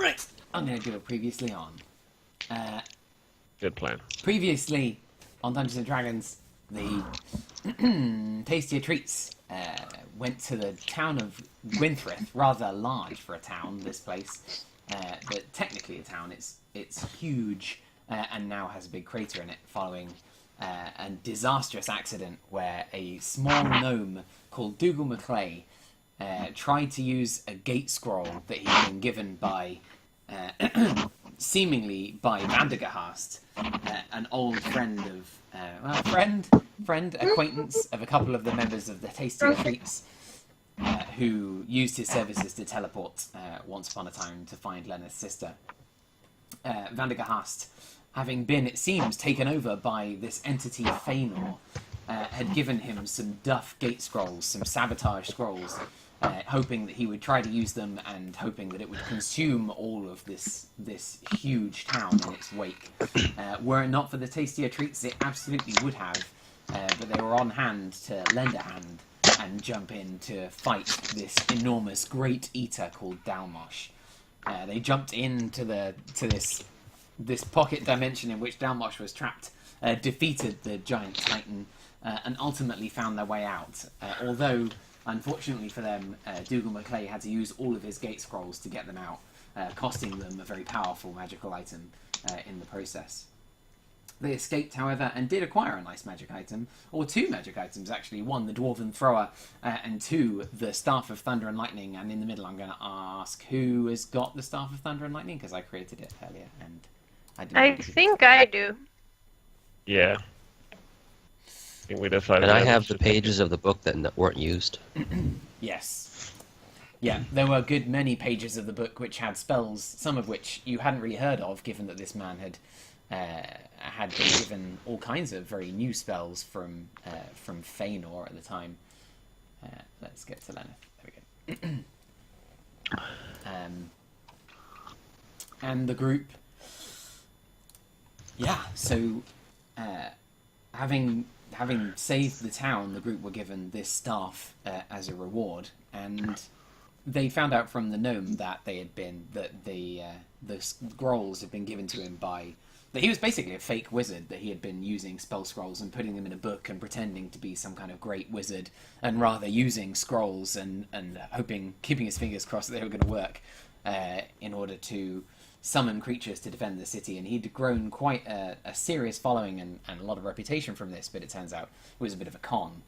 Right, I'm going to do a previously on. Good plan. Previously on Dungeons and Dragons, the Tastier Treats went to the town of Gwynthryth, rather large for a town, this place. But technically a town, it's huge and now has a big crater in it following a disastrous accident where a small gnome called Dougal MacLay tried to use a gate scroll that he'd been given by, seemingly by Vandergast, an old friend of, friend, acquaintance of a couple of the members of the Tasty Treats, who used his services to teleport once upon a time to find Lenneth's sister. Vandergast, having been, it seems, taken over by this entity Faenor, had given him some duff gate scrolls, some sabotage scrolls, hoping that he would try to use them and hoping that it would consume all of this huge town in its wake. Were it not for the Tastier Treats, it absolutely would have, but they were on hand to lend a hand and jump in to fight this enormous great eater called Dalmosh. They jumped into this pocket dimension in which Dalmosh was trapped, defeated the giant titan, and ultimately found their way out. Although, unfortunately for them, Dougal MacLay had to use all of his gate scrolls to get them out, costing them a very powerful magical item in the process. They escaped, however, and did acquire a nice magic item, or two magic items actually. One, the Dwarven Thrower, and two, the Staff of Thunder and Lightning. And in the middle I'm going to ask who has got the Staff of Thunder and Lightning, because I created it earlier and I didn't. I think I do. Yeah. I think we decided. And I have the pages of the book that weren't used. Yes. Yeah, there were a good many pages of the book which had spells, some of which you hadn't really heard of, given that this man had been given all kinds of very new spells from Faenor at the time. Let's get to Lenneth. There we go. And the group, yeah. So, having saved the town, the group were given this staff as a reward, and they found out from the gnome that the scrolls had been given to him by. That he was basically a fake wizard, that he had been using spell scrolls and putting them in a book and pretending to be some kind of great wizard, and rather using scrolls and keeping his fingers crossed that they were going to work in order to summon creatures to defend the city. And he'd grown quite a serious following and a lot of reputation from this, but it turns out it was a bit of a con.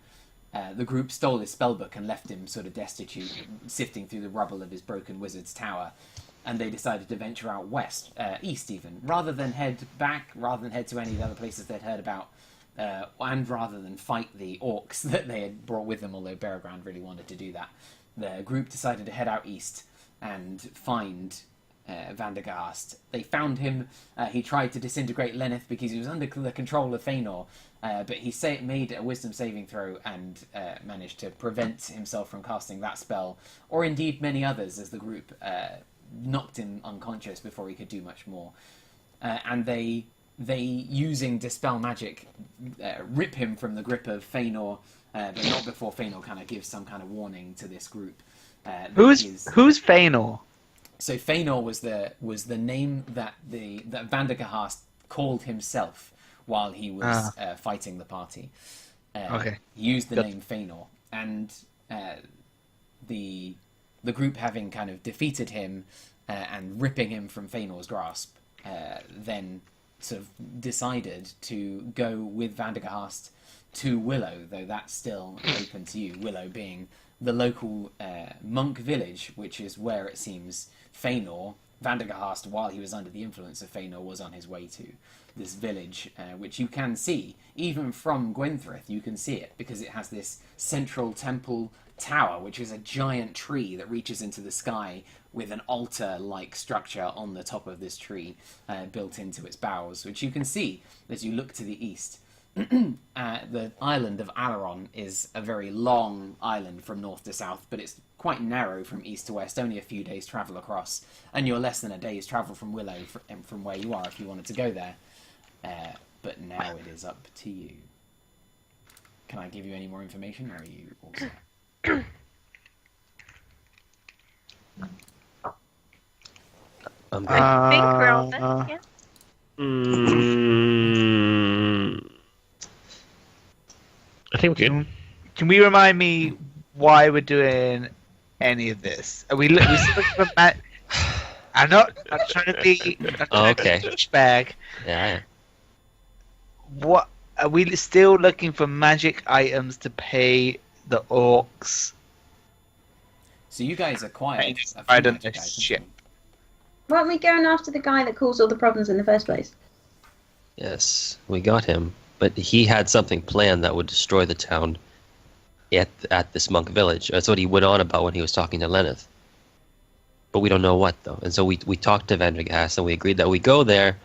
The group stole his spellbook and left him sort of destitute, sifting through the rubble of his broken wizard's tower. And they decided to venture out west, east even, rather than head back, rather than head to any of the other places they'd heard about, and rather than fight the orcs that they had brought with them, although Beregrand really wanted to do that. The group decided to head out east and find Vandergast. They found him. He tried to disintegrate Lenneth because he was under the control of Faenor, but he made a wisdom saving throw and managed to prevent himself from casting that spell, or indeed many others, as the group knocked him unconscious before he could do much more. And they using Dispel Magic, rip him from the grip of Faenor, but not before Faenor kind of gives some kind of warning to this group. Who's Faenor? So Faenor was the name that that Vandergast called himself while he was fighting the party. Okay. He used the name Faenor, and the group, having kind of defeated him and ripping him from Faenor's grasp, then sort of decided to go with Vandergast to Willow, though that's still open to you. Willow being the local monk village, which is where it seems Vandergast, while he was under the influence of Faenor, was on his way to. This village, which you can see, even from Gwynthryth, you can see it, because it has this central temple tower, which is a giant tree that reaches into the sky with an altar-like structure on the top of this tree built into its boughs, which you can see as you look to the east. The island of Alaron is a very long island from north to south, but it's quite narrow from east to west, only a few days' travel across, and you're less than a day's travel from Willow, from where you are, if you wanted to go there. But now it is up to you. Can I give you any more information, or are you also... I'm good. I think we're all set. Yeah. I think we're good. Can we remind me why we're doing any of this? Are we still looking for I'm trying to be. Okay. Bag. Yeah. What are we still looking for? Magic items to pay the orcs. So you guys acquired a few I don't know magic items. shit. Weren't we going after the guy that caused all the problems in the first place? Yes, we got him, but he had something planned that would destroy the town at this monk village. That's what he went on about when he was talking to Lenneth. But we don't know what, though. And so we talked to Vendraghast, and we agreed that we go there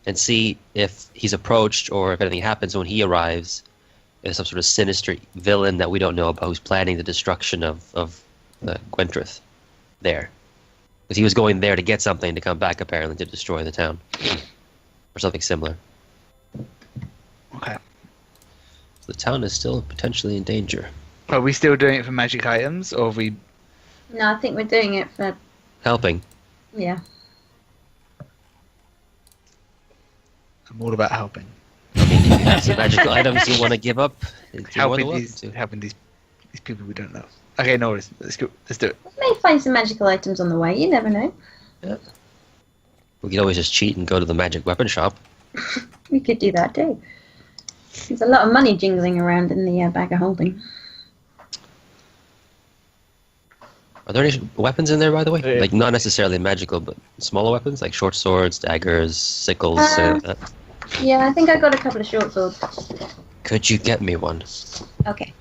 and see if he's approached or if anything happens when he arrives. There's some sort of sinister villain that we don't know about who's planning the destruction of Gwentrith there. Because he was going there to get something to come back, apparently, to destroy the town. Or something similar. Okay. So the town is still potentially in danger. Are we still doing it for magic items, or are we? No, I think we're doing it for... Helping. Yeah. I'm all about helping. Have some magical items you want to give up? Helping these people we don't know. Okay, no worries. Let's go. Let's do it. We may find some magical items on the way, you never know. Yeah. We could always just cheat and go to the magic weapon shop. We could do that too. There's a lot of money jingling around in the bag of holding. Are there any weapons in there, by the way? Yeah. Like, not necessarily magical, but smaller weapons? Like short swords, daggers, sickles, that. Yeah, I think I got a couple of short swords. Could you get me one? Okay.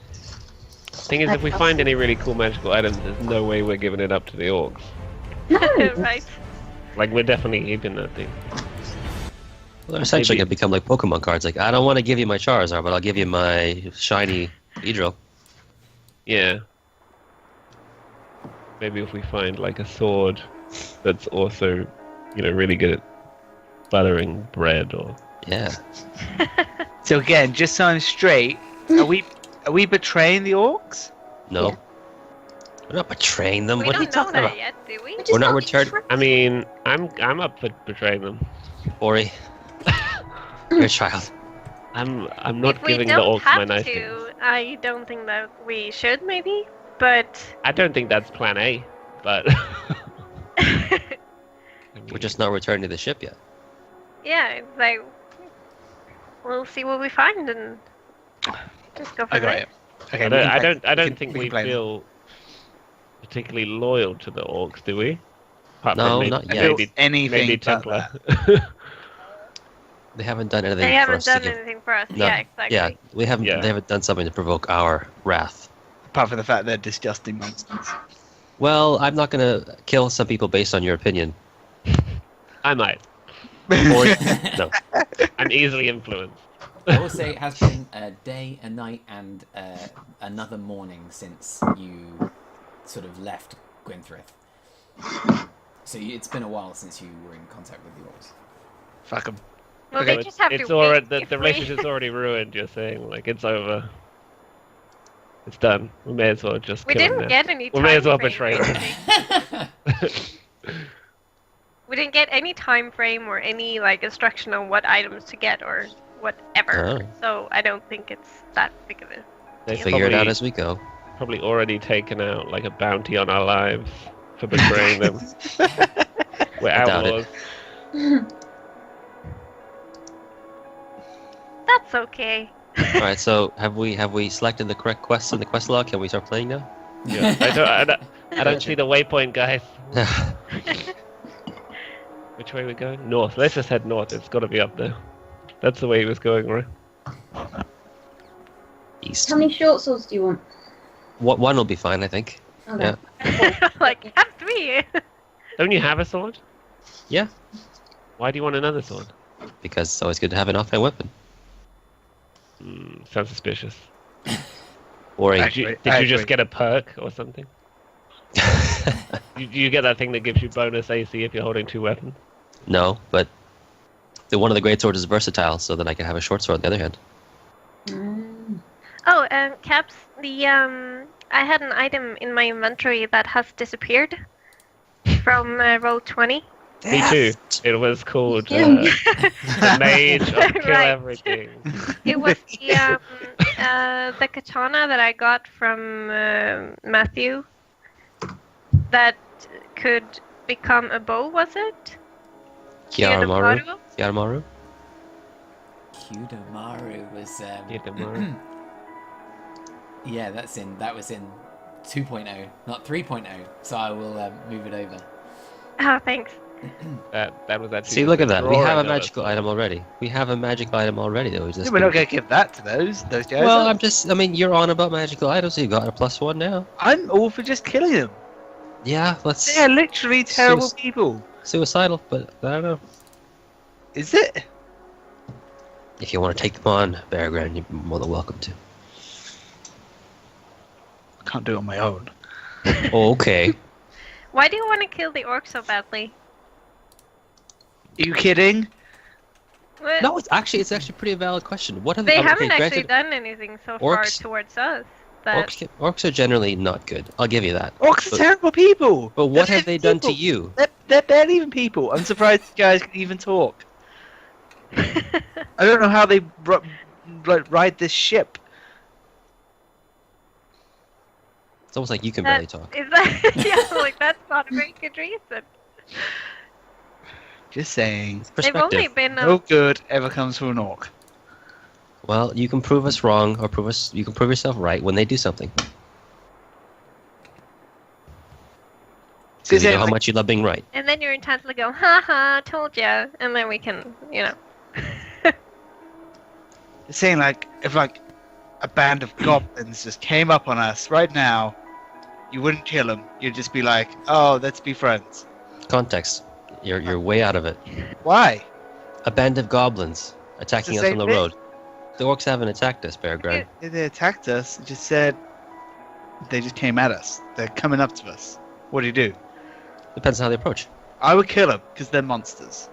Thing is, if we find any really cool magical items, there's no way we're giving it up to the orcs. No. Right. Like, we're definitely keeping that thing. Well, they're essentially Maybe. going to become like Pokemon cards. Like, I don't want to give you my Charizard, but I'll give you my shiny Beedrill. Yeah. Maybe if we find, like, a sword that's also, really good at buttering bread or... Yeah. So again, just so I'm straight, are we betraying the orcs? No. Yeah. We're not betraying them. We What are you don't know talking that about? yet, do we? We're not returned. I mean, I'm up for betraying them. Ori. You're a child. I'm If not we giving the don't orcs my have nice to, things. I don't think that we should, maybe. But I don't think that's plan A, but... We're just not returning to the ship yet. yeah, it's like we'll see what we find and just go from I got there. it. Okay. I don't think we feel particularly loyal to the orcs, do we? Apart No, from maybe, not yet. Maybe, Anything maybe but Templar. They haven't done anything They for haven't us to done give. anything for us. No. Yeah, exactly. Yeah, we haven't. Yeah. They haven't done something to provoke our wrath. Apart from the fact they're disgusting monsters. Well, I'm not going to kill some people based on your opinion. I might. Or no. I'm easily influenced. I will say it has been a day, a night, and another morning since you sort of left Gwynthryth. So it's been a while since you were in contact with the orcs. Fuck them. Well, Okay. they just have It's to already wait the if relationship's already ruined. You're saying like it's over. It's done. We may as well just. We kill him didn't now. get any. We may as well time betray frame or him. anything. We didn't get any time frame or any like instruction on what items to get or whatever. Oh. So I don't think it's that big of a. They Figure it out as we go. probably already taken out like a bounty on our lives for betraying them. We're I doubt it. outlaws. That's okay. All right. So have we selected the correct quests in the quest log? Can we start playing now? Yeah. I don't see the waypoint, guys. Which way are we going? North. Let's just head north. It's got to be up there. That's the way he was going, right? East. How many short swords do you want? One will be fine, I think. Okay. Yeah. Like have three. Don't you have a sword? Yeah. Why do you want another sword? Because it's always good to have an offhand weapon. Sounds suspicious. Or a Did you just get a perk or something? You get that thing that gives you bonus AC if you're holding two weapons? no, but one of the great swords is versatile, so that I can have a short sword on the other hand. Oh, Caps. I had an item in my inventory that has disappeared from roll 20. Me too. It was called Him. the Mage of Kill Right. Everything. It was the katana that I got from Matthew that could become a bow, was it? Kiaramaru. Kiaramaru. Kyudomaru was Kidomaru. yeah, that was in 2.0, not 3.0. So I will move it over. Oh, thanks. That was actually. See, look at that. We drawing have a of magical us. item already. We have a magical item already that we just. We're not going to give that to those guys. Well, I mean, you're on about magical items, so you got a +1 now. I'm all for just killing them. Yeah, let's. They're literally terrible Sus- people. Suicidal, but I don't know. Is it? If you want to take them on, Beargran, you're more than welcome to. I can't do it on my own. Oh, okay. Why do you want to kill the orc so badly? Are you kidding? What? No, it's actually a pretty valid question. What have They okay, haven't actually granted, done anything so far orcs- towards us. That orcs are generally not good. I'll give you that. Orcs are But- terrible people. But what They're have they done to people. you? They're barely even people. I'm surprised you guys can even talk. I don't know how they ride this ship. It's almost like you can barely talk. Is that yeah, like that's not a very good reason. Just saying. They've only Perspective. been No good ever comes from an orc. Well, you can prove us wrong, or you can prove yourself right when they do something. Because you know how much you love being right. and then you're entitled to go, ha ha, told ya, and then we can, you know. It's saying like if like a band of goblins just came up on us right now, you wouldn't kill them. You'd just be like, "Oh, let's be friends." Context. You're way out of it. Why? A band of goblins attacking It's us the on the same road. The orcs haven't attacked us, Beargran. They attacked us. It just said they just came at us. They're coming up to us. What do you do? Depends on how they approach. I would kill them because they're monsters.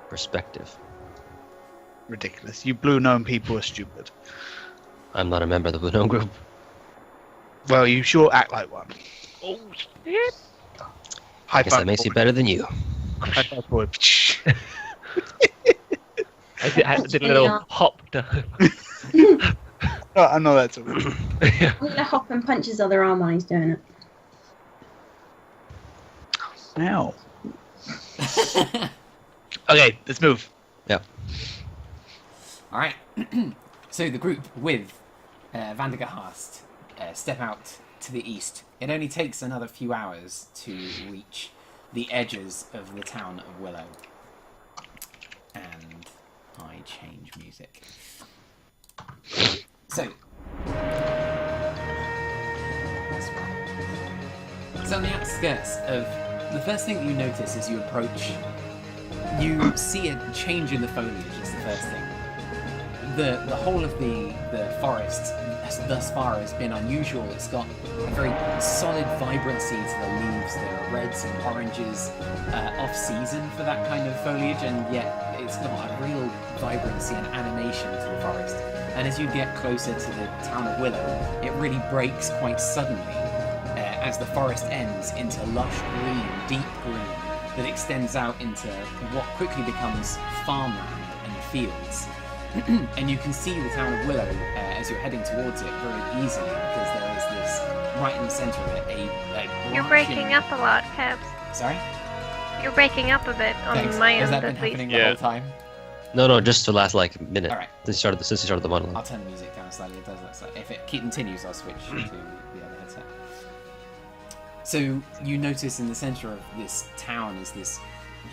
Perspective. Ridiculous. You blue gnome people are stupid. I'm not a member of the Blue Gnome Group. Well, you sure act like one. Oh, I guess that makes you better than you. High five forward. I did a little hop down. Oh, I know that's all. Yeah. I'm gonna hop and punch his other arm while he's doing it. Ow. Okay, let's move. All right. So the group with Vandergast step out to the east. It only takes another few hours to reach the edges of the town of Willow. And I change music. So. So on the outskirts of the first thing that you notice as you approach, you see a change in the foliage. Is the first thing. The whole of the forest thus far has been unusual. It's got a very solid vibrancy to the leaves. There are reds and oranges, off-season for that kind of foliage, and yet it's got a real vibrancy and animation to the forest. And as you get closer to the town of Willow, it really breaks quite suddenly as the forest ends into lush green, deep green, that extends out into what quickly becomes farmland and fields. And you can see the town of Willow as you're heading towards it very easily, because there is this, right in the centre of it, a you're branching- breaking up a lot, Cabs. Sorry? You're breaking up a bit on Thanks. my Has end, that been at least. happening Yeah. the whole time? No, just the last like minute. All right. Since you started the monologue. I'll turn the music down slightly. It does that slightly. If it continues, I'll switch to the other headset. So you notice in the centre of this town is this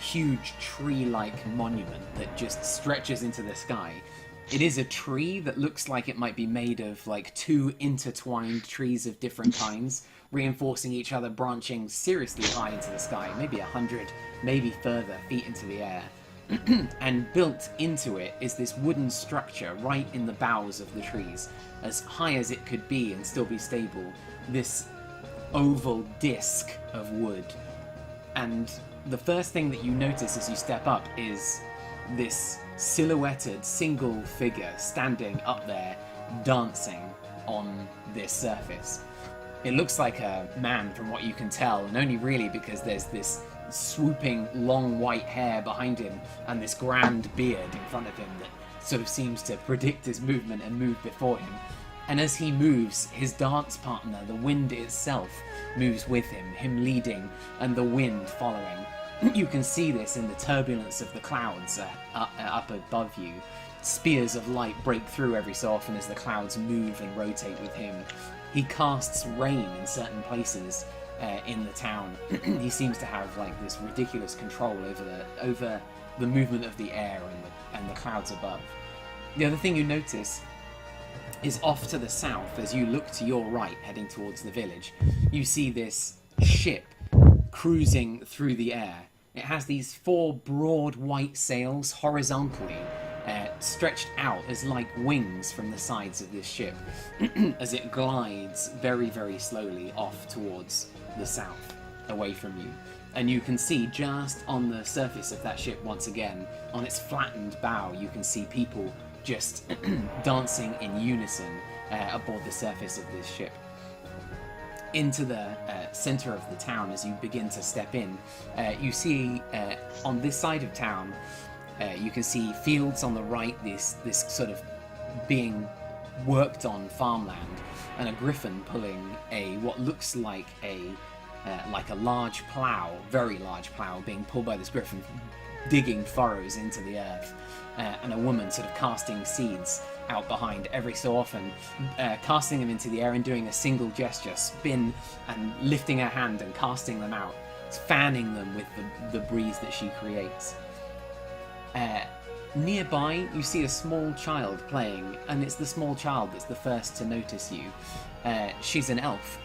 huge tree-like monument that just stretches into the sky. It is a tree that looks like it might be made of like two intertwined trees of different kinds, reinforcing each other, branching seriously high into the sky, maybe 100, maybe further feet into the air. And built into it is this wooden structure right in the boughs of the trees, as high as it could be and still be stable, this oval disc of wood. And the first thing that you notice as you step up is this silhouetted single figure standing up there dancing on this surface. It looks like a man from what you can tell, and only really because there's this swooping long white hair behind him and this grand beard in front of him that sort of seems to predict his movement and move before him. And as he moves, his dance partner, the wind itself, moves with him leading and the wind following. You can see this in the turbulence of the clouds up above you. Spears of light break through every so often as the clouds move and rotate with him. He casts rain in certain places in the town. He seems to have like this ridiculous control over the movement of the air and the clouds above. The other thing you notice is off to the south, as you look to your right, heading towards the village, you see this ship cruising through the air. It has these 4 broad white sails horizontally stretched out as like wings from the sides of this ship as it glides very, very slowly off towards the south, away from you. And you can see just on the surface of that ship, once again, on its flattened bow, you can see people just dancing in unison aboard the surface of this ship. Into the center of the town, as you begin to step in, you see on this side of town, you can see fields on the right, this sort of being worked on farmland, and a griffin pulling what looks like a large plow, very large plow, being pulled by this griffin, digging furrows into the earth, and a woman sort of casting seeds out behind every so often, casting them into the air and doing a single gesture, spin, and lifting her hand and casting them out, fanning them with the breeze that she creates. Nearby, you see a small child playing, and it's the small child that's the first to notice you. She's an elf,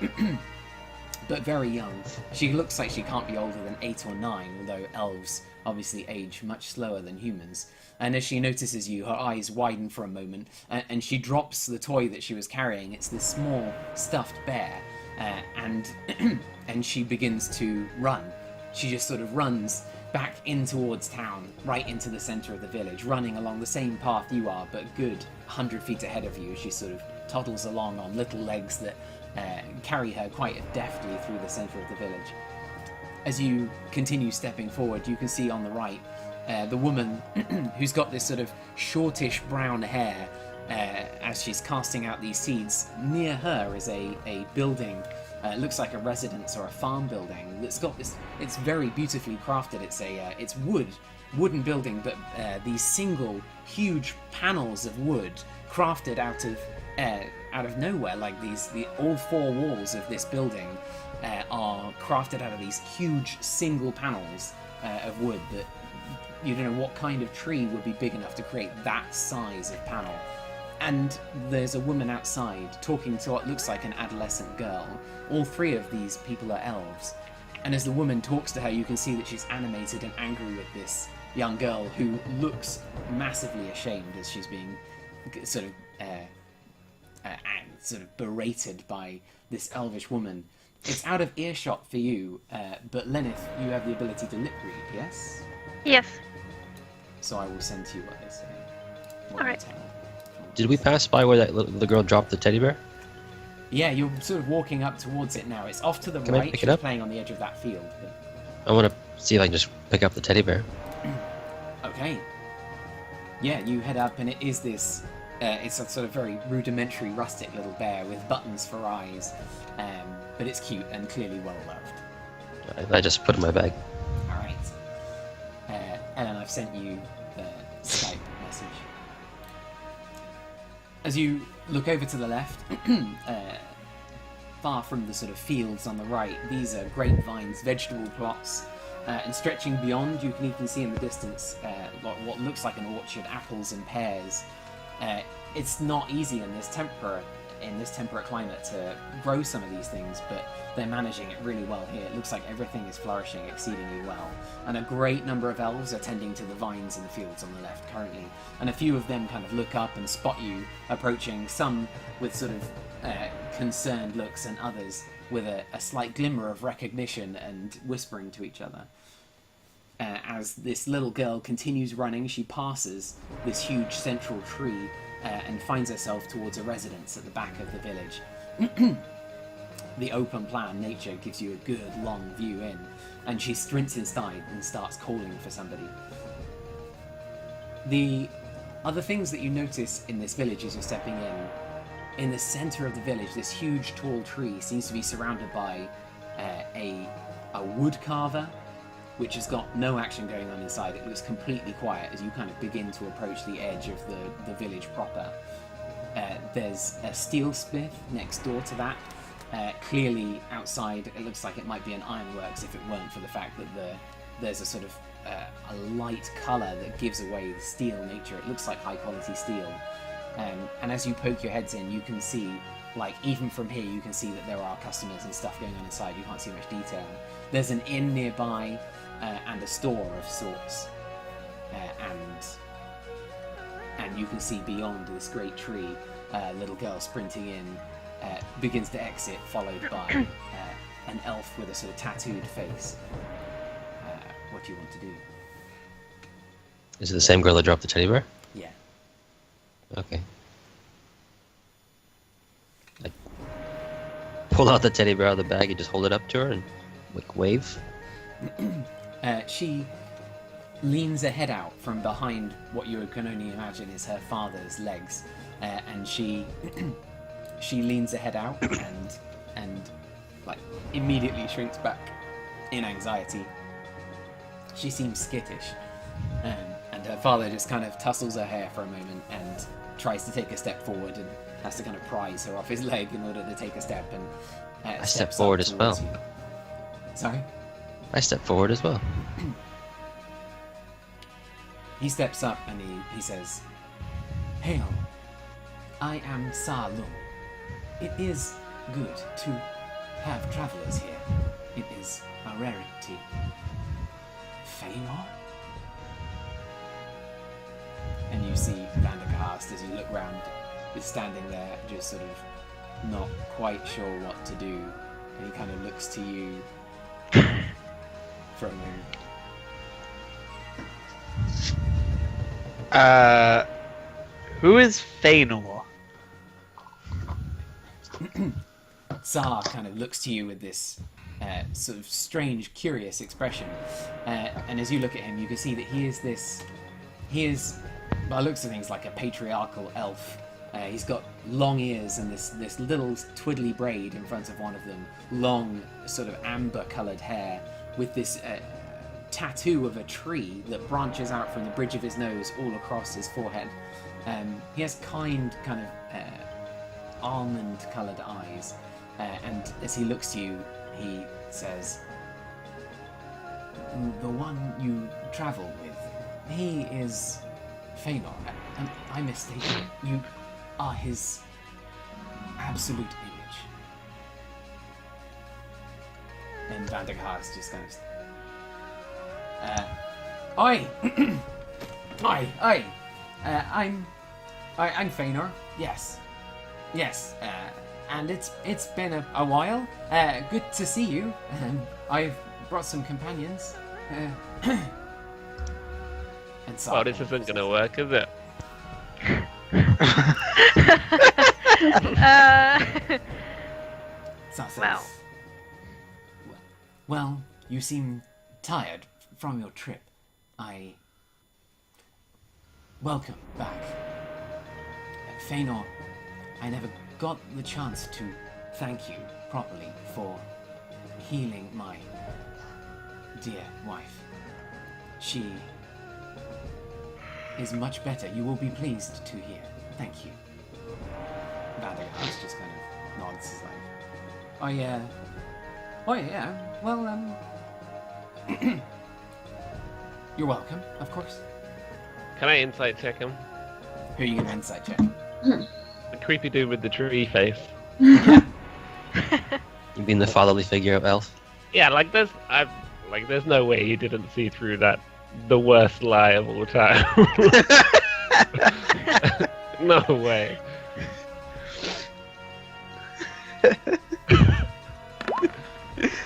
but very young. She looks like she can't be older than 8 or 9, although elves obviously age much slower than humans. And as she notices you, her eyes widen for a moment, and she drops the toy that she was carrying. It's this small stuffed bear, and and she begins to run. She just sort of runs back in towards town, right into the center of the village, running along the same path you are, but a good 100 feet ahead of you, as she sort of toddles along on little legs that carry her quite deftly through the center of the village. As you continue stepping forward, you can see on the right the woman who's got this sort of shortish brown hair as she's casting out these seeds. Near her is a building. It looks like a residence or a farm building that's got this. It's very beautifully crafted. It's wooden building, but these single huge panels of wood crafted out of nowhere. Like all 4 walls of this building are crafted out of these huge single panels of wood that you don't know what kind of tree would be big enough to create that size of panel. And there's a woman outside talking to what looks like an adolescent girl. All 3 of these people are elves. And as the woman talks to her, you can see that she's animated and angry with this young girl who looks massively ashamed as she's being sort of berated by this elvish woman. It's out of earshot for you, but Lenneth, you have the ability to lip read, yes? Yes. So I will send to you what they say. Alright. Did we pass by where the girl dropped the teddy bear? Yeah, you're sort of walking up towards it now. It's off to the Can I right. pick it She's up? playing on the edge of that field. But... I want to see if I can just pick up the teddy bear. Okay. Yeah, you head up, and it is this. It's a sort of very rudimentary, rustic little bear with buttons for eyes, but it's cute and clearly well loved. I just put it in my bag. All right. And then I've sent you the Skype message. As you look over to the left, far from the sort of fields on the right, these are grapevines, vegetable plots, and stretching beyond, you can even see in the distance what looks like an orchard, apples and pears. It's not easy in this temperate climate to grow some of these things, but they're managing it really well here. It looks like everything is flourishing exceedingly well, and a great number of elves are tending to the vines in the fields on the left currently, and a few of them kind of look up and spot you approaching, some with sort of concerned looks, and others with a slight glimmer of recognition and whispering to each other. As this little girl continues running, she passes this huge central tree and finds herself towards a residence at the back of the village. the open plan nature gives you a good long view in, and she sprints inside and starts calling for somebody. The other things that you notice in this village as you're stepping in the center of the village, this huge tall tree seems to be surrounded by a wood carver, which has got no action going on inside. It looks completely quiet as you kind of begin to approach the edge of the village proper. There's a steelsmith next door to that. Clearly outside it looks like it might be an ironworks if it weren't for the fact that there's a sort of a light colour that gives away the steel nature. It looks like high quality steel. And as you poke your heads in, you can see, like, even from here you can see that there are customers and stuff going on inside. You can't see much detail. There's an inn nearby and a store of sorts. And you can see beyond this great tree, a little girl sprinting in, begins to exit, followed by an elf with a sort of tattooed face. What do you want to do? Is it the same girl that dropped the teddy bear? Yeah. Okay. I pull out the teddy bear out of the bag and just hold it up to her and like wave. She leans her head out from behind what you can only imagine is her father's legs, and she leans her head out and like immediately shrinks back in anxiety. She seems skittish, and her father just kind of tussles her hair for a moment and tries to take a step forward and has to kind of prise her off his leg in order to take a step, and I step steps forward up as well. towards you. Sorry? I step forward as well. He steps up and he says, "Hail, I am Sa Lung. It is good to have travelers here. It is a rarity. Faenor?" And you see Vandergast, as you look round, is standing there just sort of not quite sure what to do, and he kind of looks to you for a moment. Who is Faenor? Tsar kind of looks to you with this sort of strange, curious expression, and as you look at him, you can see that he is, by the looks of things, like a patriarchal elf. He's got long ears and this little twiddly braid in front of one of them, long, sort of amber-coloured hair, with this tattoo of a tree that branches out from the bridge of his nose all across his forehead. He has kind of almond-coloured eyes, and as he looks to you, he says, "The one you travel with, he is Faenor. Am I mistaken? You are his absolute image." And Vanderhaast just kind of, "Oi! Oi! I'm Faenor. Yes. And it's been a while. Good to see you. I've brought some companions." And so Well, this isn't gonna work, is it? Sa says, Well. Well, you seem tired from your trip. Welcome back. Faenor, I never got the chance to thank you properly for healing my dear wife. She is much better. You will be pleased to hear. Thank you. Vanderhaast just kind of nods his life. Oh yeah, well, you're welcome, of course. Can I insight check him? Who are you going to insight check? The creepy dude with the tree face. You mean the fatherly figure of Elf? Yeah, there's no way he didn't see through that. The worst lie of all time. No way.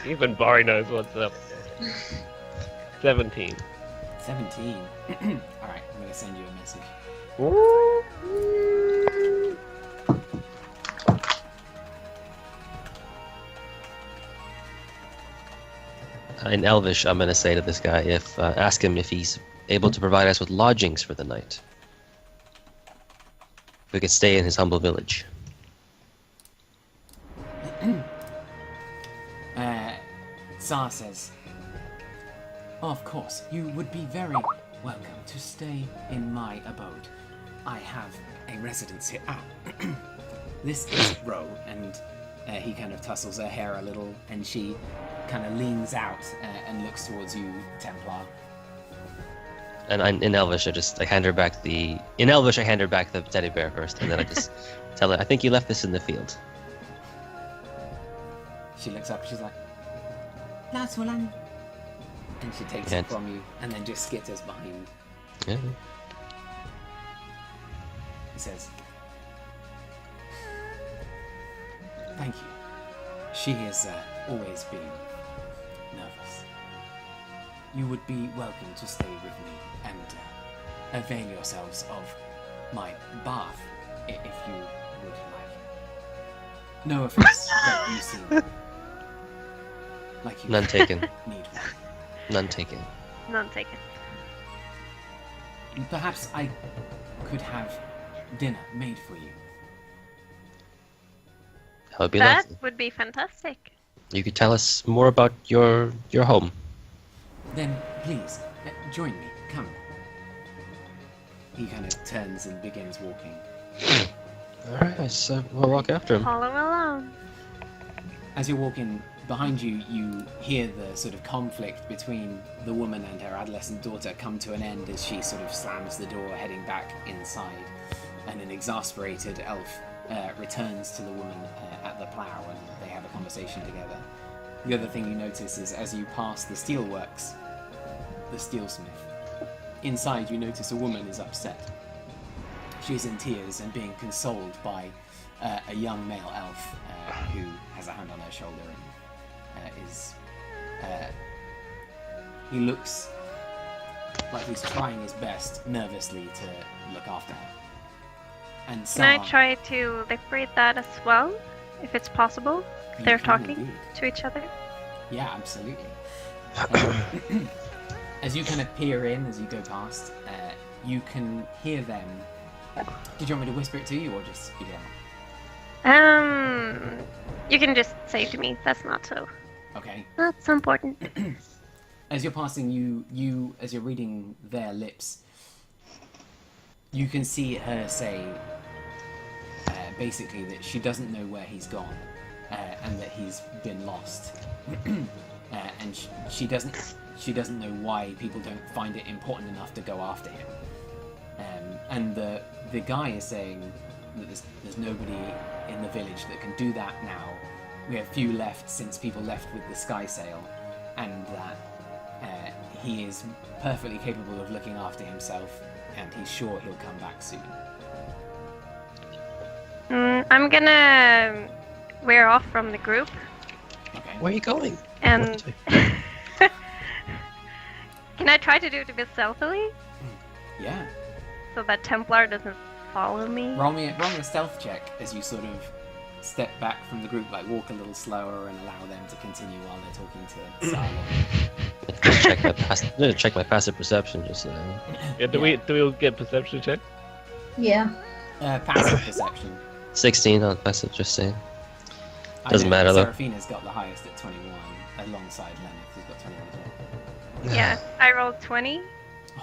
Even Barry knows what's up. 17. 17. Alright, I'm going to send you a message. in Elvish, I'm gonna say to this guy, ask him if he's able to provide us with lodgings for the night. If we could stay in his humble village. Tsar says, "Oh, of course, you would be very welcome to stay in my abode. I have a residence here." This is Ro, and he kind of tussles her hair a little, and she kind of leans out and looks towards you, Templar. And in Elvish, I hand her back the teddy bear first, and then I just tell her, I think you left this in the field. She looks up, she's like, "Lasulan," and she takes it from you, and then just skitters behind. Yeah. He says, "Thank you. She has always been nervous. You would be welcome to stay with me and avail yourselves of my bath if you would like. No offense, but you seem like you None taken. need one. None taken. None taken. Perhaps I could have dinner made for you." That would be That lovely. would be fantastic. You could tell us more about your home. "Then please join me. Come." He kind of turns and begins walking. Alright, so we'll walk after him. Follow along. As you're walking behind you, you hear the sort of conflict between the woman and her adolescent daughter come to an end as she sort of slams the door, heading back inside. And an exasperated elf returns to the woman at the plough, and they have a conversation together. The other thing you notice is as you pass the steelworks, the steelsmith, inside you notice a woman is upset. She's in tears and being consoled by a young male elf who has a hand on her shoulder and he looks like he's trying his best nervously to look after her. And Can I Sar, try to liberate that as well, if it's possible? If you they're can talking indeed. to each other. Yeah, absolutely. As you kind of peer in, as you go past, you can hear them. Did you want me to whisper it to you, or just speak it out? You can just say to me. That's not so. Okay. Not so important. As you're passing, you as you're reading their lips, you can see her say, basically that she doesn't know where he's gone, and that he's been lost, and she doesn't know why people don't find it important enough to go after him. And the guy is saying that there's nobody in the village that can do that now. We have few left since people left with the sky sail, and that he is perfectly capable of looking after himself, and he's sure he'll come back soon. I'm gonna wear off from the group Okay. Where are you going? and can I try to do it a bit stealthily Yeah. so that Templar doesn't follow me? Roll me a stealth check as you sort of step back from the group, like walk a little slower and allow them to continue while they're talking to Sarlon. I'm gonna check my passive perception just so. Yeah, do we all get perception check? Yeah. Passive perception. 16 on passive, just saying. I Doesn't know matter, though. Seraphina's got the highest at 21, alongside Lenneth, who's got 21 as well. Yeah, I rolled 20.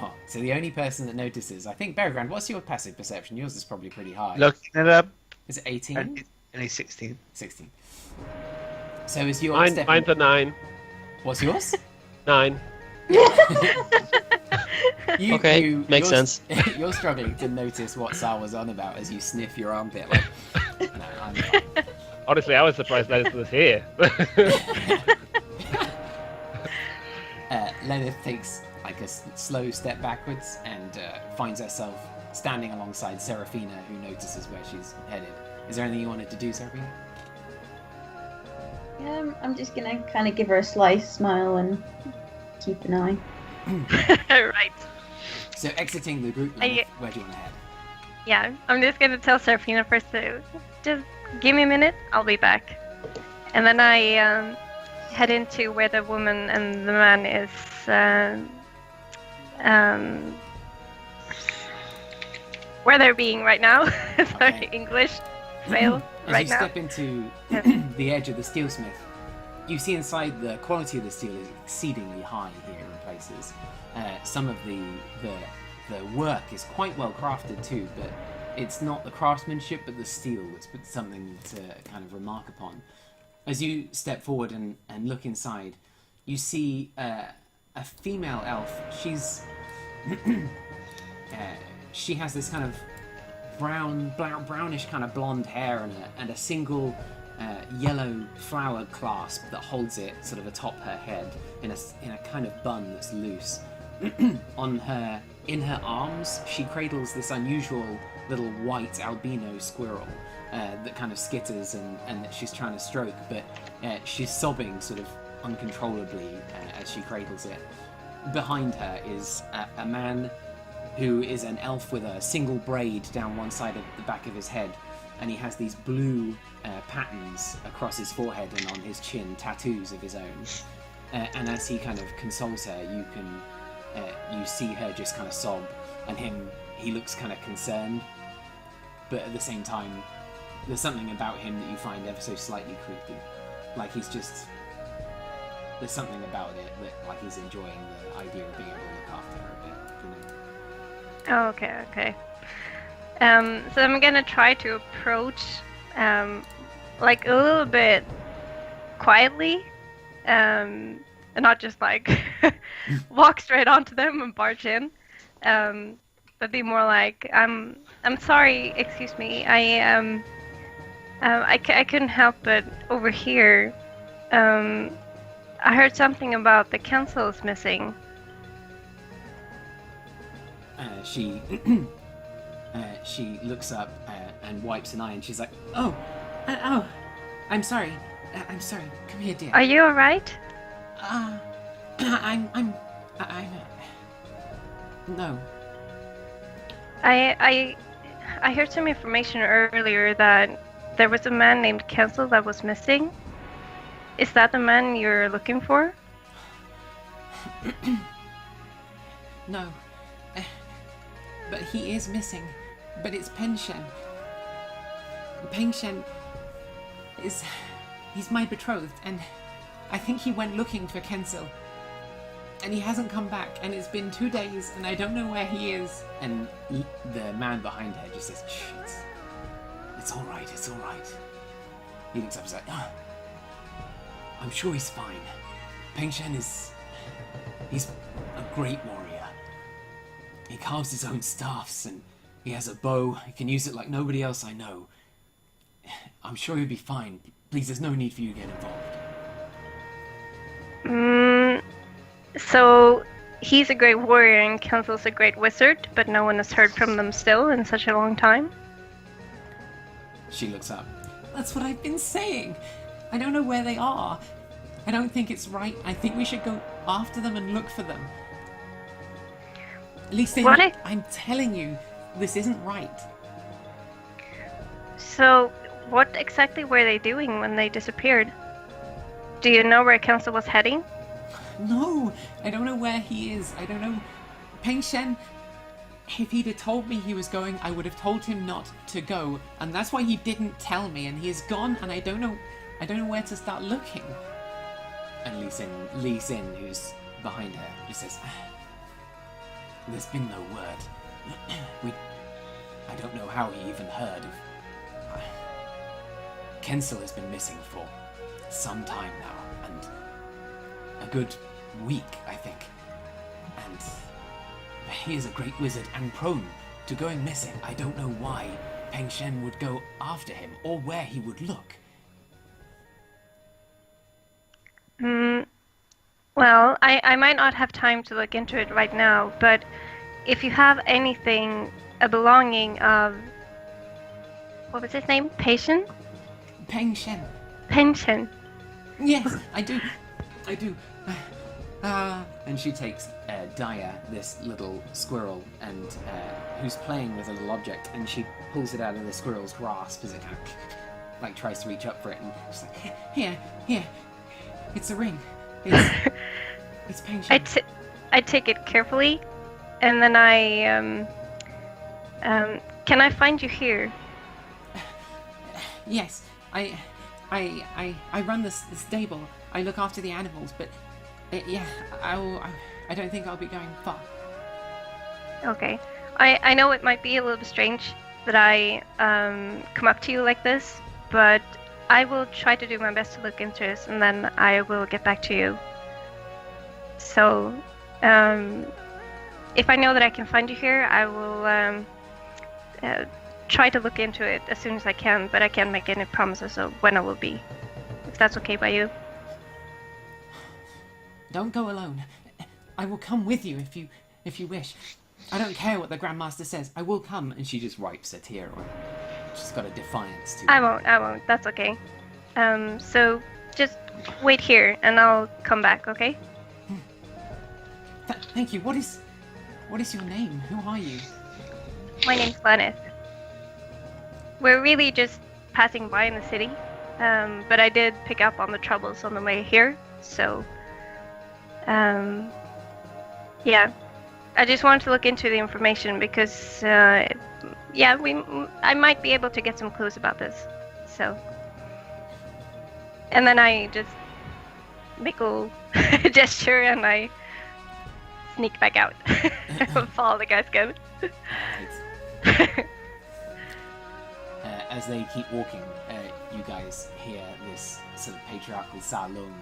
Oh, so the only person that notices, I think, Bergrand, what's your passive perception? Yours is probably pretty high. Looking it up, Is it 18? and he's 16. 16. So is your Mine's stepping... a 9. What's yours? 9. Okay, makes you're- sense. You're struggling to notice what Sar was on about as you sniff your armpit. Like, no, I'm fine. Honestly, I was surprised Lennis was here. Lenneth takes like a slow step backwards and finds herself standing alongside Seraphina, who notices where she's headed. Is there anything you wanted to do, Seraphina? I'm just gonna kind of give her a sly smile and keep an eye. Right. So exiting the group, I- Lenneth, where do you want to head? Yeah, I'm just gonna tell Seraphina first to just give me a minute, I'll be back. And then I head into where the woman and the man is. Where they're being right now. Sorry, Okay. English fail As right you now. step into the edge of the steelsmith, you see inside the quality of the steel is exceedingly high here in places. Some of the work is quite well crafted too, but it's not the craftsmanship but the steel that's something to kind of remark upon. As you step forward and look inside, you see a female elf. She has this kind of brownish kind of blonde hair and a single yellow flower clasp that holds it sort of atop her head in a kind of bun that's loose. In her arms, she cradles this unusual little white albino squirrel that kind of skitters and that she's trying to stroke, but she's sobbing sort of uncontrollably as she cradles it. Behind her is a man who is an elf with a single braid down one side of the back of his head, and he has these blue patterns across his forehead and on his chin, tattoos of his own. And as he kind of consoles her, you see her just kind of sob, and he looks kind of concerned, but at the same time, there's something about him that you find ever so slightly creepy. Like there's something about it that like he's enjoying the idea of being able to look after her a bit, you know. Oh, okay. So I'm gonna try to approach, like a little bit quietly, and not just like walk straight onto them and barge in, but be more like, I'm sorry, excuse me, I couldn't help but overhear. I heard something about the council is missing. She looks up and wipes an eye, and she's like, "Oh, I'm sorry. I'm sorry. Come here, dear." Are you alright? I'm. No. I heard some information earlier that there was a man named Kensel that was missing. Is that the man you're looking for? No. But he is missing. But it's Penshen. Penshen he's my betrothed, and I think he went looking for Kensel. And he hasn't come back, and it's been 2 days, and I don't know where he is. And the man behind her just says, "Shh, it's all right, it's all right." He looks up and says, "I'm sure he's fine. Penshen he's a great warrior. He carves his own staffs, and he has a bow. He can use it like nobody else I know. I'm sure he'll be fine. Please, there's no need for you to get involved." So he's a great warrior and Kensel's a great wizard, but no one has heard from them still in such a long time? She looks up. "That's what I've been saying. I don't know where they are. I don't think it's right. I think we should go after them and look for them. At least I'm telling you, this isn't right." So what exactly were they doing when they disappeared? Do you know where Kensel was heading? No, I don't know where he is. I don't know. Penshen, if he'd have told me he was going, I would have told him not to go, and that's why he didn't tell me, and he is gone, and I don't know where to start looking. And Lee Sin, who's behind her, just says, "There's been no word. I don't know how he even heard of. Kensel has been missing for some time now, and a good week, I think. And he is a great wizard and prone to going missing. I don't know why Penshen would go after him or where he would look." Well, I might not have time to look into it right now, but if you have anything, a belonging of... What was his name? Penshen? Penshen. Yes, I do. And she takes Daya, this little squirrel, and who's playing with a little object, and she pulls it out of the squirrel's grasp as it kind of like tries to reach up for it, and she's like, here. It's a ring. It's it's Peng Shen. I take it carefully, and then can I find you here? Yes, I run the stable. I look after the animals, but yeah, I don't think I'll be going far. Okay. I know it might be a little bit strange that I come up to you like this, but I will try to do my best to look into this, and then I will get back to you. So, if I know that I can find you here, I will try to look into it as soon as I can, but I can't make any promises of when I will be. If that's okay by you. Don't go alone. I will come with you if you wish. I don't care what the Grandmaster says. I will come. And she just wipes a tear away. She's got a defiance to her. I won't. That's okay. So just wait here, and I'll come back. Okay? Thank you. What is your name? Who are you? My name's Gleneth. We're really just passing by in the city, but I did pick up on the troubles on the way here. So, yeah. I just wanted to look into the information because, yeah, I might be able to get some clues about this. So, and then I just make a gesture and I sneak back out, follow the guys again. Right. As they keep walking, you guys hear this sort of patriarchal Salung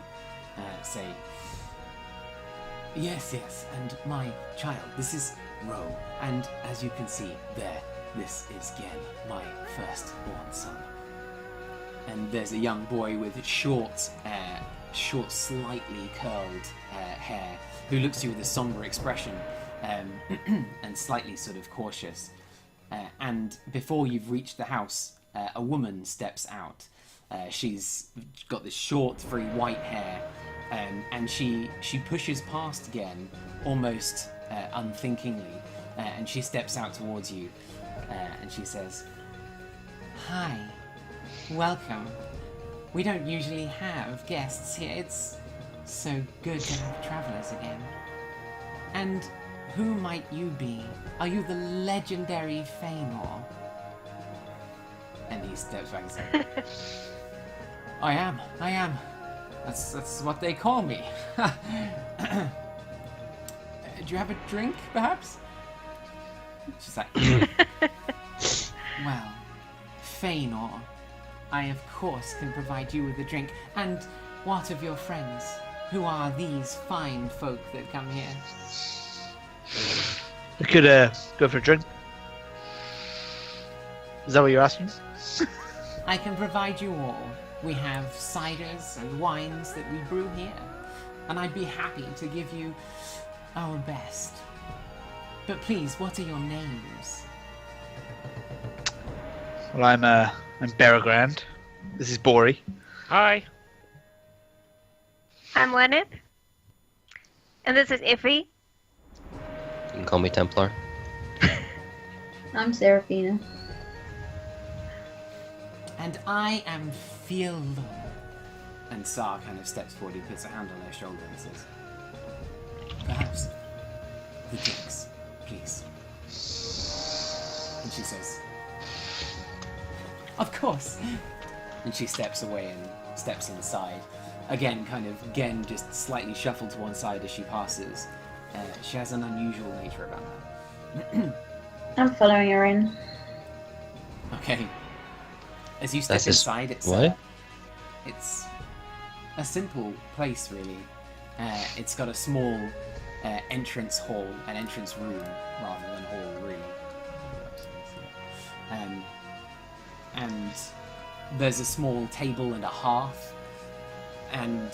say, Yes, and my child, this is Ro, and as you can see there, this is Gen, my firstborn son. And there's a young boy with short, slightly curled hair, who looks at you with a somber expression, and slightly sort of cautious. And before you've reached the house, a woman steps out. She's got this short, very white hair, and she pushes past again, almost unthinkingly, and she steps out towards you, and she says, "Hi, welcome. We don't usually have guests here. It's so good to have travelers again. And who might you be? Are you the legendary Faenor?" And he steps back and says, I am. That's what they call me. Do you have a drink, perhaps? She's like, well, Faenor, I of course can provide you with a drink. And what of your friends? Who are these fine folk that come here? We could go for a drink. Is that what you're asking? I can provide you all. We have ciders and wines that we brew here, and I'd be happy to give you our best. But please, what are your names? Well, I'm Berogrand. This is Bori. Hi. I'm Lenith. And this is Iffy. You can call me Templar. I'm Seraphina. And I am Philo. And Sar kind of steps forward, he puts a hand on her shoulder and says, perhaps the drinks, please. And she says, of course. And she steps away and steps inside. Again, Gen just slightly shuffled to one side as she passes. She has an unusual nature about her. I'm following her in. Okay. As you step inside, it's a simple place, really. It's got a small entrance hall, an entrance room, rather than hall, really. And there's a small table and a hearth, and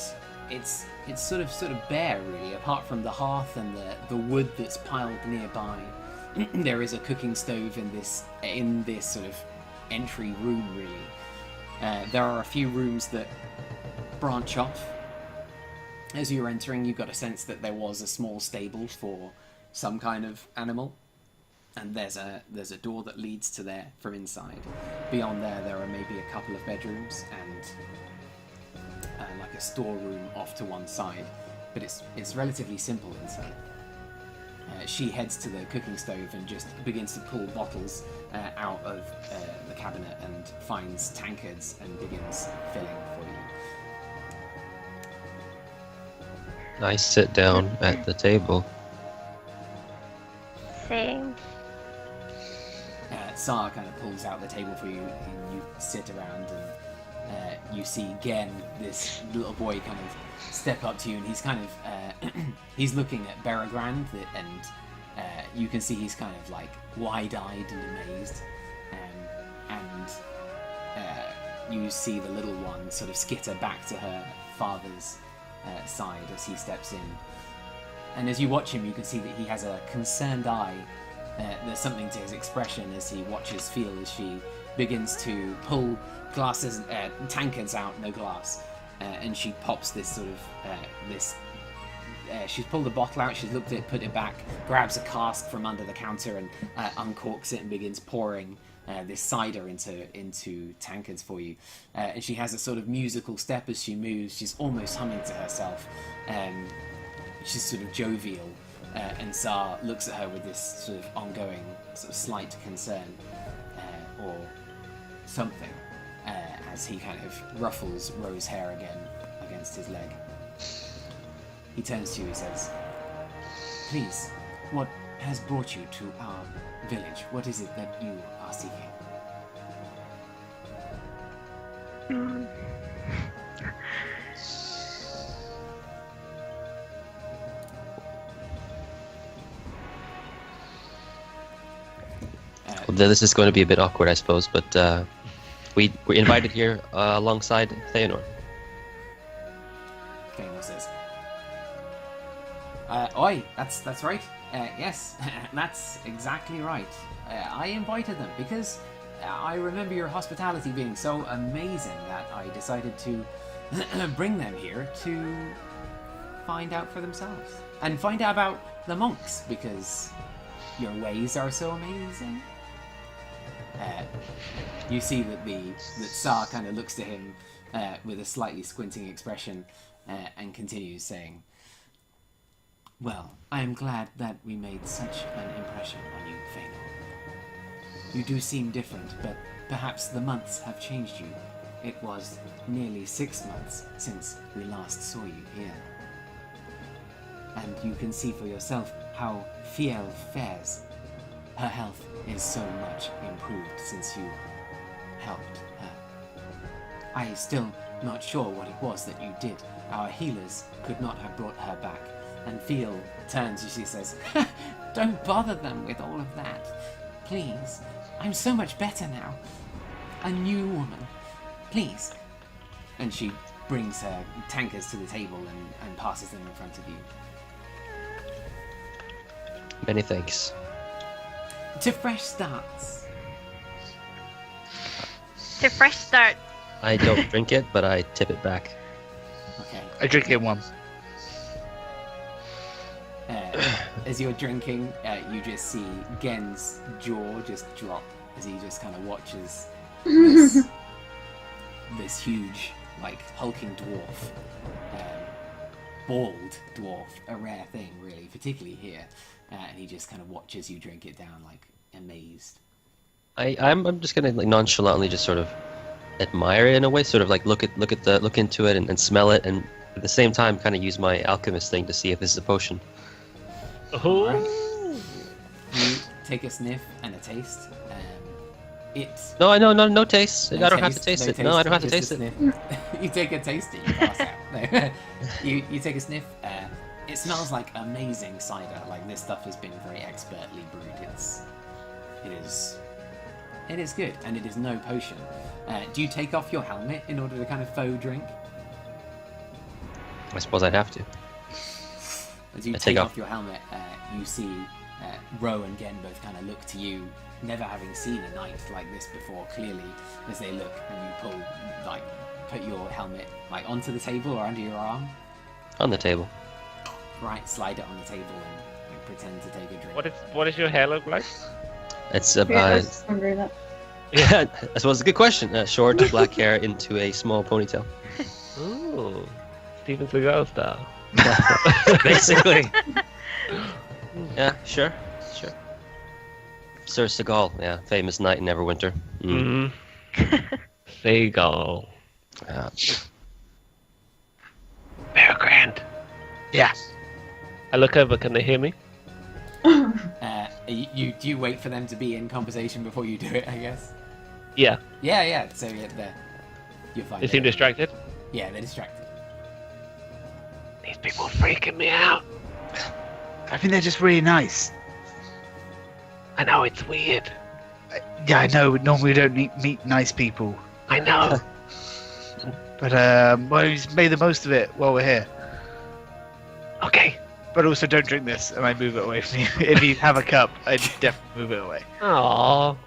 it's sort of bare, really. Apart from the hearth and the wood that's piled nearby, there is a cooking stove in this sort of entry room, really. There are a few rooms that branch off. As you're entering, you got a sense that there was a small stable for some kind of animal, and there's a door that leads to there from inside. Beyond there are maybe a couple of bedrooms and like a storeroom off to one side, but it's relatively simple inside. She heads to the cooking stove and just begins to pull bottles out of the cabinet and finds tankards and begins filling for you. I sit down at the table. Same. Sar kind of pulls out the table for you, and you sit around, and you see again this little boy kind of step up to you, and he's kind of he's looking at Berogrand, and you can see he's kind of like wide-eyed and amazed, and you see the little one sort of skitter back to her father's side as he steps in, and as you watch him, you can see that he has a concerned eye. There's something to his expression as he watches Feel as she begins to pull glasses, tankards out, no glass, and she pops this sort of she's pulled a bottle out, she's looked at it, put it back, grabs a cask from under the counter and uncorks it and begins pouring this cider into tankards for you. And she has a sort of musical step as she moves. She's almost humming to herself. She's sort of jovial. And Tsar looks at her with this sort of ongoing, sort of slight concern, or something, as he kind of ruffles Ro's hair again against his leg. He turns to you and says, "Please, what has brought you to our village? What is it that you are seeking?" This is going to be a bit awkward, I suppose, but we're invited here alongside Faenor. Faenor says, "Oi, that's right. Yes, that's exactly right. I invited them because I remember your hospitality being so amazing that I decided to bring them here to find out for themselves and find out about the monks because your ways are so amazing." You see that Tsar kind of looks to him with a slightly squinting expression and continues saying, "Well, I am glad that we made such an impression on you, Faenor. You do seem different, but perhaps the months have changed you. It was nearly 6 months since we last saw you here. And you can see for yourself how Fiel fares. Her health is so much improved since you helped her. I am still not sure what it was that you did. Our healers could not have brought her back." And Fiel turns and she says, "Don't bother them with all of that. Please. I'm so much better now. A new woman. Please." And she brings her tankards to the table and passes them in front of you. Many thanks. To fresh starts. To fresh start. I don't drink it, but I tip it back. Okay. I drink it once. As you're drinking, you just see Gen's jaw just drop as he just kind of watches this huge, like, hulking dwarf, bald dwarf, a rare thing, really, particularly here. And he just kind of watches you drink it down, like, amazed. I'm just gonna like nonchalantly just sort of admire it in a way, sort of like look into it and smell it, and at the same time kind of use my alchemist thing to see if this is a potion. Oh. Right. You take a sniff and a taste. It's No, I know, no taste. I don't have to taste it. No, I don't have to taste just a it. sniff. You take a taste, you pass out. No. you take a sniff. It smells like amazing cider. Like, this stuff has been very expertly brewed. It is good, and it is no potion. Do you take off your helmet in order to kind of faux drink? I suppose I'd have to. As you take off your helmet, you see Ro and Gen both kind of look to you, never having seen a knight like this before, clearly, as they look, and you put your helmet like onto the table or under your arm. On the table. Right, slide it on the table and pretend to take a drink. What does your hair look like? It's Yeah, I was just wondering that. yeah, I suppose it's a good question. Short black hair into a small ponytail. Ooh. Steven Seagal style. Basically. Yeah, sure. Sir Seagal, yeah, famous knight in Neverwinter. Mm. Seagal. Yeah. Bear Grant. Yeah. I look over, can they hear me? Do you wait for them to be in conversation before you do it? I guess. Yeah. Yeah. So you're fine. They seem distracted. Yeah, they're distracted. These people are freaking me out. I think they're just really nice. I know, it's weird. Yeah, I know. Normally we don't meet nice people. I know. But, well, he's made the most of it while we're here. Okay. But also don't drink this, and I move it away from you. If you have a cup, I definitely move it away. Aww.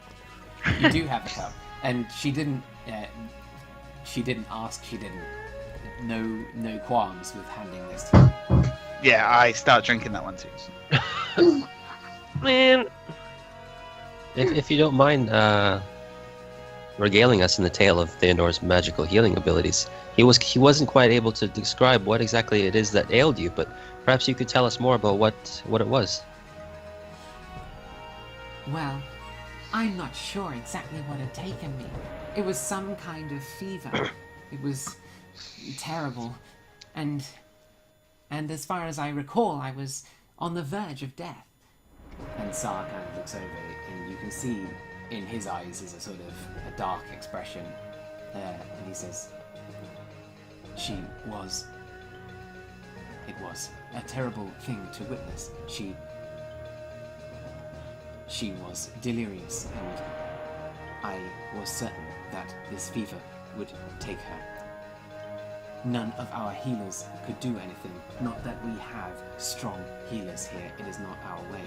You do have a cup, and she didn't ask. She didn't. No qualms with handing this to you. Yeah, I start drinking that one too. Man. If you don't mind regaling us in the tale of Faenor's magical healing abilities, he wasn't quite able to describe what exactly it is that ailed you, but perhaps you could tell us more about what it was. Well, I'm not sure exactly what had taken me. It was some kind of fever. It was terrible, and as far as I recall, I was on the verge of death. And Sar kind of looks over, and you can see in his eyes is a sort of a dark expression, and he says, It was a terrible thing to witness. She was delirious, and I was certain that this fever would take her. None of our healers could do anything. Not that we have strong healers here. It is not our way.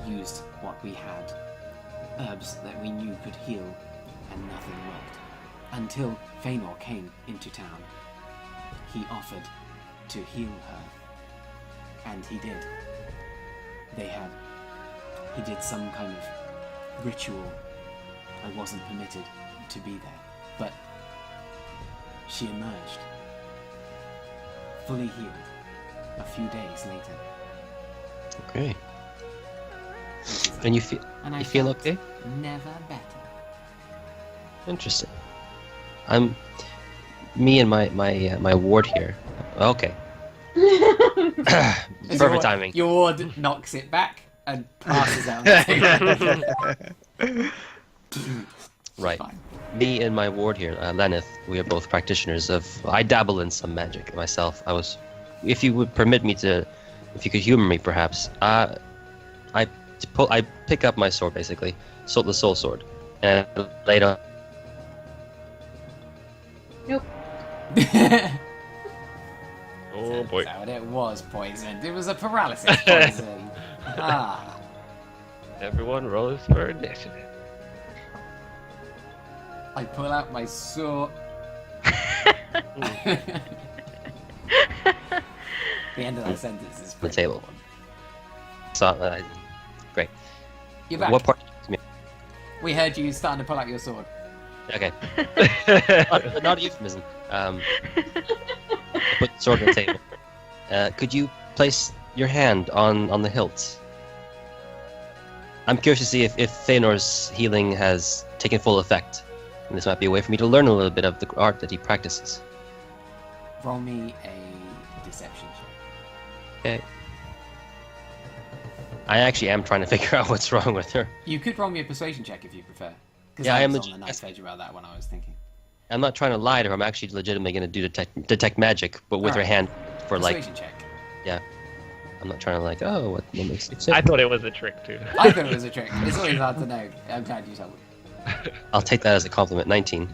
Used what we had. Herbs that we knew could heal, and nothing worked. Until Faenor came into town. He offered to heal her. And he did. He did some kind of ritual. I wasn't permitted to be there. But she emerged, fully healed, a few days later. Okay. And you feel And I you feel felt okay? Never better. Interesting. Me and my ward here. Okay. Perfect timing. Your ward knocks it back and passes out. On the table. Right. Fine. Me and my ward here, Lenneth, we are both practitioners of. I dabble in some magic myself. If you would permit me to, if you could humor me, perhaps. I pick up my sword, basically, the soul sword, and lay it on. Nope. Oh boy. Turns out it was poisoned. It was a paralysis poison. Ah. Everyone rolls for initiative. I pull out my sword. The end of that sentence is The pretty table. So, great. You're back. What part? We heard you starting to pull out your sword. Okay. Not a euphemism. Put the sword on the table. Could you place your hand on the hilt? I'm curious to see if Faenor's healing has taken full effect. And this might be a way for me to learn a little bit of the art that he practices. Roll me a deception check. Okay. I actually am trying to figure out what's wrong with her. You could roll me a persuasion check if you prefer. Because Yeah, I I am was on the knife edge about that when I was thinking. I'm not trying to lie to her. I'm actually legitimately going to do detect magic, but with her Alright. hand for like. Persuasion check. Yeah. I'm not trying to like. Oh, what makes it? I thought it was a trick too. I thought it was a trick. It's always hard to know. I'm glad you told me. I'll take that as a compliment. 19.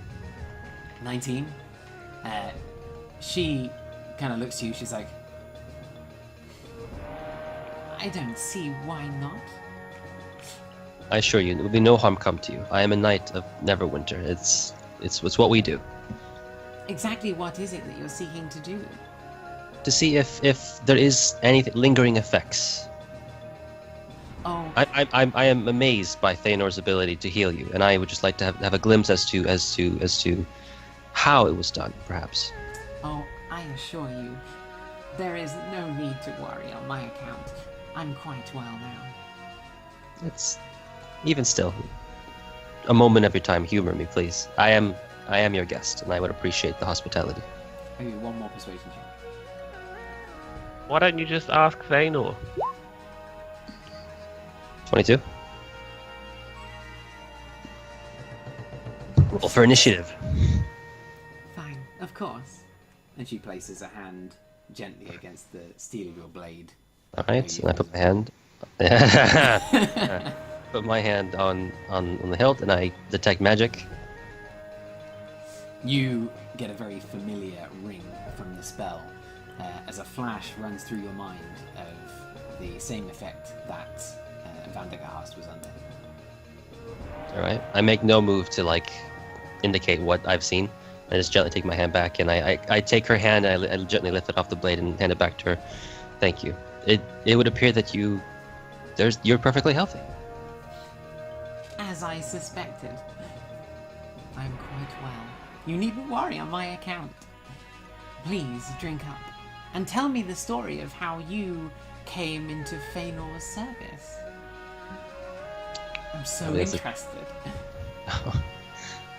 19. She kind of looks to you. She's like, I don't see why not. I assure you, there will be no harm come to you. I am a knight of Neverwinter. It's what we do. Exactly what is it that you're seeking to do? To see if there is any lingering effects. Oh, I am amazed by Faenor's ability to heal you, and I would just like to have a glimpse as to how it was done, perhaps. oh, I assure you, there is no need to worry on my account. I'm quite well now. It's even still a moment of your time. Humor me, please. I am your guest, and I would appreciate the hospitality. I'll give you one more persuasion check. Why don't you just ask Faenor? 22. Roll for initiative. Fine, of course. And she places a hand gently against the steel of your blade. All right, and I put my hand. Put my hand on the hilt, and I detect magic. You get a very familiar ring from the spell as a flash runs through your mind of the same effect that Vandegast was under. All right, I make no move to indicate what I've seen. I just gently take my hand back, and I take her hand, and I gently lift it off the blade and hand it back to her. Thank you. It would appear that you're perfectly healthy. As I suspected. I am quite well. You needn't worry on my account. Please drink up and tell me the story of how you came into Faenor's service. I'm so interested.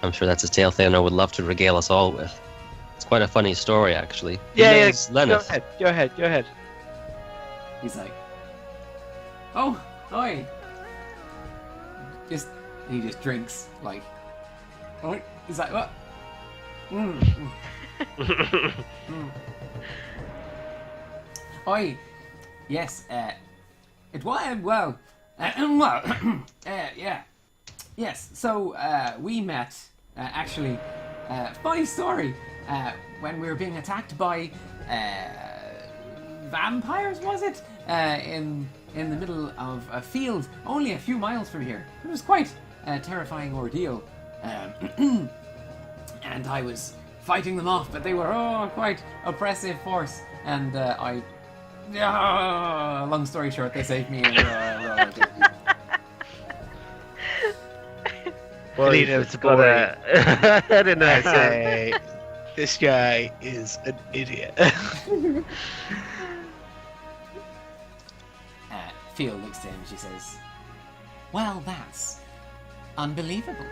I'm sure that's a tale Faenor would love to regale us all with. It's quite a funny story, actually. Yeah, Lenneth. Go ahead. He's like, oh, oi. He just drinks, like, oh, he's like, what? Oi, yes, it was, well, yeah, yes, so, we met, actually, funny story, when we were being attacked by, vampires, was it? In the middle of a field, only a few miles from here. It was quite a terrifying ordeal. And I was fighting them off, but they were quite oppressive force. And long story short, they saved me. Well, Alina, he's it's a got boy. I don't know. I say, this guy is an idiot. Theo looks to him and she says, well, that's unbelievable.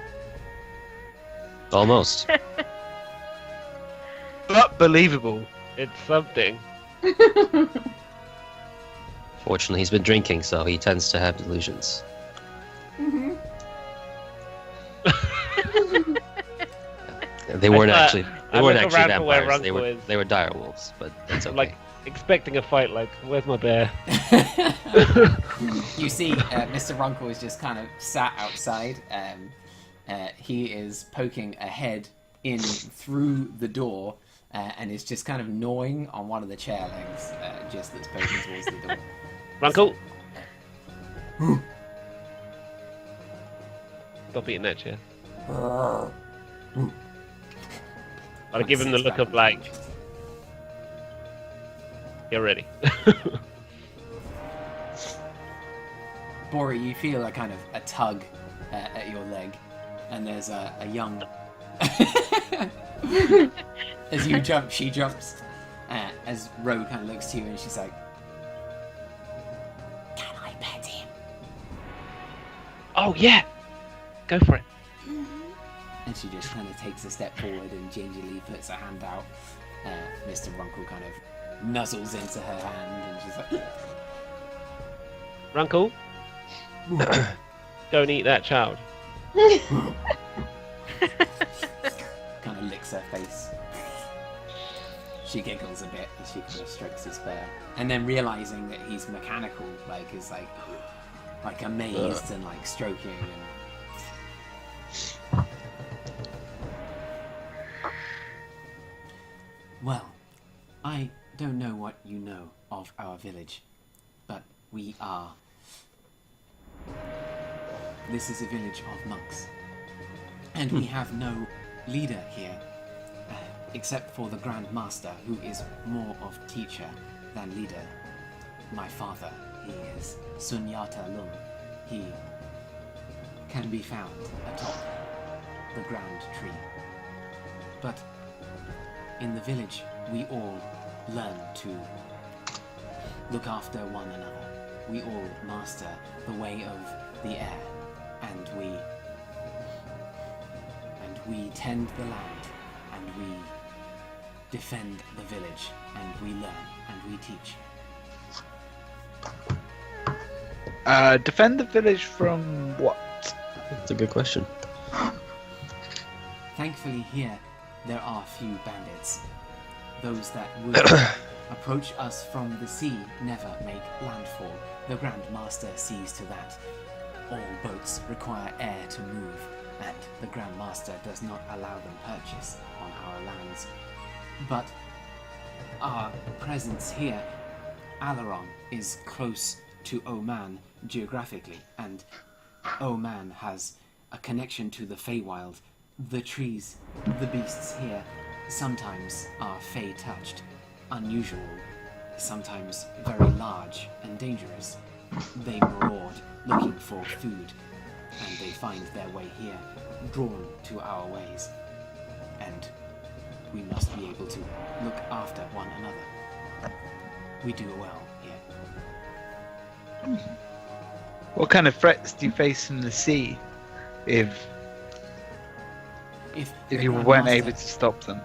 Almost. But believable. It's something. Fortunately, he's been drinking, so he tends to have delusions. Mm-hmm. They weren't actually around vampires. where They were Runkel is. they were dire wolves, but that's okay. Like expecting a fight. Like, where's my bear? You see, Mr. Runkle is just kind of sat outside. He is poking a head in through the door and is just kind of gnawing on one of the chair legs, just that's poking towards the door. Runkle. Stop eating that chair. I'll give him the look of like, get ready. Bori, you feel a kind of a tug at your leg, and there's a young. As you jump, she jumps. As Ro kind of looks to you, and she's like, "Can I pet him?" Oh yeah, go for it. And she just kind of takes a step forward and gingerly puts her hand out. Mr. Runkle kind of nuzzles into her hand, and she's like, Runkle, don't eat that child. kind of licks her face. She giggles a bit as she kind of strokes his fur, and then realizing that he's mechanical, is like amazed and like stroking and. Well, I don't know what you know of our village, but we are. This is a village of monks, and we have no leader here, except for the Grand Master, who is more of teacher than leader. My father, he is Sunyata Lung. He can be found atop the Grand Tree. But in the village we all learn to look after one another. We all master the way of the air, and we tend the land, and we defend the village, and we learn, and we teach. Defend the village from what? That's a good question. Thankfully here, there are few bandits. Those that would approach us from the sea never make landfall. The Grand Master sees to that. All boats require air to move, and the Grand Master does not allow them purchase on our lands. But our presence here, Alaron is close to Oman geographically, and Oman has a connection to the Feywild. The trees, the beasts here, sometimes are Fey-touched, unusual, sometimes very large and dangerous. They maraud looking for food, and they find their way here, drawn to our ways. And we must be able to look after one another. We do well here. What kind of threats do you face from the sea if the you Grand weren't Master- able to stop them?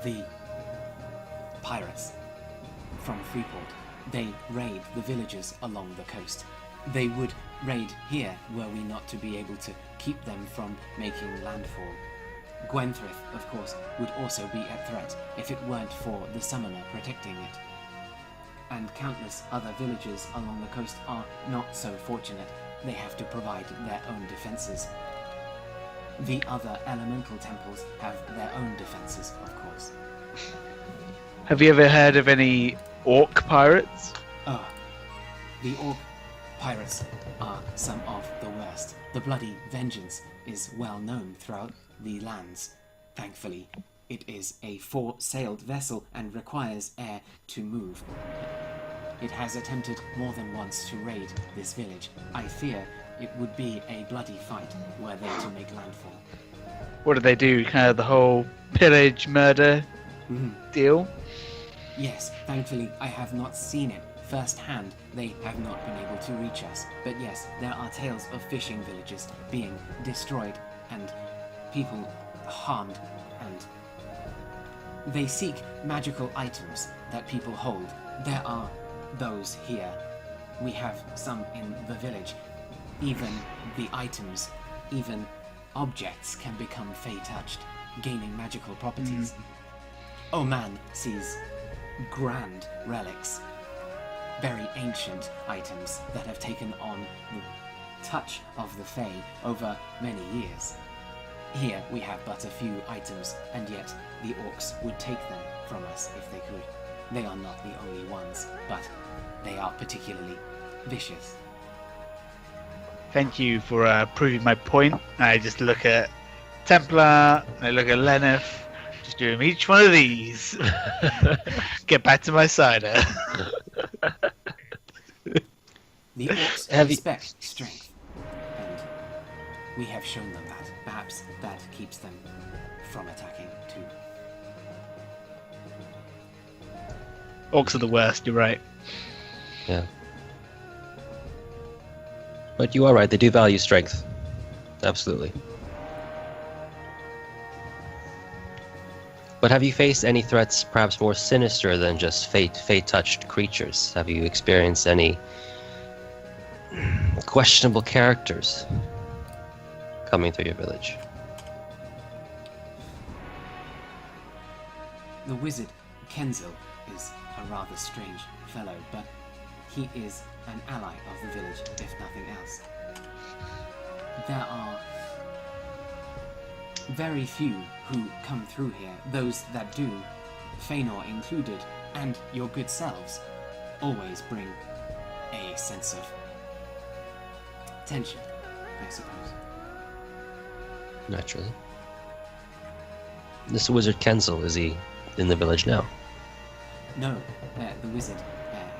The pirates from Freeport, they raid the villages along the coast. They would raid here were we not to be able to keep them from making landfall. Gwenthrith, of course, would also be a threat if it weren't for the summoner protecting it. And countless other villages along the coast are not so fortunate. They have to provide their own defenses. The other elemental temples have their own defenses, of course. Have you ever heard of any orc pirates? The orc pirates are some of the worst. The bloody vengeance is well known throughout the lands. Thankfully, it is a four-sailed vessel and requires air to move. It has attempted more than once to raid this village. I fear it would be a bloody fight were they to make landfall. What do they do? Kind of the whole pillage, murder deal? Yes, thankfully I have not seen it firsthand. They have not been able to reach us. But yes, there are tales of fishing villages being destroyed and people harmed, and they seek magical items that people hold. There are those here. We have some in the village. Even the items, even objects can become Fey-touched, gaining magical properties. Oman sees grand relics, very ancient items that have taken on the touch of the Fey over many years. Here we have but a few items, and yet the orcs would take them from us if they could. They are not the only ones, but they are particularly vicious. Thank you for proving my point. I just look at Templar, I look at Lenneth, just doing each one of these. Get back to my cider. The orcs Have you- respect strength, and we have shown them that. Perhaps that keeps them from attacking too. Orcs are the worst, you're right. Yeah. But you are right, they do value strength. Absolutely. But have you faced any threats perhaps more sinister than just fate-touched creatures? Have you experienced any questionable characters coming through your village? The wizard Kenzil is a rather strange fellow, but he is an ally of the village, if nothing else. There are very few who come through here. Those that do, Faenor included, and your good selves, always bring a sense of tension, I suppose. Naturally. This wizard Kenzil, is he in the village now? No, the wizard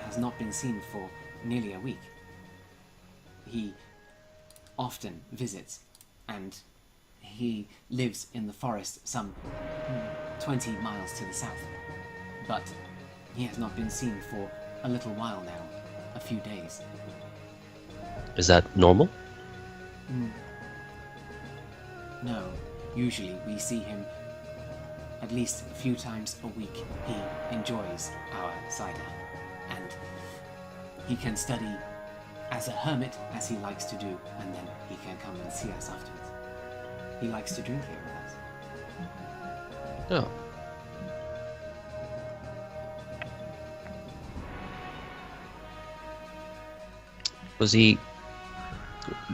has not been seen for nearly a week. He often visits, and he lives in the forest some 20 miles to the south. but he has not been seen for a little while now, a few days. Is that normal? No, usually we see him at least a few times a week. He enjoys our cider, and he can study as a hermit as he likes to do, and then he can come and see us afterwards. He likes to drink here with us. No. Was he,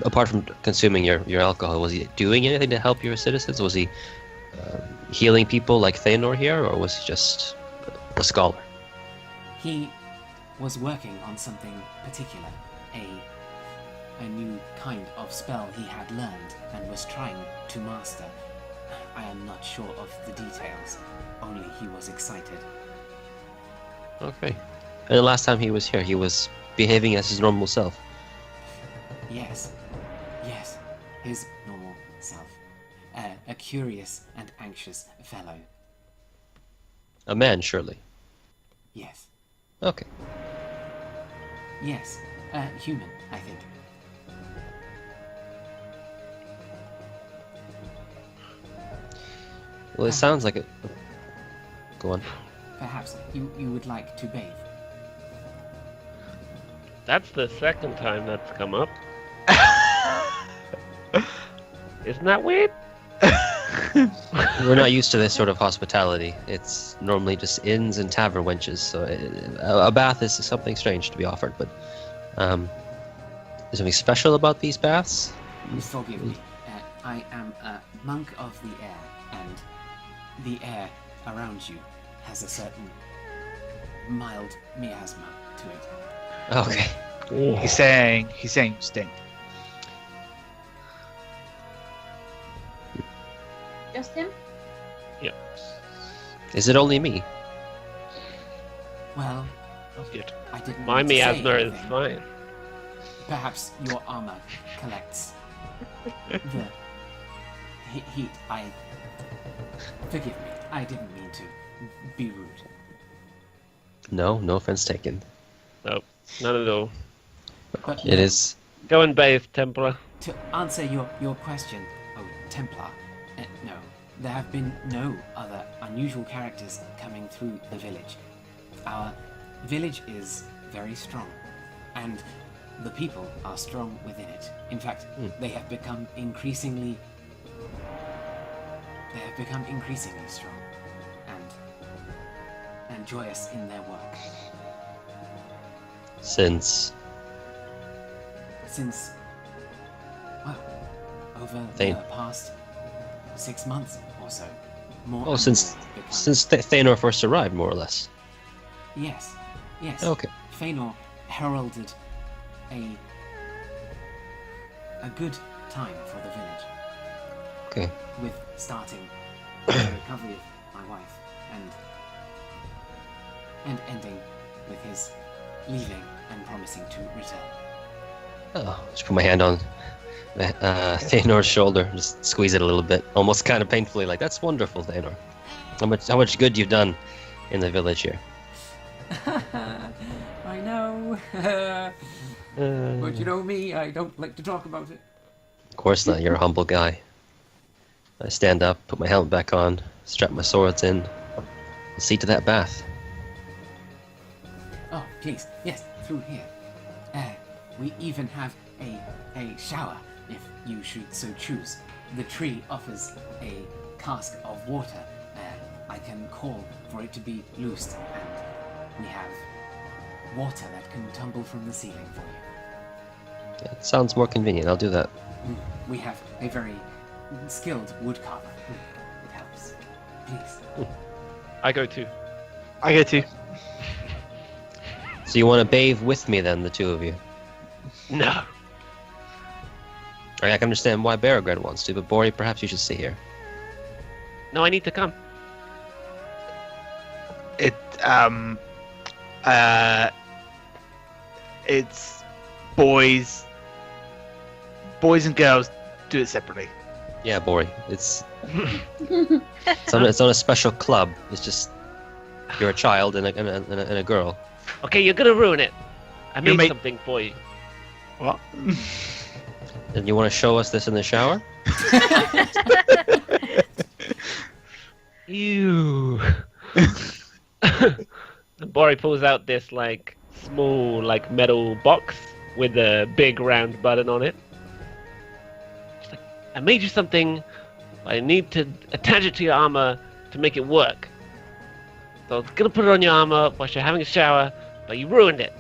apart from consuming your alcohol, was he doing anything to help your citizens? Was he healing people like Faenor here, or was he just a scholar? He was working on something particular, a new kind of spell he had learned and was trying to master. I am not sure of the details, only he was excited. Okay. And the last time he was here, he was behaving as his normal self. Yes, his normal self. A curious and anxious fellow. A man, surely. Yes, Okay. yes, human, I think. Well, it sounds like it. Go on. Perhaps you would like to bathe. That's the second time that's come up. Isn't that weird? We're not used to this sort of hospitality. It's normally just inns and tavern wenches, so a bath is something strange to be offered, but is something special about these baths? Forgive me. I am a monk of the air, and the air around you has a certain mild miasma to it. Okay. He's saying you stink. Just him? Yep. Is it only me? Well, That's good. I didn't My want to say miasma is anything. fine. Perhaps your armor collects the heat. Forgive me. I didn't mean to be rude. No offense taken. Nope, none at all. But It is. Go and bathe, Templar. to answer your question, oh Templar, no, there have been no other unusual characters coming through the village. Our village is very strong, and the people are strong within it. In fact, they have become increasingly strong and joyous in their work. Since Since, well, over They- the past 6 months or so. More Oh, and since more become- Faenor first arrived, more or less. Yes. Okay. Faenor heralded a good time for the village, Okay. with starting the recovery of my wife and ending with his leaving and promising to return. Oh, just put my hand on Faenor's shoulder, just squeeze it a little bit, almost kind of painfully, like, that's wonderful, Faenor. How much good you've done in the village here. I know. But you know me, I don't like to talk about it. Of course not, you're a humble guy. I stand up, put my helmet back on, strap my swords in, see to that bath. Oh, please, yes, through here. We even have a shower, if you should so choose. The tree offers a cask of water. I can call for it to be loosed, and we have water that can tumble from the ceiling for you. That sounds more convenient, I'll do that. We have a very skilled woodcarver. It helps. Please. I go too. I go too. So you want to bathe with me then, the two of you? No. I can understand why Baragred wants to, but Bori, perhaps you should stay here. No, I need to come. It's boys and girls do it separately. Yeah, Bori, it's on a special club. It's just You're a child and a girl. Okay, you're gonna ruin it. I You made made- something for you. What? And you want to show us this in the shower? Ew. And Bori pulls out this like small like metal box with a big round button on it. She's like, I made you something, but I need to attach it to your armor to make it work. So I was gonna put it on your armor while you're having a shower, but you ruined it.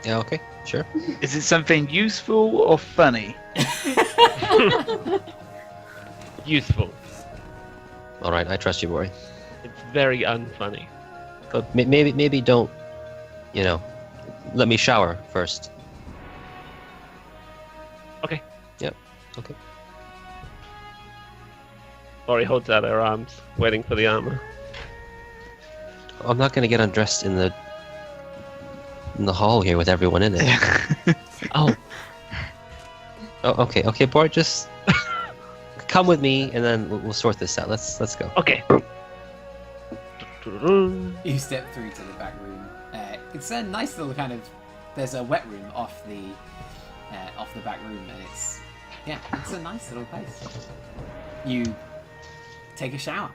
Yeah, okay, sure. Is it something useful or funny? Useful. All right, I trust you, Bori. It's very unfunny. But maybe don't, let me shower first. Okay. Yep. Okay. Bori holds out her arms, waiting for the armor. I'm not gonna get undressed in the hall here with everyone in it. Oh, Okay, Bori, just come with me, and then we'll sort this out. Let's go. okay. You step through to the back room. It's a nice little kind of. There's a wet room off the back room, and it's a nice little place. You take a shower,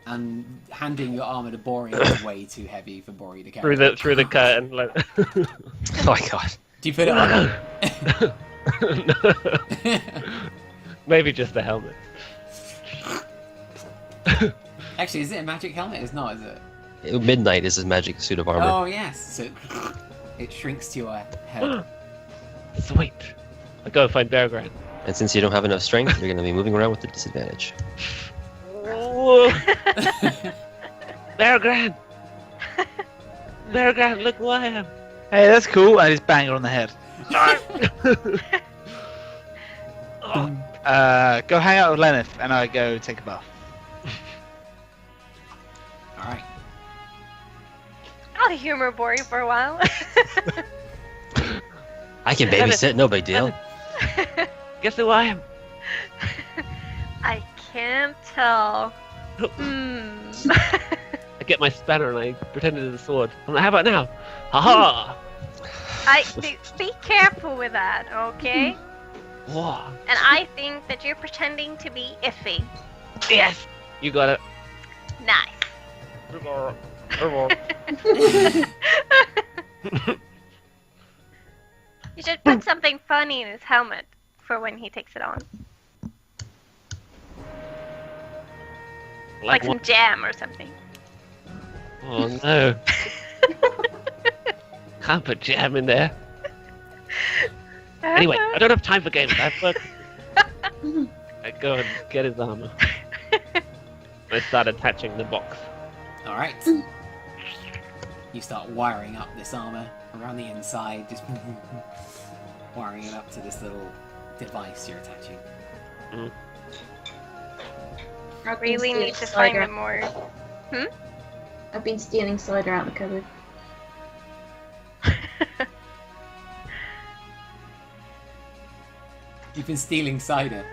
and handing your armor to Bori is way too heavy for Bori to carry. Through the curtain. Like... Oh my god. Do you put it on? Maybe just the helmet. Actually, is it a magic helmet? It's not, is it? Midnight is his magic suit of armor. Oh yes. So it shrinks to your head. Sweet. I go find Bear Grant. And since you don't have enough strength, you're gonna be moving around with a disadvantage. Bear Grant! Bear Grant, look who I am! Hey, that's cool. I just bang her on the head. Oh, Go hang out with Lenneth, and I go take a bath. All right. I'll humor Bori for a while. I can babysit, no big deal. guess who I am? I can't tell. I get my spanner and I pretend it is a sword. I'm like, how about now? Haha! Be careful with that, okay? Whoa. And I think that you're pretending to be iffy. Yes! You got it. Nice. You should put something funny in his helmet for when he takes it on. Like some what? jam or something. Oh no. Can't put jam in there. Anyway, I don't have time for games. I have work. I go and get his armor. I start attaching the box. All right. You start wiring up this armor around the inside, just wiring it up to this little device you're attaching. I've been Really stealing need to find cider. a more. I've been stealing cider out the cupboard. You've been stealing cider.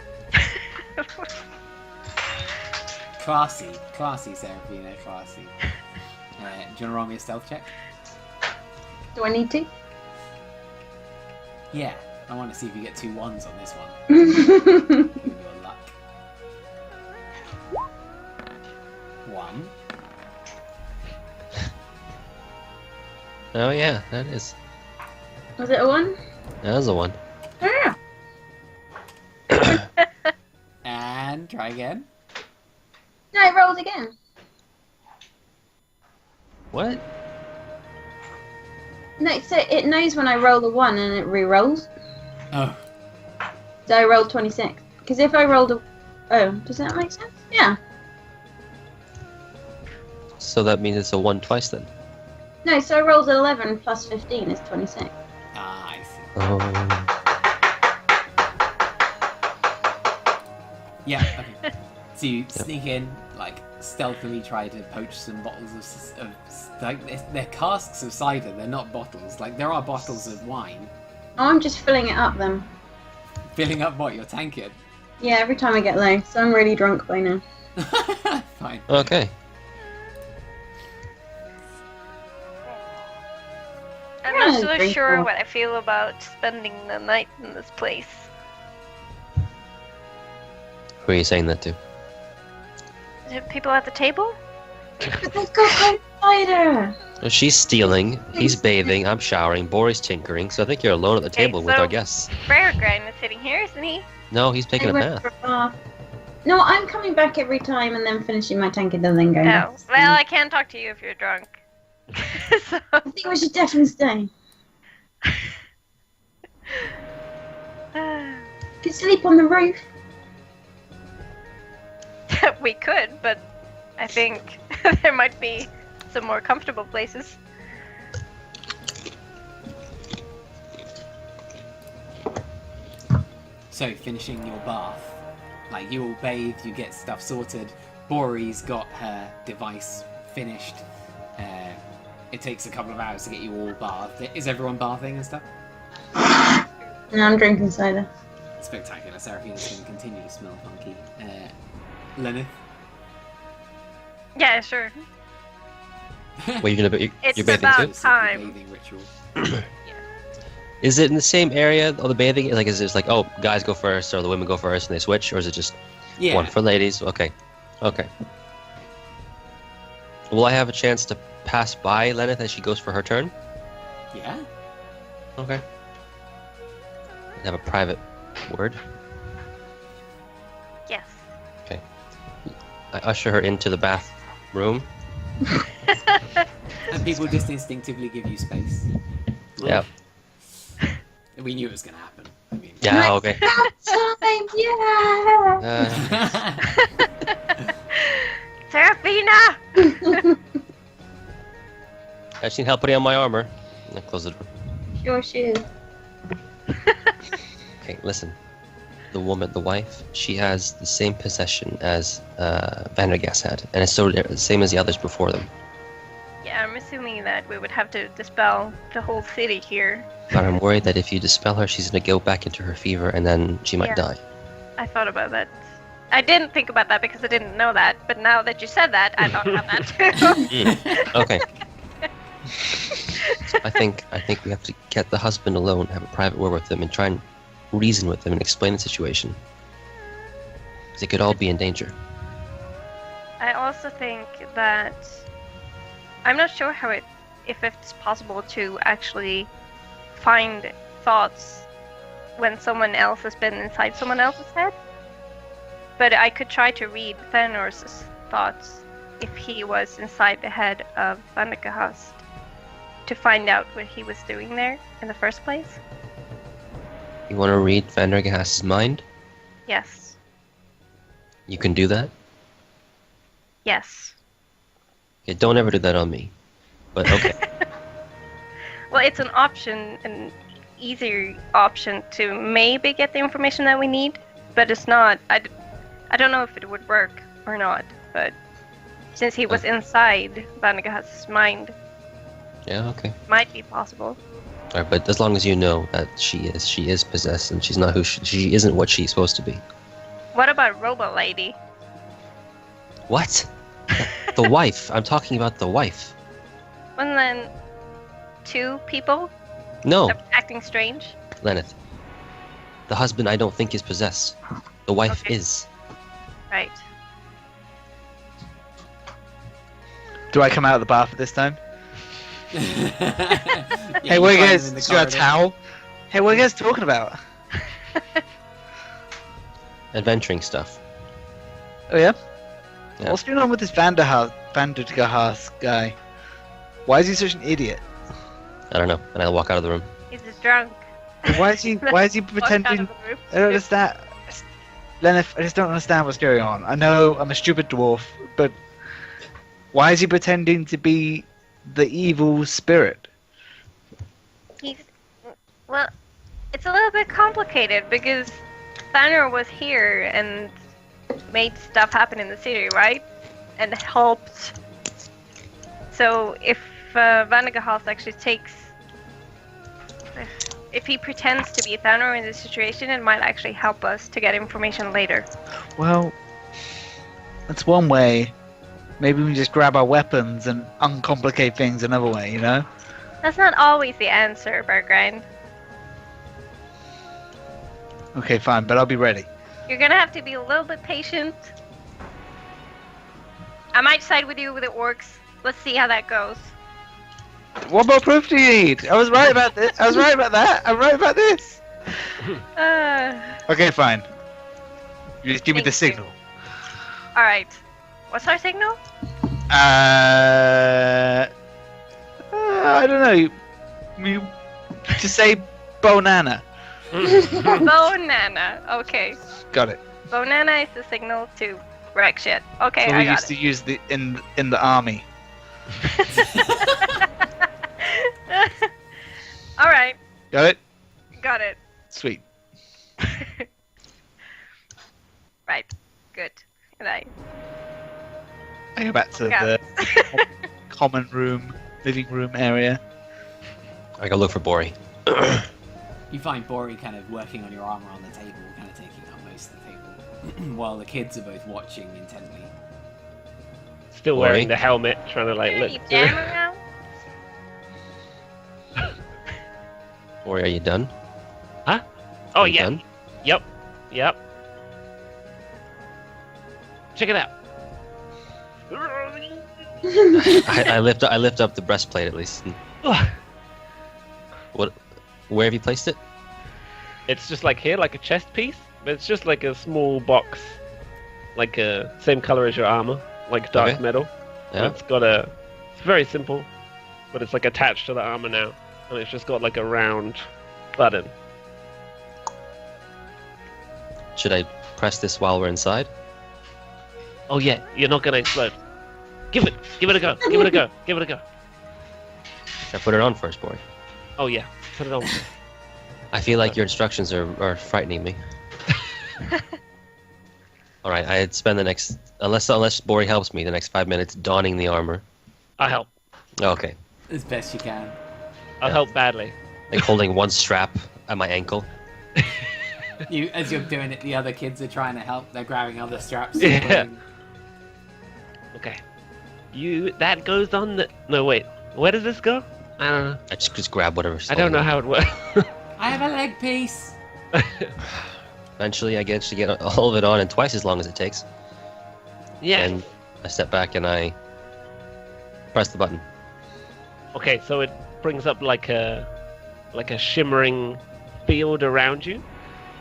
Classy, Serafina, classy. Do you want to roll me a stealth check? Do I need to? Yeah, I want to see if you get 2 1s on this one. Give me your luck. 1. Oh yeah, that is. Was it a 1? That is a one. Yeah. And try again. No, it rolled again. What? No, so it knows when I roll a 1 and it re-rolls. Oh, So I rolled 26. Because if I rolled a... Oh, does that make sense? Yeah. So that means it's a one twice then. No, so I rolled 11 plus 15 is 26. I see. Oh. Yeah, okay. So you sneak in, like, stealthily try to poach some bottles of like, they're casks of cider, they're not bottles. Like, there are bottles of wine. Oh, I'm just filling it up then. Filling up what, your tankard? Yeah, every time I get low. So I'm really drunk by now. Fine. Okay. I'm Yeah, not so drink sure more. what I feel about spending the night in this place. Who are you saying that to? The people at the table? But they've got cider. Well, she's stealing, he's bathing, I'm showering, Boris tinkering, so I think you're alone at the table with so- our guests. Fairground is sitting here, isn't he? No, he's taking I a went bath. for a bath. No, I'm coming back every time and then finishing my tankard and then going back. Oh, well, I can't talk to you if you're drunk. So, I think we should definitely stay. You can sleep on the roof. we could, but I think there might be some more comfortable places. So, finishing your bath. Like, you all bathe, you get stuff sorted. Bori's got her device finished. It takes a couple of hours to get you all bathed. Is everyone bathing and stuff? And I'm drinking cider. Spectacular. Seraphina's going to continue to smell funky. Lenneth? Yeah, sure. Well, you're gonna It's you're bathing about too? It's a time. bathing ritual. Is it in the same area of the bathing? Like, is it just like, oh, guys go first, or the women go first, and they switch, or is it just Yeah. one for ladies? Okay, okay. Will I have a chance to pass by Lenneth as she goes for her turn? Yeah? Okay. Have a private word. Yes. I usher her into the bathroom. And people just instinctively give you space. Yeah. We knew it was going to happen. I mean, Yeah. Okay. Time, yeah! Seraphina! I just need help putting on my armor. I close the door. Sure she is. Okay, listen. The woman, the wife, she has the same possession as Vandergas had, and it's so the same as the others before them. Yeah, I'm assuming that we would have to dispel the whole city here. But I'm worried that if you dispel her, she's gonna go back into her fever, and then she might Yeah. die. I thought about that. I didn't think about that because I didn't know that, but now that you said that, I thought about that too. Okay. So I think we have to get the husband alone, have a private word with him, and try and reason with him and explain the situation. 'Cause they could all be in danger. I also think that I'm not sure if it's possible to actually find thoughts when someone else has been inside someone else's head. But I could try to read Faenor's thoughts if he was inside the head of Vandergast to find out what he was doing there in the first place. You want to read Vandergast's mind? Yes. You can do that? Yes. Okay, don't ever do that on me. But okay. Well, it's an option, an easier option to maybe get the information that we need, but it's not. I don't know if it would work or not, but since he was inside Vandergast's mind, Yeah, okay. might be possible. Alright, but as long as you know that she is possessed and she's not who she isn't what she's supposed to be. What about Robot Lady? What? The wife. I'm talking about the wife. And then two people No, acting strange. Lenneth. The husband I don't think is possessed. The wife Okay. is. Right. Do I come out of the bath at this time? Yeah, Hey, what are you find guys? them in the Is your corridor. towel? Hey, what are you guys talking about? Adventuring stuff. Oh yeah? Yeah. What's going on with this Vandergast guy? Why is he such an idiot? I don't know. And I walk out of the room. He's just drunk. Why is he Walk out pretending? of the room. I don't understand. Lenneth, I just don't understand what's going on. I know I'm a stupid dwarf, but why is he pretending to be the evil spirit? Well, it's a little bit complicated because Faenor was here and made stuff happen in the city, right? And helped. So if Vandergast actually takes, if he pretends to be Faenor in this situation, it might actually help us to get information later. Well, That's one way. Maybe we just grab our weapons and uncomplicate things another way, you know? That's not always the answer, Bergrind. Okay, fine, but I'll be ready. You're gonna have to be a little bit patient. I might side with you with the orcs. Let's see how that goes. What more proof do you need? I was right about this. I was right about that. I'm right about this. Okay, fine. You just give me the Thank you. signal. Alright. What's our signal? I don't know. You just say Bonana. Bonana. Okay. Got it. Bonana is the signal to wreck shit. Okay, So I we got used to use the in the army. it. Alright. Got it? Got it. Sweet. Right. Good. Right. I go back to Yeah. the common room, living room area. I go look for Bori. You find Bori kind of working on your armor on the table, kind of taking up most of the table, while the kids are both watching intently. Still Bori? wearing the helmet, trying to like Are look you through. jamming around? Bori, are you done? Oh Are you yeah. done? Yep. Check it out. I lift up the breastplate at least. What? Where have you placed it? It's just like here, like a chest piece, but it's just like a small box, like same color as your armor, like dark Okay. metal. And Yeah. it's very simple, but it's like attached to the armor now, and it's just got like a round button. Should I press this while we're inside? Oh yeah, you're not gonna explode. Give it a go, give it a go, give it a go. Should I put it on first, Bori? Oh yeah, put it on. I feel like your instructions are frightening me. All right, I'd spend the next unless Bori helps me the next 5 minutes donning the armor. I'll help. Okay, As best you can. I'll help badly. like holding one strap at my ankle. As you're doing it, the other kids are trying to help. They're grabbing other straps. Yeah. pulling. Okay. That goes on the. No wait. Where does this go? I don't know. I just grab whatever. I don't know how it works. I have a leg piece. Eventually, I get to get all of it on in twice as long as it takes. Yeah. And I step back and I press the button. Okay, so it brings up like a shimmering field around you,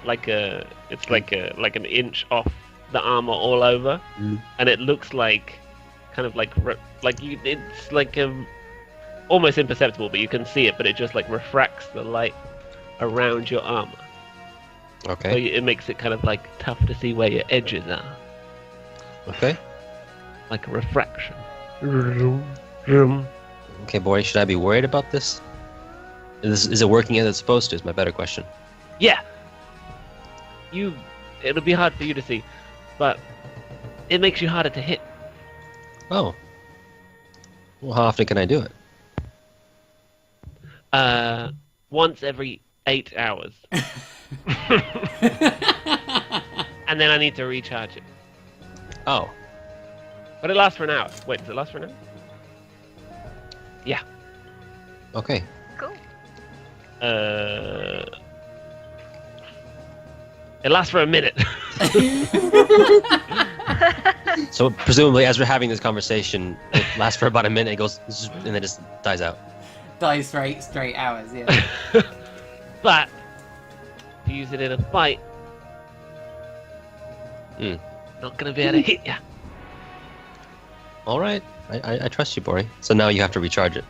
it's like an inch off the armor all over, and it looks like kind of it's like almost imperceptible, but you can see it, but it just like refracts the light around your armor, so Okay. it makes it kind of like tough to see where your edges are, Okay. like a refraction. Okay, Bori, should I be worried about this? Is it working as it's supposed to? Is my better question. Yeah. It'll be hard for you to see, but it makes you harder to hit. Oh. Well, how often can I do it? Once every 8 hours. And then I need to recharge it. Oh. But it lasts for an hour. Wait, does it last for an hour? Yeah. Okay. Cool. It lasts for a minute. So presumably, as we're having this conversation, it lasts for about a minute. It goes, zzz, and then just dies out. Dies for 8 straight hours, yeah. But if you use it in a fight, not gonna be able to hit ya. All right. I trust you, Bori. So now you have to recharge it.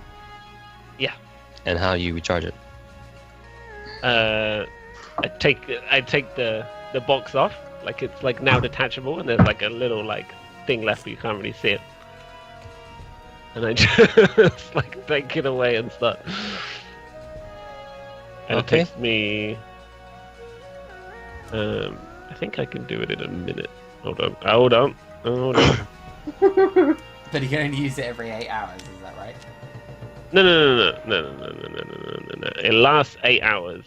Yeah. And how you recharge it? I take the box off, like it's like now detachable, and there's like a little like thing left, but you can't really see it. And I just like take it away and start. And Okay. it takes me. I think I can do it in a minute. Hold on. But you can only use it every 8 hours, is that right? No. It lasts 8 hours.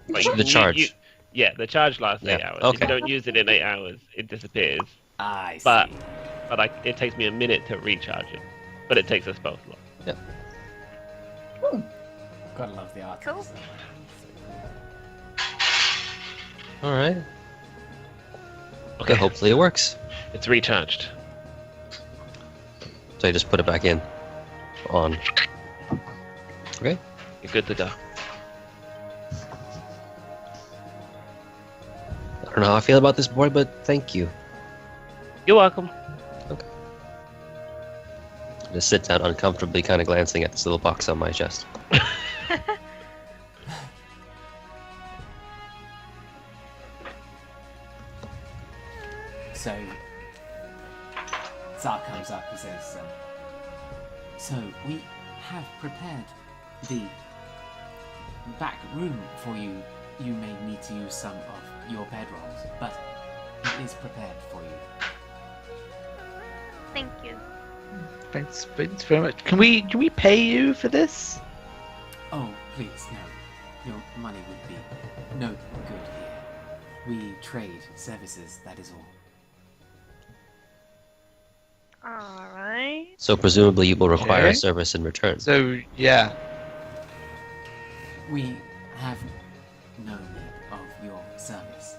Like, The charge. Yeah, the charge lasts 8 Yeah, hours. okay. If you don't use it in 8 hours, it disappears. I see. But it takes me a minute to recharge it. But it takes us both long. Gotta love the art. Cool. All right. Okay, Hopefully it works. it's recharged. So you just put it back in. On. Okay. You're good to go. I don't know how I feel about this boy, but thank you. You're welcome. Just sit down uncomfortably, kind of glancing at this little box on my chest. So, Tsar comes up and says, so we have prepared the back room for you. You may need to use some of your bedrolls, but it is prepared for you. Thank you. Thanks very much. Can we pay you for this? Oh, please, no. Your money would be no good here. We trade services, that is all. Alright. So presumably you will require Okay. a service in return. So yeah. We have no need of your service.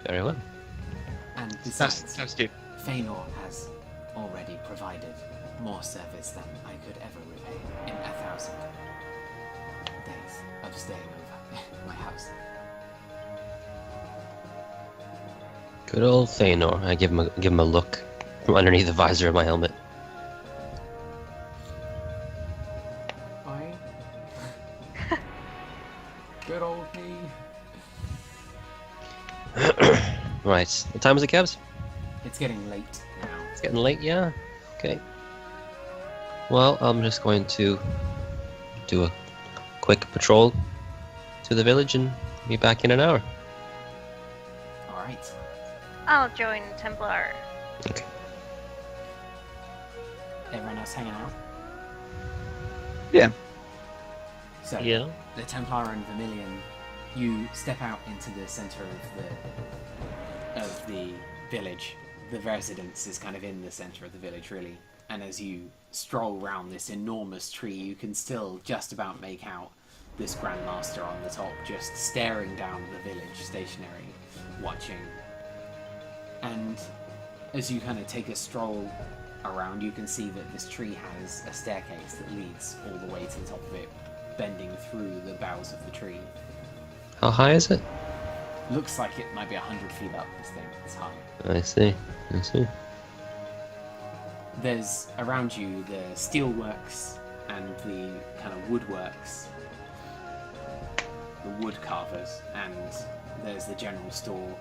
Very well. And besides, Sounds good. Faenor has already provided more service than I could ever repay in 1,000 days of staying over in my house. Good old Faenor. I give him a look from underneath the visor of my helmet. Fine. Good old me. Right. What time is it, Kebs? It's getting late now. It's getting late, yeah? Okay. Well, I'm just going to do a quick patrol to the village and be back in an hour. Alright. I'll join Templar. Okay. Everyone else hanging out? Yeah. So, Yeah. the Templar and Vermilion, you step out into the center of the village. The residence is kind of in the center of the village, really. And as you stroll round this enormous tree, you can still just about make out this Grandmaster on the top, just staring down the village, stationary, watching. And as you kind of take a stroll around, you can see that this tree has a staircase that leads all the way to the top of it, bending through the boughs of the tree. How high is it? Looks like it might be 100 feet up, this thing. It's high. I see. I see. There's around you the steelworks and the kind of woodworks, the wood carvers, and there's the general store.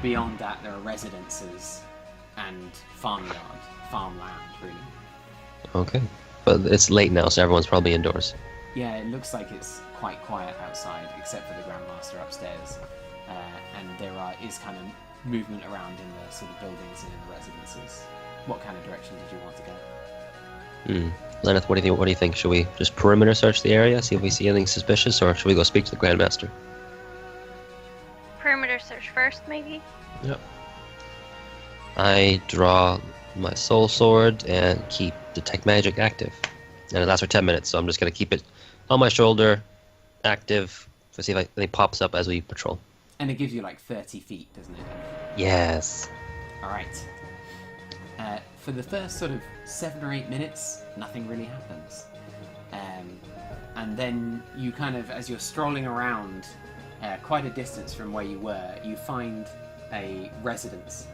Beyond that, there are residences and farmland, really. Okay. But it's late now, so everyone's probably indoors. Yeah, it looks like it's quite quiet outside, except for the Grandmaster upstairs. And there is kind of movement around in the sort of buildings and in the residences. What kind of direction did you want to go? Lenneth, what do you think? Should we just perimeter search the area, see if we see anything suspicious, or should we go speak to the Grandmaster? Perimeter search first, maybe? Yep. I draw my soul sword and keep detect magic active. And it lasts for 10 minutes, so I'm just going to keep it on my shoulder, active, to see if anything pops up as we patrol. And it gives you like 30 feet, doesn't it? Yes. Alright. For the first sort of 7 or 8 minutes, nothing really happens. And then you kind of, as you're strolling around quite a distance from where you were, you find a residence.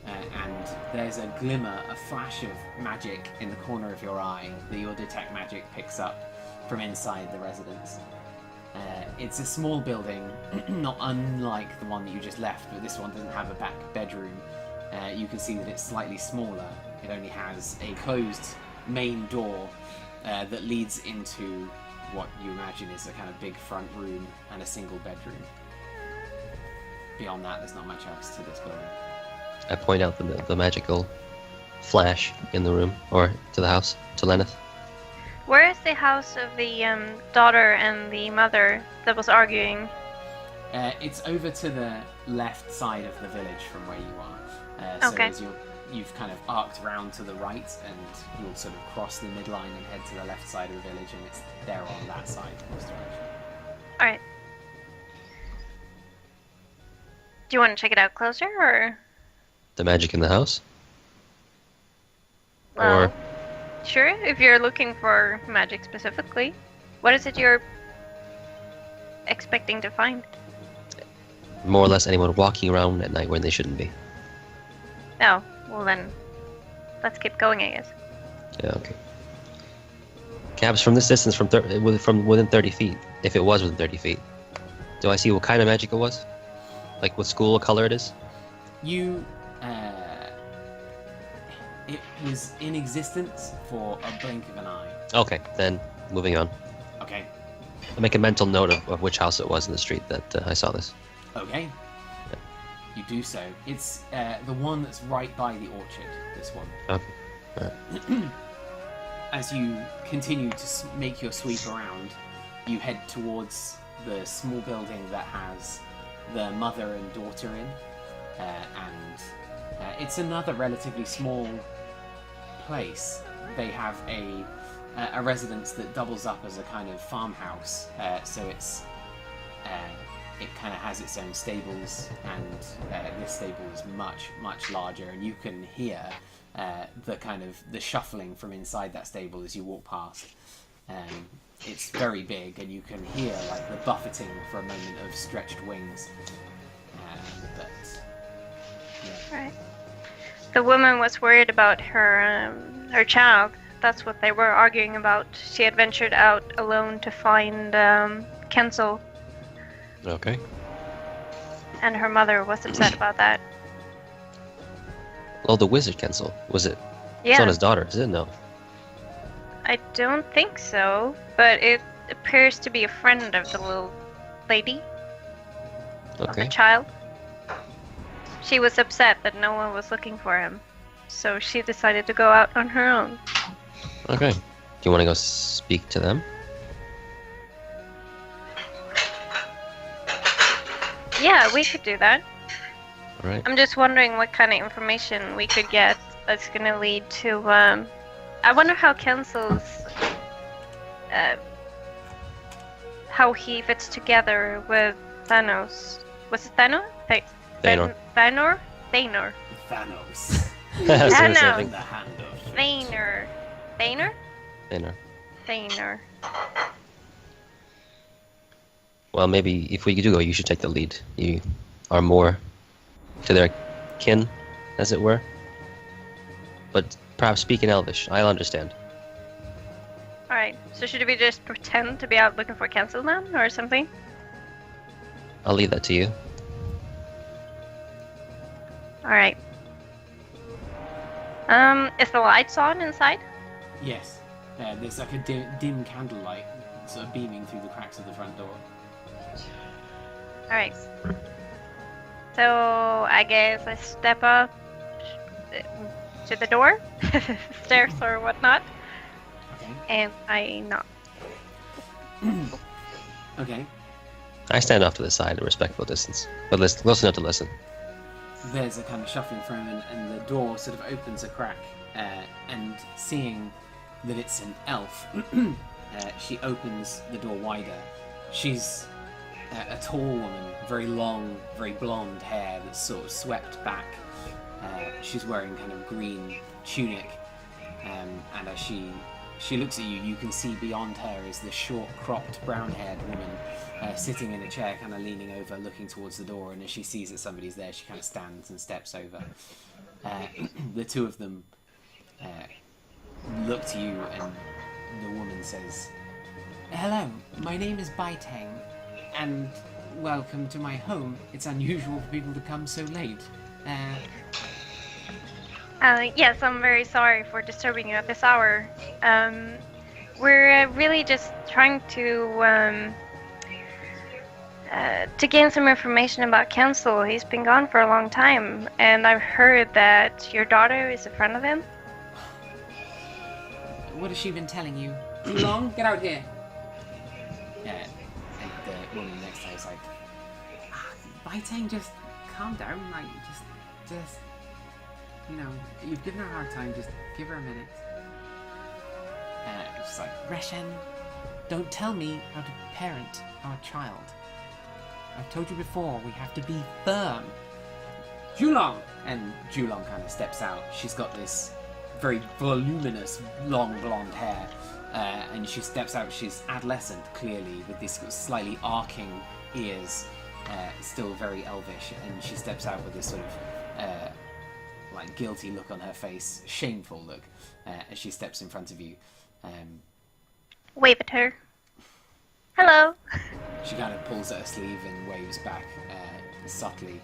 And there's a glimmer, a flash of magic in the corner of your eye that your detect magic picks up from inside the residence. It's a small building, not unlike the one that you just left, but this one doesn't have a back bedroom. You can see that it's slightly smaller. It only has a closed main door that leads into what you imagine is a kind of big front room and a single bedroom. Beyond that, there's not much else to this building. I point out the magical flash in the room, or to the house, to Lenneth. Where is the house of the daughter and the mother that was arguing? It's over to the left side of the village from where you are. So Okay. as you've kind of arced round to the right, and you'll sort of cross the midline and head to the left side of the village, and it's there on that side in this direction. Alright. Do you want to check it out closer, or? The magic in the house? Well, Or sure, if you're looking for magic specifically. What is it you're expecting to find? more or less anyone walking around at night when they shouldn't be? Oh, well then, let's keep going, I guess. Yeah, okay. Cabs from this distance, from within 30 feet, if it was within 30 feet. Do I see what kind of magic it was? Like what school, what color it is? You, it was in existence for a blink of an eye. Okay, then moving on. Okay. I'll make a mental note of which house it was in the street that I saw this. Okay. You do so. It's the one that's right by the orchard, this one. Okay. As you continue to make your sweep around, you head towards the small building that has the mother and daughter in, and it's another relatively small place. They have a residence that doubles up as a kind of farmhouse, so it's it kind of has its own stables, and this stable is much larger, and you can hear the kind of the shuffling from inside that stable as you walk past. It's very big, and you can hear like the buffeting for a moment of stretched wings. But yeah. Right. The woman was worried about her child. That's what they were arguing about. She had ventured out alone to find Kensel, Okay. and her mother was upset about that. Oh, the wizard Kensel. Was it? It's Yeah, not his daughter, is it? No. I don't think so, but it appears to be a friend of the little lady, of the Okay. child. She was upset that no one was looking for him, so she decided to go out on her own. Okay. Do you want to go speak to them? Yeah, we could do that. All right. I'm just wondering what kind of information we could get that's gonna lead to, I wonder how Kensel's, how he fits together with Thanos. Was it Thanos? Faenor. Faenor? Faenor. Thanos. I was gonna say, I Thanos. think The hand of fate. Faenor. Faenor? Faenor. Faenor. Well, maybe if we do go, you should take the lead. You are more to their kin, as it were. But perhaps speak in Elvish. I'll understand. Alright, so should we just pretend to be out looking for Kensel then, or something? I'll leave that to you. Alright. Is the lights on inside? Yes. There's like a dim candlelight sort of beaming through the cracks of the front door. Alright. So, I guess I step up to the door, stairs or whatnot, Okay. and I knock. Okay. I stand off to the side at a respectful distance, but listen, close enough to listen. There's a kind of shuffling for a moment, and the door sort of opens a crack, and seeing that it's an elf, she opens the door wider. She's a tall woman, very long, very blonde hair that's sort of swept back. She's wearing kind of green tunic, and as she looks at you, you can see beyond her is the short, cropped, brown-haired woman sitting in a chair, kind of leaning over, looking towards the door. And as she sees that somebody's there, she kind of stands and steps over. The two of them look to you, and the woman says, "Hello, my name is Baiteng, and welcome to my home. It's unusual for people to come so late. Yes, I'm very sorry for disturbing you at this hour. We're really just trying to gain some information about Kensel. He's been gone for a long time, and I've heard that your daughter is a friend of him." What has she been telling you? Too long? Get out here." And the woman next to her is like, Baitang, just calm down. Like, just, you know, you've given her a hard time. Just give her a minute. It's like, Reshen, don't tell me how to parent our child. I've told you before, we have to be firm. Julong! And Julong kind of steps out. She's got this very voluminous, long blonde hair. And she steps out. She's adolescent, clearly, with this slightly arcing ears. Still very elvish. And she steps out with this sort of, like, guilty look on her face. Shameful look. As she steps in front of you. Wave at her. Hello. She kind of pulls at her sleeve and waves back subtly.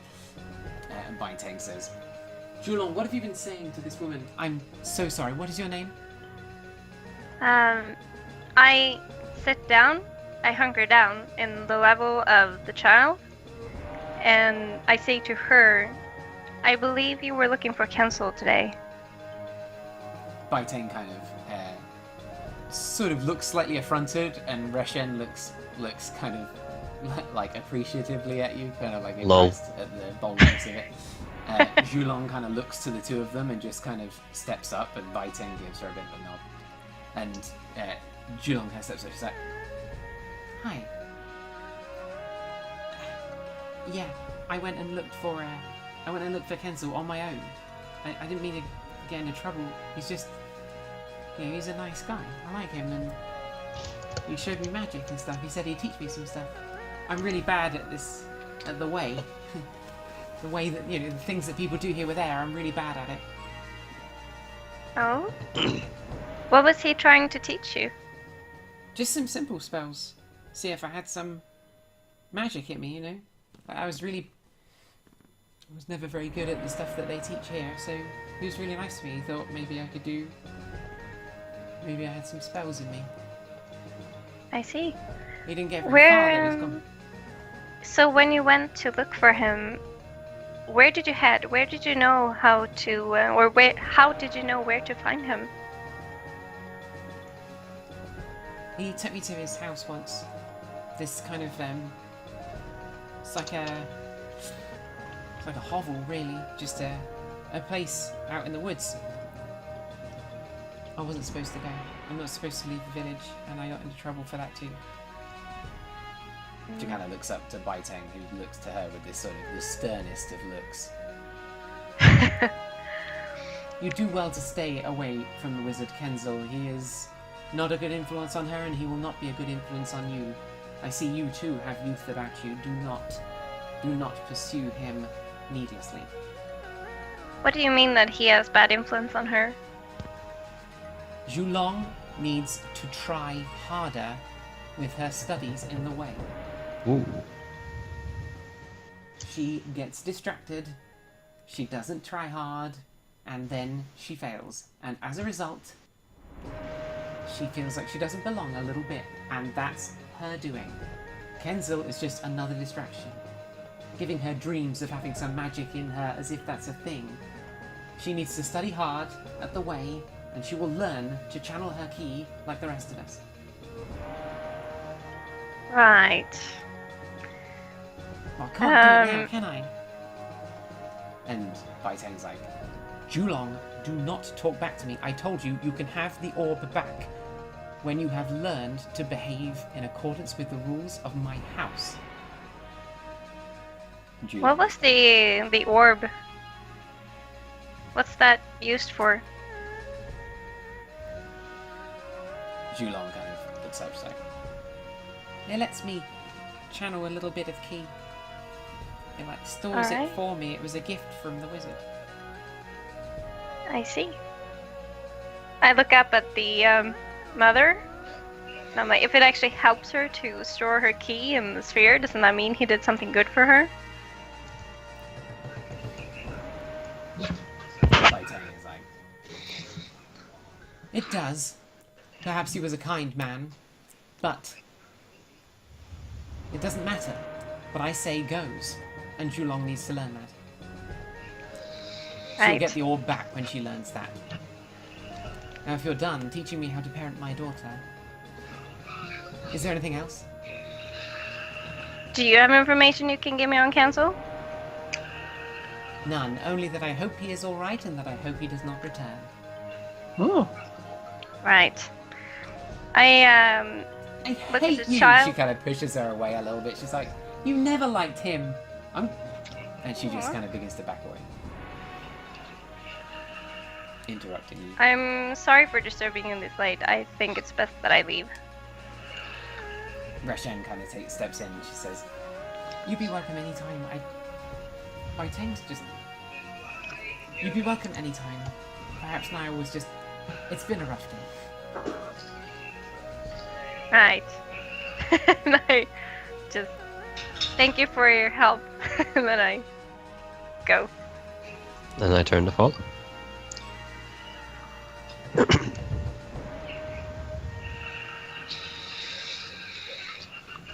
And Baitang says, Julong, what have you been saying to this woman? I'm so sorry. What is your name? I sit down. I hunker down in the level of the child. And I say to her, I believe you were looking for counsel today. Baitang kind of sort of looks slightly affronted, and Reshen looks kind of like appreciatively at you, kind of like impressed at the boldness of it. Julong kind of looks to the two of them and just kind of steps up, and Baitang gives her a bit of a nod. And Julong kind of steps up. She's like, "Hi. Yeah, I went and looked for Kenzel on my own. I didn't mean to get into trouble. He's just, you know, he's a nice guy. I like him, and he showed me magic and stuff. He said he'd teach me some stuff. I'm really bad at the way, the way that, you know, the things that people do here with air. I'm really bad at it." Oh? What was he trying to teach you? Just some simple spells. See if I had some magic in me, you know. I was never very good at the stuff that they teach here, so he was really nice to me. He thought maybe I had some spells in me. I see. He didn't get very far, then he's gone. So when you went to look for him, where did you head? Where did you know how to, how did you know where to find him? He took me to his house once. This kind of, it's like a hovel, really. Just a place out in the woods. I wasn't supposed to go. I'm not supposed to leave the village, and I got into trouble for that too. She kind of looks up to Baitang, who looks to her with this sort of the sternest of looks. You do well to stay away from the wizard Kenzel. He is not a good influence on her, and he will not be a good influence on you. I see you too have youth about you. Do not pursue him needlessly. What do you mean that he has bad influence on her? Julong needs to try harder with her studies in the way. Ooh. She gets distracted, she doesn't try hard, and then she fails. And as a result, she feels like she doesn't belong a little bit, and that's her doing. Kenzel is just another distraction, giving her dreams of having some magic in her as if that's a thing. She needs to study hard at the way, and she will learn to channel her ki like the rest of us. Right. Well, I can't do it now, can I? And Baitang's like, Julong, do not talk back to me. I told you, you can have the orb back when you have learned to behave in accordance with the rules of my house. Julong. What was the orb? What's that used for? Julong kind of looks up, like, it lets me channel a little bit of ki. It like stores Alright. it for me. It was a gift from the wizard. I see. I look up at the mother. And I'm like, if it actually helps her to store her key in the sphere, doesn't that mean he did something good for her? Baitang is like, it does. Perhaps he was a kind man, but it doesn't matter. What I say goes, and Julong needs to learn that. She'll Right. get the orb back when she learns that. Now, if you're done teaching me how to parent my daughter, is there anything else? Do you have information you can give me on Cancel? None, only that I hope he is all right and that I hope he does not return. Oh. Right. I I Look at hate this you. child. She kind of pushes her away a little bit. She's like, "You never liked him." And she just Aw. kind of begins to back away, interrupting you. I'm sorry for disturbing you this late. I think it's best that I leave. Rashan kind of steps in and she says, "You'd be welcome anytime. My tongue's just. You'd be welcome anytime. Perhaps now was just. It's been a rough day." Right. And I just thank you for your help. And then I go. And I turn to follow.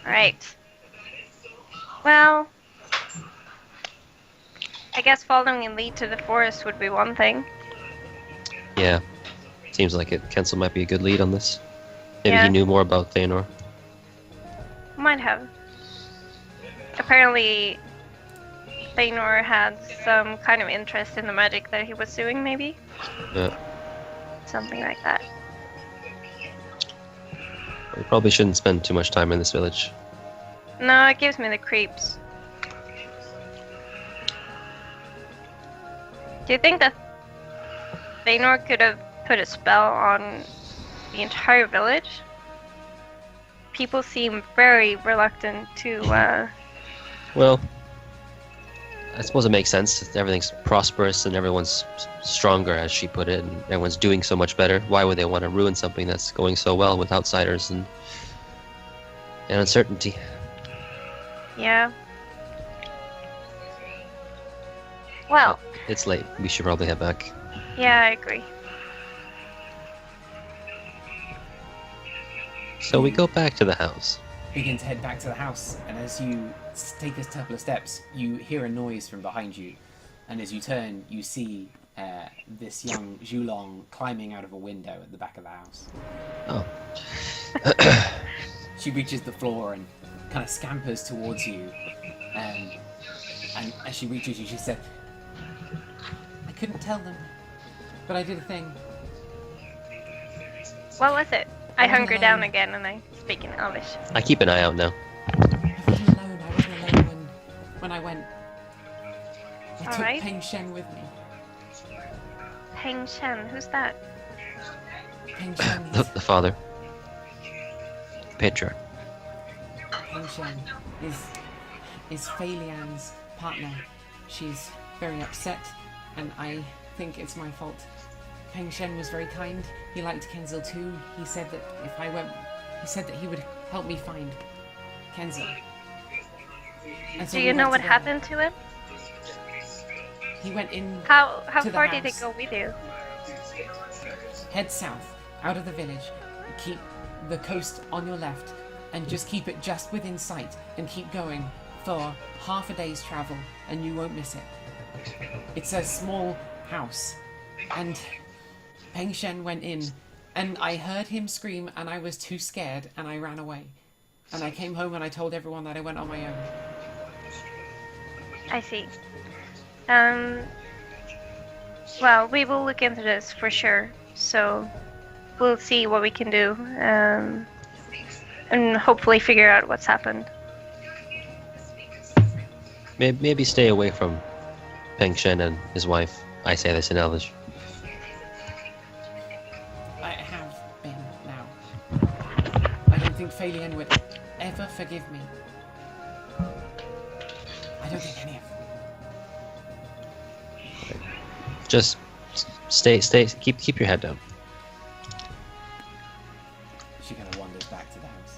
Alright. Well, I guess following a lead to the forest would be one thing. Yeah. Seems like it. Kensel might be a good lead on this. Maybe Yeah. he knew more about Faenor. Might have. Apparently, Faenor had some kind of interest in the magic that he was doing, maybe? Yeah. Something like that. We probably shouldn't spend too much time in this village. No, it gives me the creeps. Do you think that Faenor could have put a spell on the entire village? People seem very reluctant to, Well, I suppose it makes sense. Everything's prosperous and everyone's stronger, as she put it, and everyone's doing so much better. Why would they want to ruin something that's going so well with outsiders and uncertainty? yeah. Well, It's late. We should probably head back. yeah, I agree. So we go back to the house. Begin to head back to the house, and as you take this couple of steps, you hear a noise from behind you, and as you turn, you see this young Zhulong climbing out of a window at the back of the house. Oh. She reaches the floor and kind of scampers towards you, and as she reaches you, she said, "I couldn't tell them, but I did a thing." What was it? I I wasn't hunker down alone. again and I speak in Elvish. I keep an eye out now. I wasn't alone. I wasn't alone when I went. I took Alright. Peng Shen with me. Peng Shen, who's that? Peng Shen The father. Patriarch. Peng Shen is Fei Lian's partner. She's very upset, and I think it's my fault. Peng Shen was very kind. He liked Kenzel too. He said that if I went, he said that he would help me find Kenzel. And so Do we you know went what together. happened to him? He went in. How To the far did it house. go with you? Head south, out of the village. Keep the coast on your left, and just keep it just within sight, and keep going for half a day's travel, and you won't miss it. It's a small house, and Peng Shen went in, and I heard him scream, and I was too scared, and I ran away. And I came home and I told everyone that I went on my own. I see. Well, we will look into this for sure. So we'll see what we can do, and hopefully figure out what's happened. Maybe stay away from Peng Shen and his wife. I say this in Elvish. I have been now. I don't think Fei Lian would ever forgive me. I don't think any of them. Just stay. Keep your head down. She kind of wanders back to the house.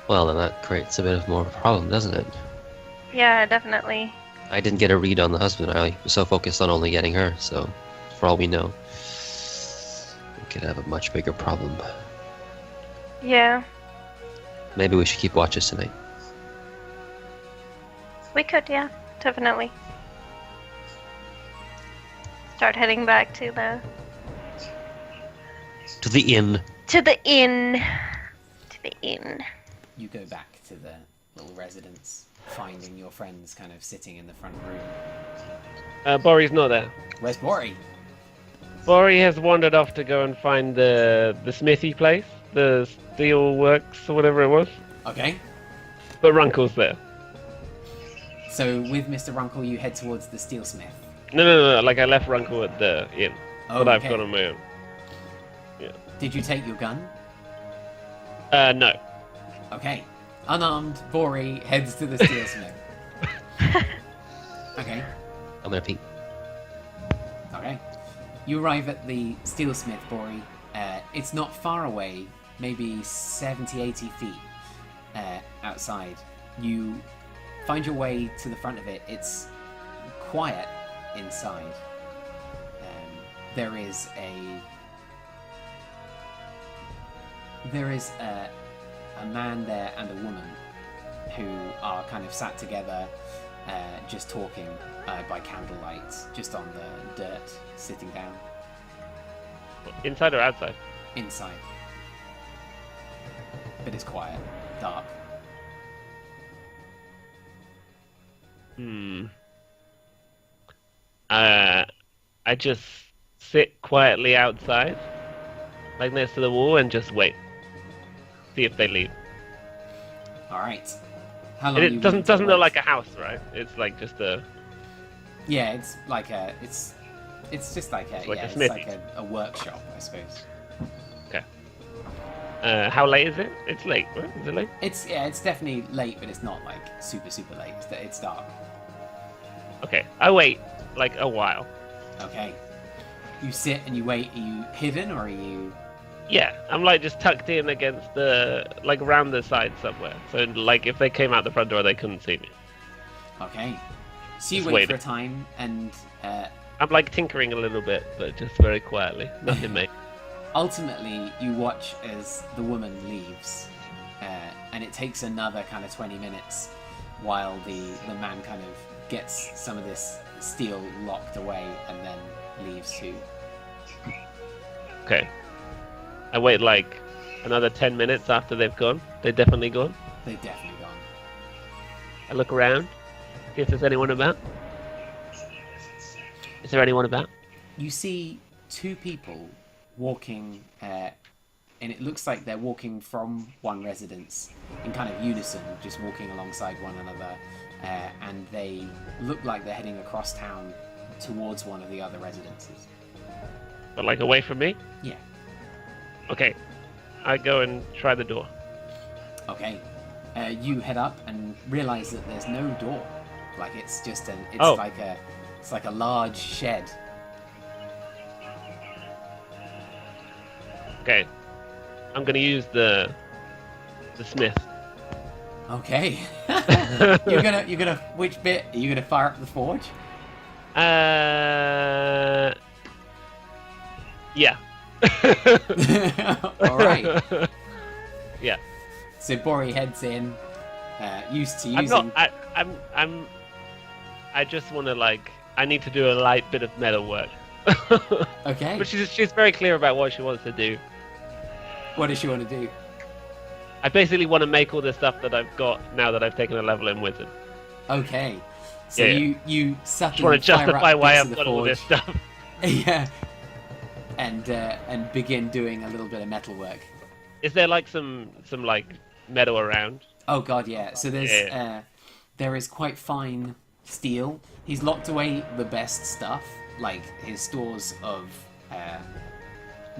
Well, then that creates a bit of more of a problem, doesn't it? Yeah, definitely. I didn't get a read on the husband. I was so focused on only getting her. So, for all we know, we could have a much bigger problem. Yeah, Maybe we should keep watches tonight. we could. Yeah, definitely. Start heading back to the To the inn. inn. To the inn. you go back to the little residence, finding your friends kind of sitting in the front room. Bori's not there. Where's Bori? Bori has wandered off to go and find the smithy place, the steel works or whatever it was. Okay. But Runkle's there. So with Mr. Runkle, you head towards the steelsmith. No. Like I left Runkle at the inn, Oh, but I've okay. gone on my own. Did you take your gun? No. Okay. Unarmed, Bori heads to the steelsmith. Okay. I'm gonna peek. Okay. You arrive at the steelsmith, Bori. It's not far away, maybe 70, 80 feet outside. You find your way to the front of it. It's quiet inside. There is a man there and a woman who are kind of sat together, just talking by candlelight, just on the dirt, sitting down. Inside or outside? Inside. But it's quiet, dark. I just sit quietly outside, like next to the wall, and just wait. See if they leave. Alright. How long It you doesn't willing to look wait? like a house, right? It's like just a. Yeah, it's like a it's just like a like a it's smithy. like a workshop, I suppose. How late is it? It's late, right? Is it late? It's definitely late, but it's not like super late. It's dark. Okay, I wait like a while. Okay. You sit and you wait. Are you hidden or are you? Yeah, I'm like just tucked in against the like around the side somewhere. So like if they came out the front door, they couldn't see me. Okay. So you Just wait for waiting. a time, and I'm like tinkering a little bit, but just very quietly. Nothing major. ultimately you watch as the woman leaves, and it takes another kind of 20 minutes while the man kind of gets some of this steel locked away and then leaves too. Okay. I wait like another 10 minutes after they've gone. They're definitely gone. They've definitely gone. I look around, see if there's anyone about. Is there anyone about? You see two people walking, and it looks like they're walking from one residence in kind of unison, just walking alongside one another, and they look like they're heading across town towards one of the other residences. But like away from me? Yeah. Okay. I go and try the door. Okay. You head up and realize that there's no door. Like it's just Oh. it's like a large shed. Okay. I'm gonna use the smith. Okay. you're gonna which bit? Are you gonna fire up the forge? Yeah. All right. Yeah. So Bori heads in, used to I'm using. not. I just want to like. I need to do a light bit of metal work. Okay. But she's very clear about what she wants to do. What does she want to do? I basically want to make all the stuff that I've got now that I've taken a level in wizard. Okay. So Yeah, you Just subtly want to fire justify up why bits I've of got the all this forge. stuff. Yeah. And begin doing a little bit of metal work. Is there like some like metal around? Oh god, yeah. So there's Yeah. there is quite fine steel. He's locked away the best stuff, like his stores of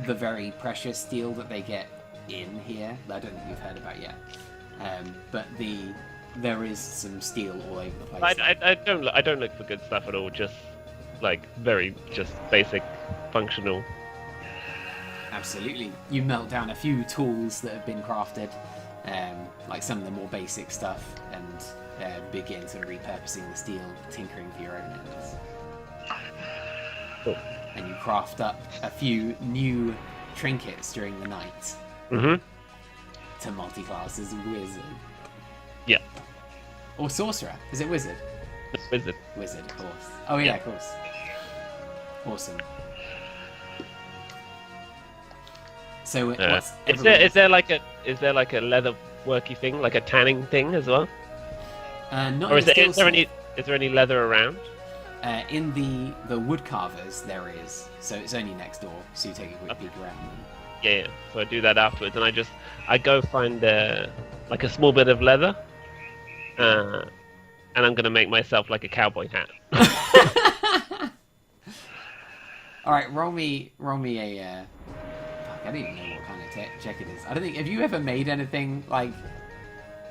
the very precious steel that they get in here. That I don't think you've heard about yet. But there is some steel all over the place. I don't look for good stuff at all. Just like very just basic functional. Absolutely. You melt down a few tools that have been crafted, like some of the more basic stuff, and begin sort of repurposing the steel, tinkering for your own ends. Cool. And you craft up a few new trinkets during the night Mhm. to multi-class as wizard. Yeah. Or sorcerer. Is it wizard? Wizard. Wizard, of course. Oh yeah, of course. Awesome. So Is everyone- there like a leather worky thing, like a tanning thing as well? Not Or in the steel is there any leather around? in the wood carvers, there is. So it's only next door. So you take a quick peek around. Yeah. So I do that afterwards, and I go find like a small bit of leather, and I'm gonna make myself like a cowboy hat. All right, roll me a. Fuck, I don't even know what kind of check it is. I don't think. Have you ever made anything like?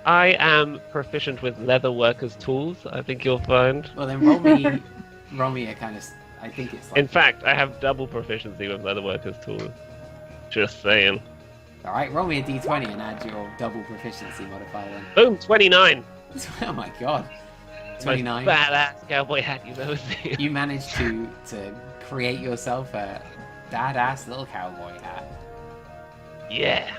I am proficient with leather workers' tools. I think you'll find. Well, then roll me a kind of. I think it's like. In fact, I have double proficiency with leather workers' tools. Just saying. All right, roll me a d20 and add your double proficiency modifier then. Boom, 29. Oh my god. 29. Most badass cowboy hat you've ever seen. You managed to create yourself a badass little cowboy hat. Yeah.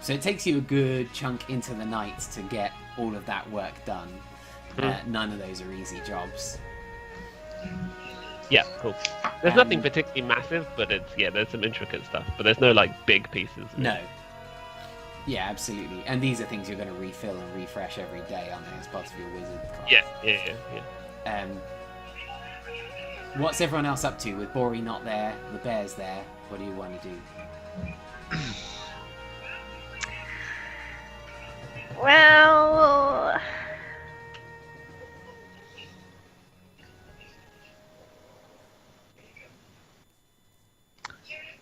So it takes you a good chunk into the night to get all of that work done. None of those are easy jobs. Yeah, cool. There's nothing particularly massive, but there's some intricate stuff, but there's no like big pieces. No. Yeah, absolutely. And these are things you're going to refill and refresh every day, aren't they, as part of your wizard class? Yeah. What's everyone else up to? With Bori not there, the bear's there. What do you want to do? Well,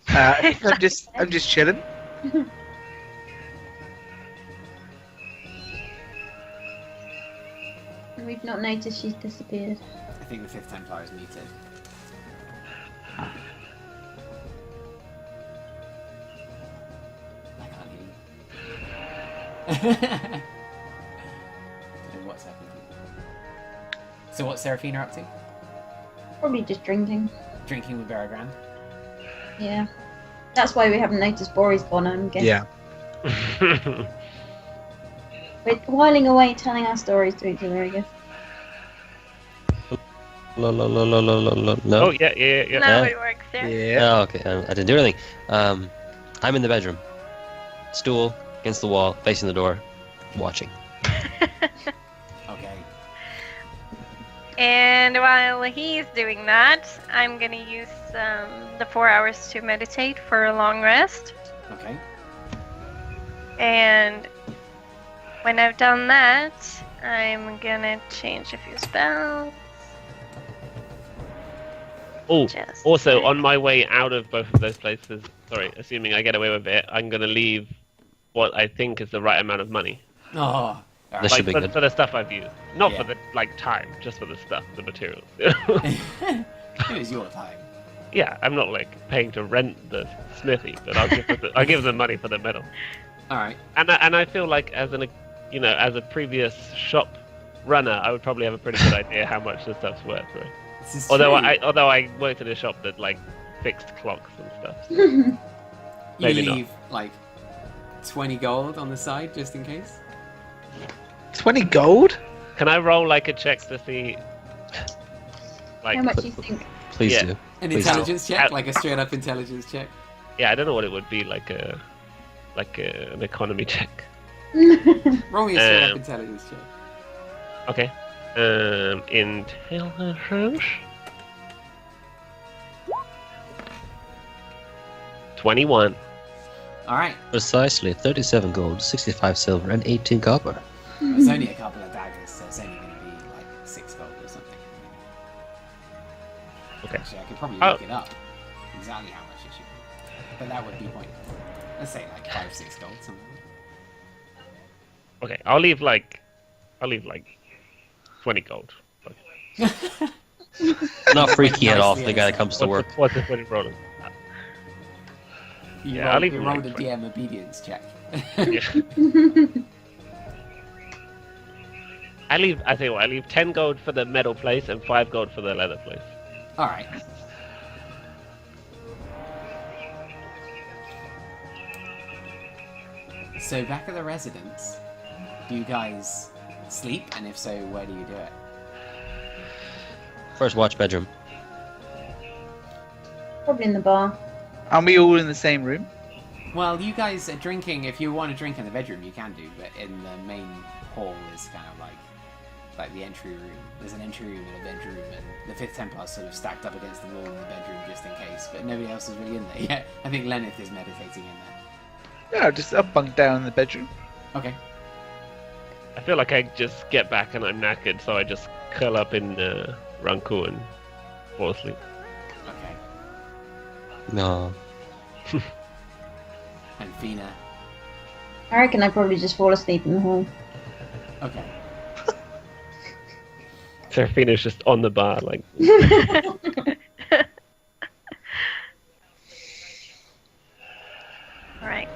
I'm just chilling. We've not noticed she's disappeared. I think the 5th Templar is muted. I can't hear you. Don't know what's happening. So what's Seraphina up to? Probably just drinking. Drinking with Barragrand? Yeah. That's why we haven't noticed Bori's gone, I'm guessing. Yeah. We're whiling away telling our stories to each other, I guess. No. Oh, yeah. no, it works there. Yeah. Oh, okay. I didn't do anything. I'm in the bedroom. Stool against the wall, facing the door, watching. Okay. And while he's doing that, I'm gonna use the 4 hours to meditate for a long rest. Okay. And when I've done that, I'm gonna change a few spells. Oh, Just also like- on my way out of both of those places, assuming I get away with it, I'm gonna leave what I think is the right amount of money. Oh. This should be good. For the stuff I've used. Not Yeah. for the time, just for the stuff, the materials. It was your time. Yeah, I'm not like paying to rent the smithy, but I'll give them money for the metal. Alright. And I feel like as a previous shop runner, I would probably have a pretty good idea how much the stuff's worth, right? This is Although true. I worked in a shop that like fixed clocks and stuff. You maybe not. leave like 20 gold on the side just in case. 20 gold? Can I roll like a check to see? Like, How much do you think? Please Yeah. do. An Please. intelligence check, Out. like a straight up intelligence check. yeah, I don't know what it would be like an economy check. Roll me a straight up Um, intelligence check. Okay. Intelligence. 21. Alright. Precisely 37 gold, 65 silver, and 18 copper. It's only a couple of daggers, so it's only going to be like 6 gold or something. Okay. Actually, I could probably Oh. look it up exactly how much it should be. But that would be pointless. Let's say like 5-6 gold, something. Okay, I'll leave like 20 gold. Not freaking it off Nicely the guy that comes to work. What's the point of rolling? You Yeah, I'll leave you it rolled like a 20. DM obedience check. Yeah. I tell you what, I leave 10 gold for the metal place and 5 gold for the leather place. Alright. So back at the residence, do you guys sleep? And if so, where do you do it? First watch bedroom. Probably in the bar. Aren't we all in the same room? Well, you guys are drinking. If you want to drink in the bedroom, you can do, but in the main hall is kind of like the entry room. There's an entry room and a bedroom, and the Fifth Templar sort of stacked up against the wall in the bedroom just in case. But nobody else is really in there yet. I think Lenneth is meditating in there. Yeah, just up bunk down in the bedroom. Okay. I feel like I just get back and I'm knackered, so I just curl up in Ranku and fall asleep. Okay. No. And Fina. I reckon I'd probably just fall asleep in the hall. Okay. Serafina's just on the bar, like. Right.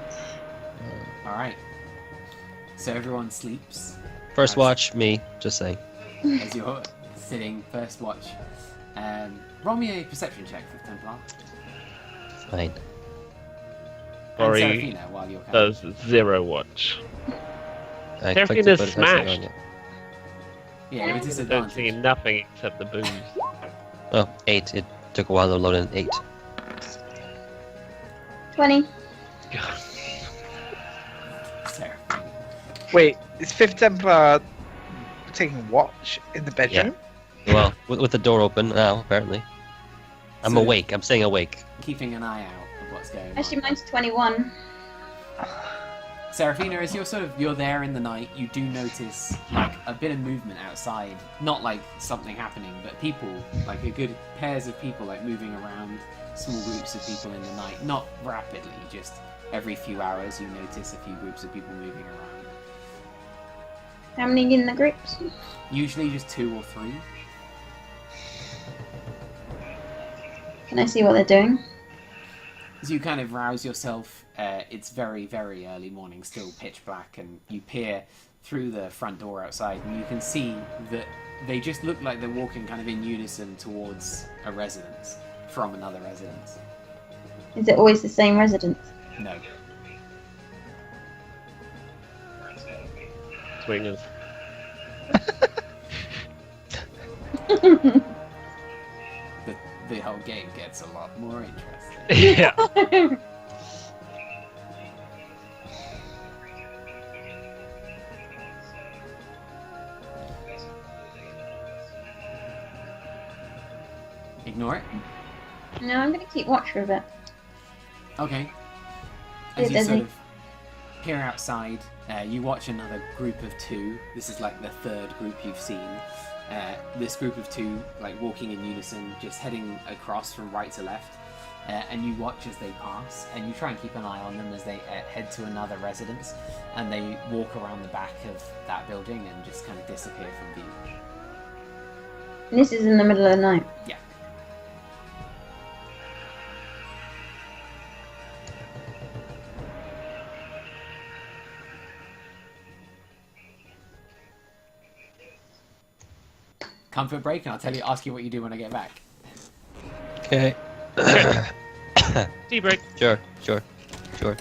All right. So everyone sleeps First watch, me. Just saying. as you're sitting first watch. Roll me a perception check for Templar. Fine. And Ori Serafina while you're does 0 watch. I Serafina's clicked it, but it hasn't smashed. gone yet. Yeah, with I don't see disadvantage. nothing except the booze. Oh, 8. It took a while to load in. 8. 20. Serafina. Wait, is Fifth Templar taking watch in the bedroom? Well, with the door open now, apparently. I'm So- awake. I'm staying awake. Keeping an eye out of what's going on. Actually, mine's 21. Serafina, as you're there in the night, you do notice like a bit of movement outside. Not like something happening, but people, like a good pairs of people, like moving around, small groups of people in the night. Not rapidly, just every few hours you notice a few groups of people moving around. How many in the groups? Usually just 2 or 3. Can I see what they're doing? As you kind of rouse yourself, it's very, very early morning, still pitch black, and you peer through the front door outside, and you can see that they just look like they're walking kind of in unison towards a residence, from another residence. Is it always the same residence? No. Swingers. The whole game gets a lot more interesting. Yeah. Ignore it. No, I'm going to keep watch for a bit. Okay. Yeah, As you there's sort a- of peer outside, you watch another group of 2. This is like the third group you've seen. This group of 2, like walking in unison, just heading across from right to left. And you watch as they pass, and you try and keep an eye on them as they head to another residence, and they walk around the back of that building and just kind of disappear from view. And this is in the middle of the night. Yeah. Comfort break, and ask you what you do when I get back. Okay. Tea break. Sure. See Sure.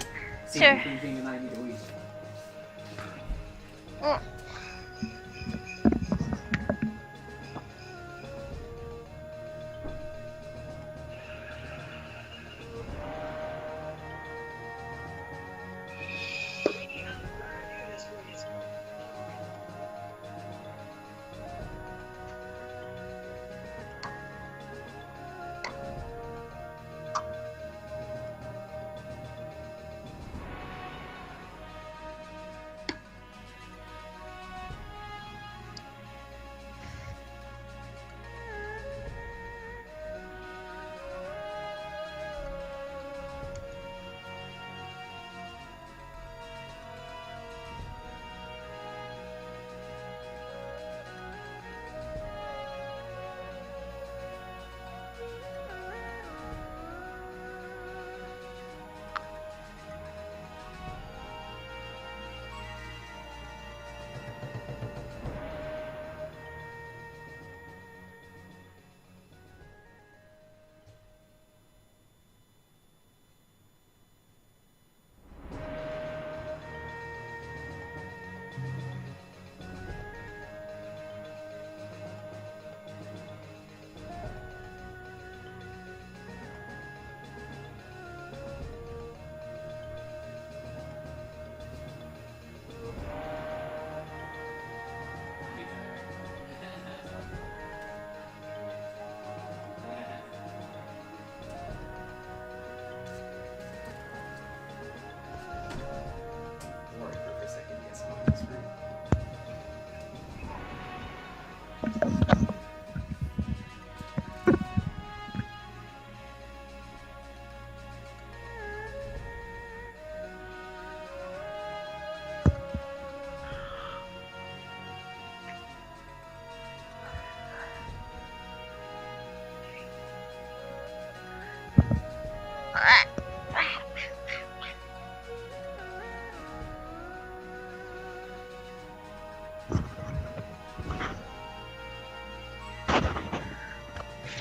if you think and I need a wee.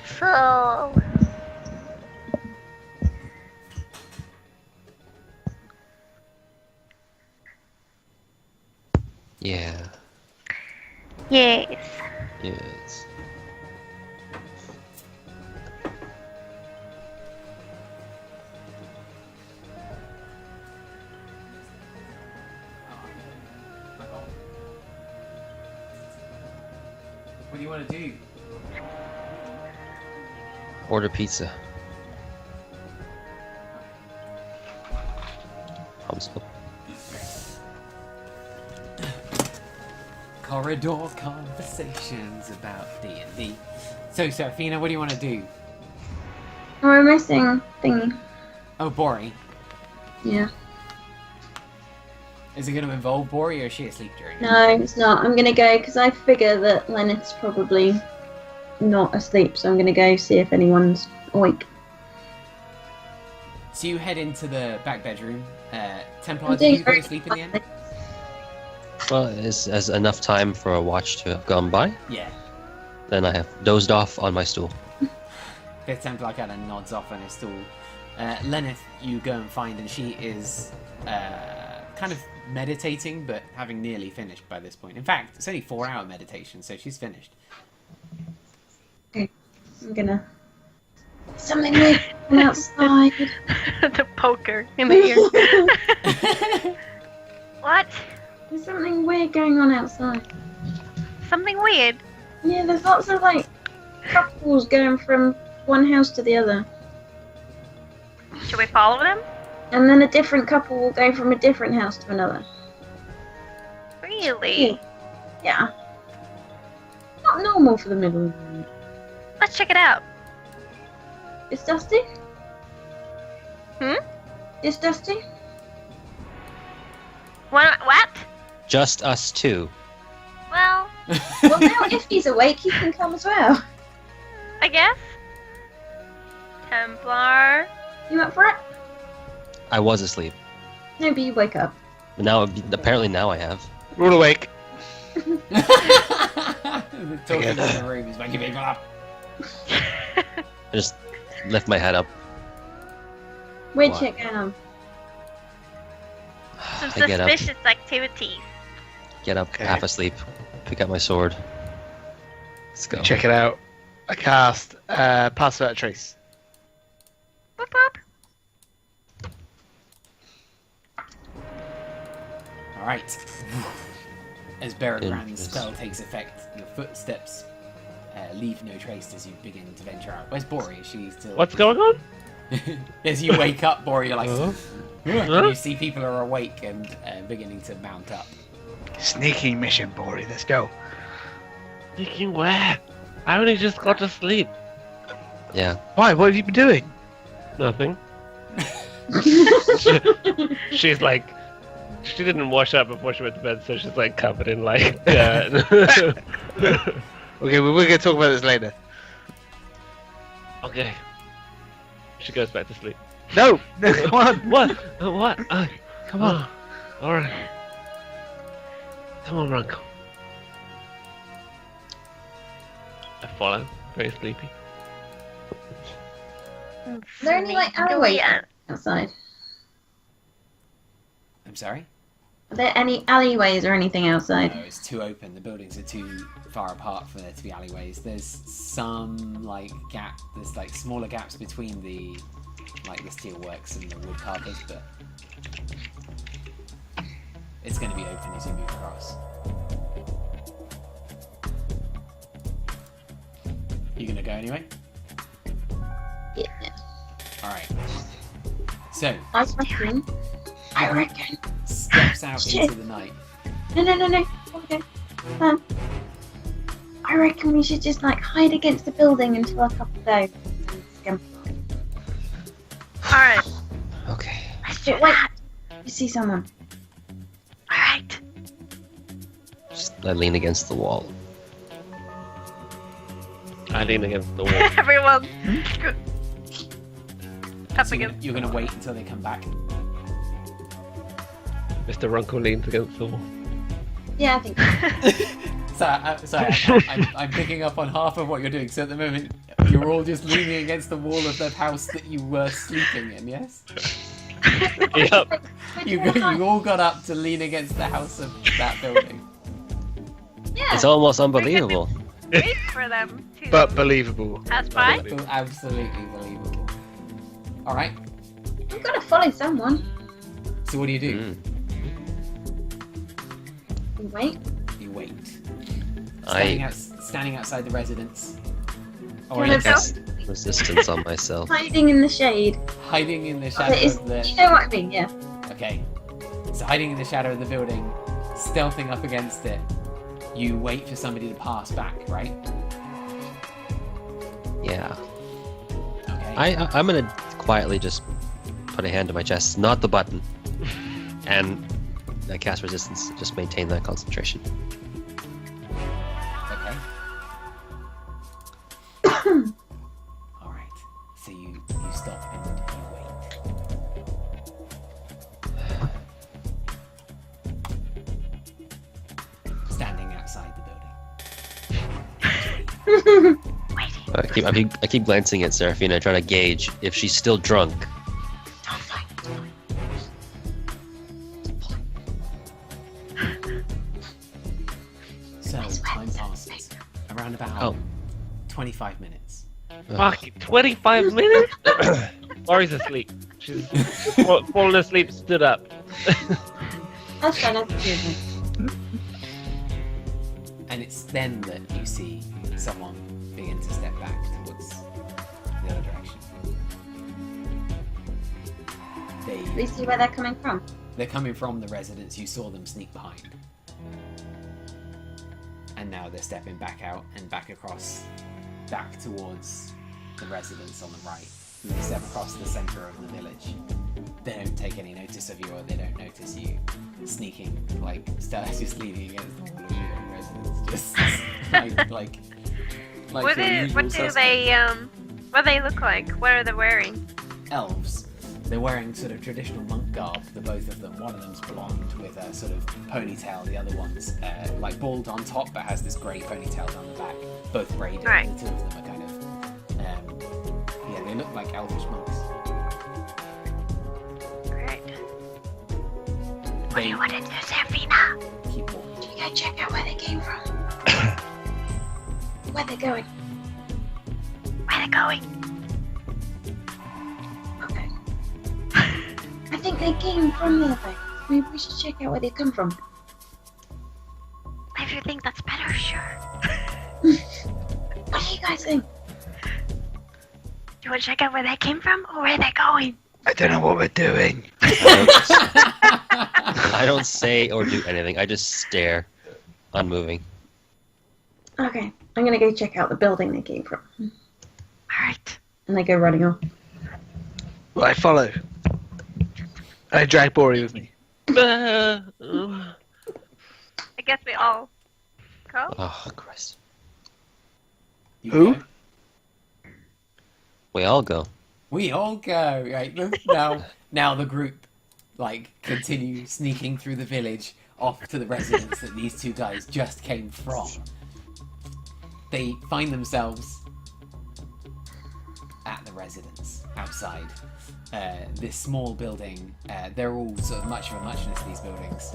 So. Yeah. Yes. Yes. What do you want to do? Order pizza. Thumbs up. Corridor conversations about D&D. So, Seraphina, what do you want to do? We're missing thingy. Oh, Bori. Yeah. Is it going to involve Bori, or is she asleep during it? No, it's not. I'm gonna go because I figure that Leonard's probably not asleep, so I'm gonna go see if anyone's awake. So you head into the back bedroom. Templar, I'm did you doing go very to sleep in the end? Well, is enough time for a watch to have gone by? Yeah. Then I have dozed off on my stool. Fifth Templar kind of nods off on his stool. Lenneth, you go and find, and she is kind of meditating, but having nearly finished by this point. In fact, it's only 4-hour meditation, so she's finished. Okay. I'm gonna. Something weird from outside. The poker in the ear. What? There's something weird going on outside. Something weird. Yeah, there's lots of like couples going from one house to the other, Should we follow them? and then a different couple will go from a different house to another. Really? Yeah. Not normal for the middle of the night. Let's check it out. It's Dusty? Hmm? It's Dusty? What? Just us two. Well, Well, now if he's awake, he can come as well. I guess. Templar. You up for it? I was asleep. No, but you wake up. But now, apparently now I have. Rule awake. Talking in the room is waking people up. I just lift my head up. Weird What? shit going on. Some I get up, suspicious activities. Okay. half asleep, pick up my sword. Let's go. Check it out. I cast Pass Without Trace. Boop boop. Alright. As Berenbrand's Interesting. spell takes effect, your footsteps leave no trace as you begin to venture out. Where's Bori? Is she still... What's going on? As you wake up, Bori, you're like... Huh? And you see people are awake and beginning to mount up. Sneaking mission, Bori. Let's go. Sneaking where? I only just got to sleep. Yeah. Why? What have you been doing? Nothing. She's like, she didn't wash up before she went to bed, so she's like covered in like dirt. Okay, we're gonna talk about this later. Okay. She goes back to sleep. No, no, come on. What? What? Come on. All right. Come on, Runko. I follow, very sleepy. Are there any like alleyways outside? I'm sorry? Are there any alleyways or anything outside? No, it's too open. The buildings are too far apart for there to be alleyways. There's some like gap. There's like smaller gaps between the steel works and the wood carvers, but it's going to be open as you move across. You going to go anyway? Yeah. All right. So I reckon. steps out Shit. into the night. No. Okay. I reckon we should just like hide against the building until a couple goes. Alright. Okay. Let's do Wait. that. You see someone? Alright. Just I lean against the wall. I lean against the wall. Everyone. Up So again. you're going to wait until they come back. Mr. Runko leans against the wall. Yeah, I think. I'm picking up on half of what you're doing. So at the moment, you're all just leaning against the wall of the house that you were sleeping in, yes? Yep. You all got up to lean against the house of that building. Yeah. It's almost unbelievable. Wait for them to But believable. pass by. Absolutely believable. Alright, I've got to follow someone. so what do you do? Mm. Wait. You wait. I Standing outside the residence. Or Can I in- cast resistance on myself. Hiding in the shade. hiding in the shadow It's, of the... you know what I mean? Yeah. Okay. So hiding in the shadow of the building, stealthing up against it, you wait for somebody to pass back, right? Yeah. Okay. I'm gonna quietly just put a hand to my chest, not the button, and I cast resistance. Just maintain that concentration. Okay. Alright. So you stop and you wait. Standing outside the building. I keep glancing at Seraphina, trying to gauge if she's still drunk. So time passes. Around about Oh. 25 minutes. Fucking 25 minutes? Lori's asleep. She's fallen asleep, stood up. That's fine. That's good. And it's then that you see someone begin to step back towards the other direction. We see where they're coming from. They're coming from the residence. You saw them sneak behind. And now they're stepping back out and back across, back towards the residence on the right. And they step across the centre of the village. They don't take any notice of you, or they don't notice you sneaking, like, just leaning against the wall of your residence. Just like What your do usual what do suspects. what do they look like? What are they wearing? Elves. They're wearing sort of traditional monk garb, the both of them. One of them's blonde with a sort of ponytail. The other one's like bald on top, but has this grey ponytail down the back. Both braided. Right. The two of them are kind of, yeah, they look like elvish monks. Great. They What did you do, Seraphina? keep walking. Do you go check out where they came from? Where they're going? Where are they going? Okay. I think they came from the other way. Maybe we should check out where they come from. If you think that's better, sure. What do you guys think? Do you want to check out where they came from or where they're going? I don't know what we're doing. I don't say or do anything. I just stare, unmoving. Okay, I'm gonna go check out the building they came from. Alright. And they go running off. Well, I follow. I drag Bori with me. I guess we all go. Oh, Christ. You Who? go. We all go. We all go. Right now the group like continue sneaking through the village off to the residence that these two guys just came from. They find themselves at the residence outside this small building. They're all sort of much of a muchness, these buildings.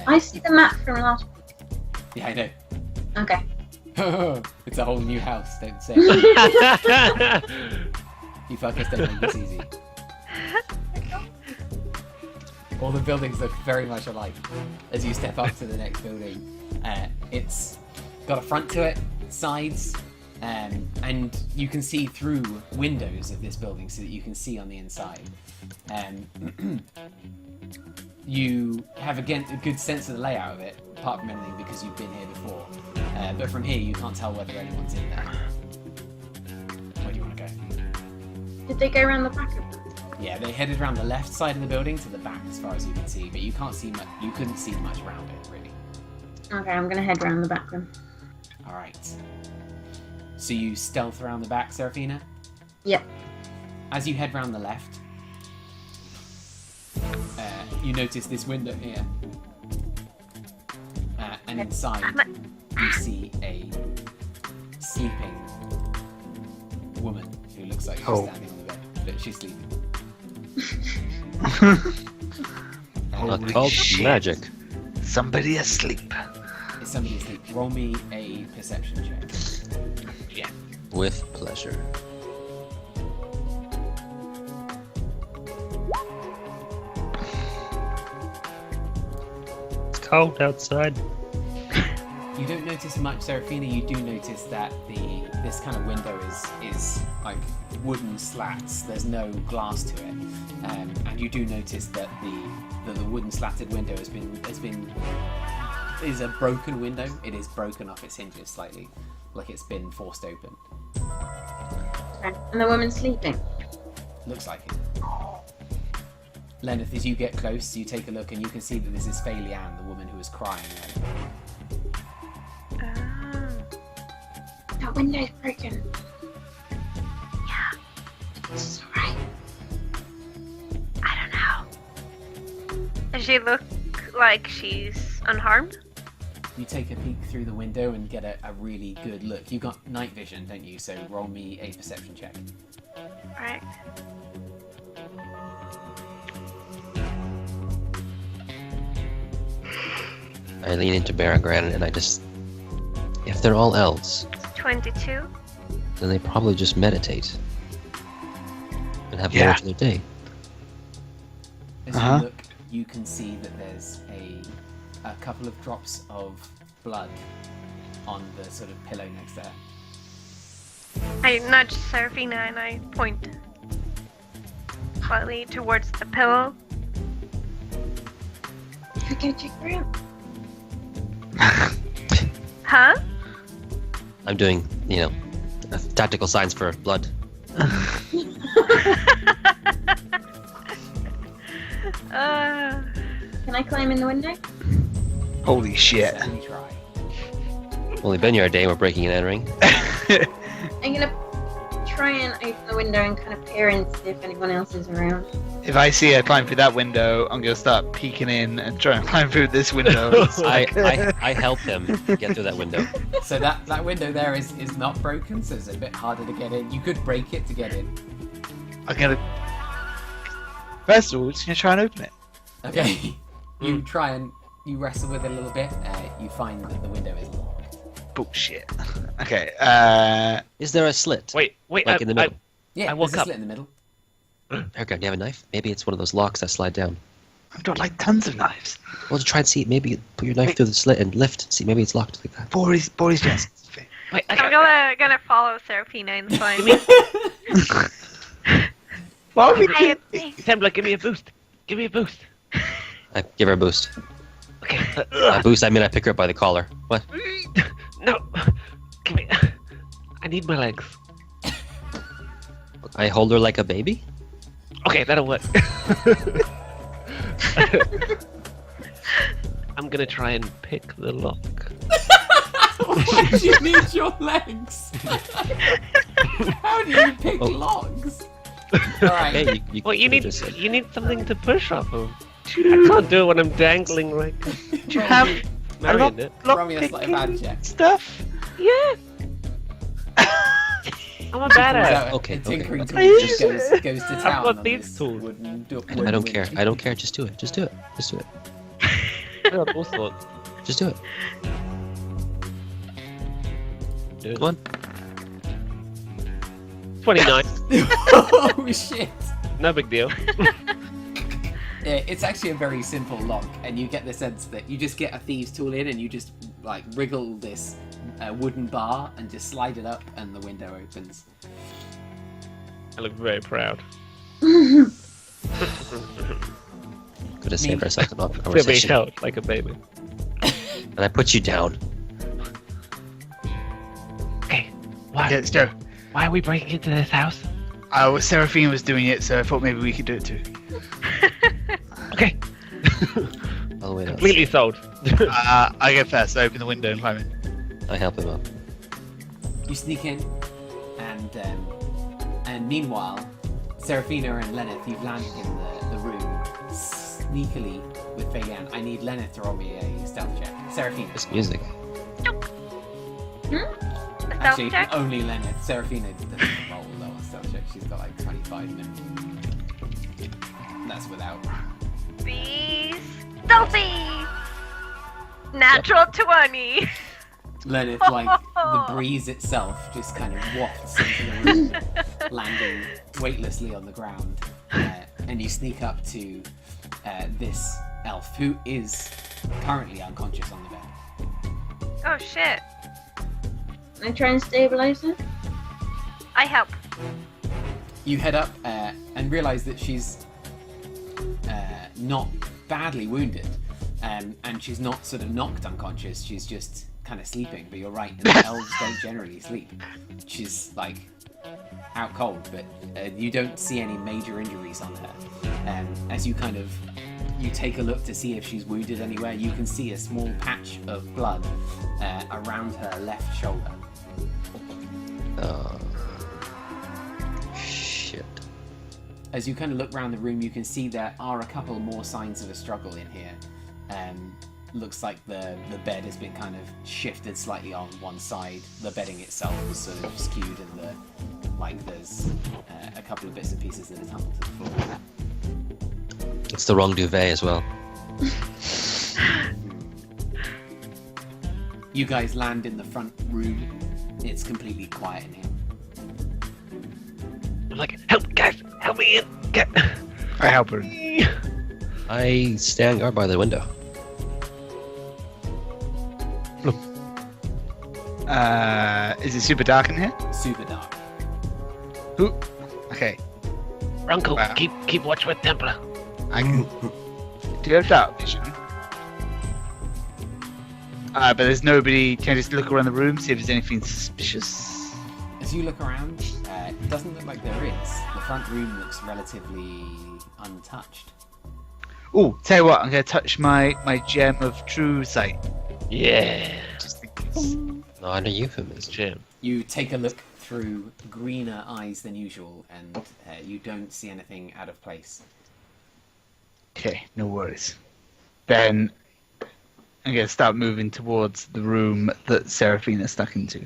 I see the map from last week. Yeah, I know. Okay. It's a whole new house. Don't say it. You fuckers don't make this easy. All the buildings look very much alike. As you step up to the next building, it's got a front to it, sides, and you can see through windows of this building so that you can see on the inside. You have again a good sense of the layout of it, apart from anything because you've been here before. But from here, you can't tell whether anyone's in there. Where do you want to go? Did they go around the back of them? Yeah, they headed around the left side of the building to the back, as far as you can see, but you can't see much. You couldn't see much around it, really. Okay, I'm gonna head around the back then. All right. So you stealth around the back, Seraphina. Yep. As you head round the left, you notice this window here. and inside you see a sleeping woman who looks like she's standing on the bed, but she's sleeping. Not called shit. magic. Somebody asleep. Is somebody asleep? Roll me a perception check. Yeah. With pleasure. It's cold outside. You don't notice much, Seraphina. You do notice that this kind of window is like wooden slats. There's no glass to it, and you do notice that the wooden slatted window is a broken window. It is broken off its hinges slightly, like it's been forced open. And the woman's sleeping. Looks like it. Lenneth, as you get close, you take a look and you can see that this is Faelian, the woman who was crying earlier. That window's broken. Yeah. It's alright. I don't know. Does she look like she's unharmed? You take a peek through the window and get a really good look. You got night vision, don't you? So roll me a perception check. Right. I lean into Baragran and I just... If they're all elves, 22. then they probably just meditate. And have Yeah. more to their day. As Uh-huh. you look, you can see that there's a couple of drops of blood on the sort of pillow next to her. I nudge Seraphina and I point slightly towards the pillow. Go check her out. Huh? I'm doing, tactical signs for blood. Can I climb in the window? Holy shit. So you try. Only been here a day and we're breaking and entering. I'm gonna try and open the window and kind of peer in to see if anyone else is around. If I see her climb through that window, I'm gonna start peeking in and try and climb through this window. I help him get through that window. So that window there is not broken, so it's a bit harder to get in. You could break it to get in. I'm gonna. First of all, we're just gonna try and open it. Okay. You try and you wrestle with it a little bit. You find that the window is locked. Bullshit. Okay. Is there a slit? Wait, Like in the middle? Yeah, I woke there's a up. slit in the middle. Baragran, do you have a knife? Maybe it's one of those locks that slide down. I've got like tons of knives. Well, try and see. Maybe put your knife through the slit and lift. See, maybe it's locked like that. Boris Johnson. Wait, I'm gonna follow Seraphina inside. Why would we I Templar, give me a boost. Give me a boost. I give her a boost. Okay. A boost, I mean I pick her up by the collar. What? No. Give me. I need my legs. I hold her like a baby? Okay, that'll work. I'm gonna try and pick the lock. Why do you need your legs? How do you pick Oh. locks? Alright. Hey, Well, you need just said- something to push off of. I can't do it when I'm dangling like Do you have a marionette. Roll me a sleight of hand check. stuff? Yeah. I'm a badass. Okay, A tinkering okay. tool just goes to town got on these this tools. wooden I don't care. I don't care. Just do it. Just do it. Just do it. I got all sorts. Just do it. Dude. Come on. 29. Oh shit! No big deal. Yeah, it's actually a very simple lock, and you get the sense that you just get a thieves' tool in, and you just like wriggle this wooden bar and just slide it up, and the window opens. I look very proud. Could have saved ourselves an awkward To be conversation. held like a baby. And I put you down. Okay. Why? Okay, let's go. Why are we breaking into this house? Seraphine was doing it, so I thought maybe we could do it too. Okay. All the way down. Completely sold. I go first. I open the window and climb in. I help him up. You sneak in, and meanwhile, Seraphina and Lenneth, you've landed in the room, sneakily with Fayan. I need Lenneth to roll me a stealth check. Seraphina. This music. A stealth Actually, check? only Lenneth. Seraphina doesn't roll low on stealth check. She's got like 25 minimum. That's without. Be stealthy! Natural 20! Lenneth, like the breeze itself, just kind of wafts into the room, landing weightlessly on the ground. And you sneak up to this elf, who is currently unconscious on the bed. Oh shit. Can I try and stabilize her? I help. You head up and realize that she's not badly wounded, and she's not sort of knocked unconscious. She's just kind of sleeping. But you're right, and elves don't generally sleep. She's like out cold, but you don't see any major injuries on her. As you take a look to see if she's wounded anywhere, you can see a small patch of blood around her left shoulder. Shit. As you kind of look around the room, you can see there are a couple more signs of a struggle in here. Looks like the bed has been kind of shifted slightly on one side. The bedding itself is sort of skewed, and there's a couple of bits and pieces that are tumbled to the floor. It's the wrong duvet as well. You guys land in the front room. It's completely quiet in here. I'm like, help, guys, help me in. Get. I help her. I stand guard by the window. Is it super dark in here? Super dark. Who? Okay. Runkel, Wow. keep watch with Templar. I can. Do you have dark vision? But there's nobody. Can I just look around the room, see if there's anything suspicious? As you look around, it doesn't look like there is. The front room looks relatively untouched. Oh, tell you what, I'm gonna touch my gem of true sight. Yeah. Just in case. Not a euphemism. Jim. You take a look through greener eyes than usual, and you don't see anything out of place. Okay, no worries. Then I'm gonna start moving towards the room that Seraphina's stuck into.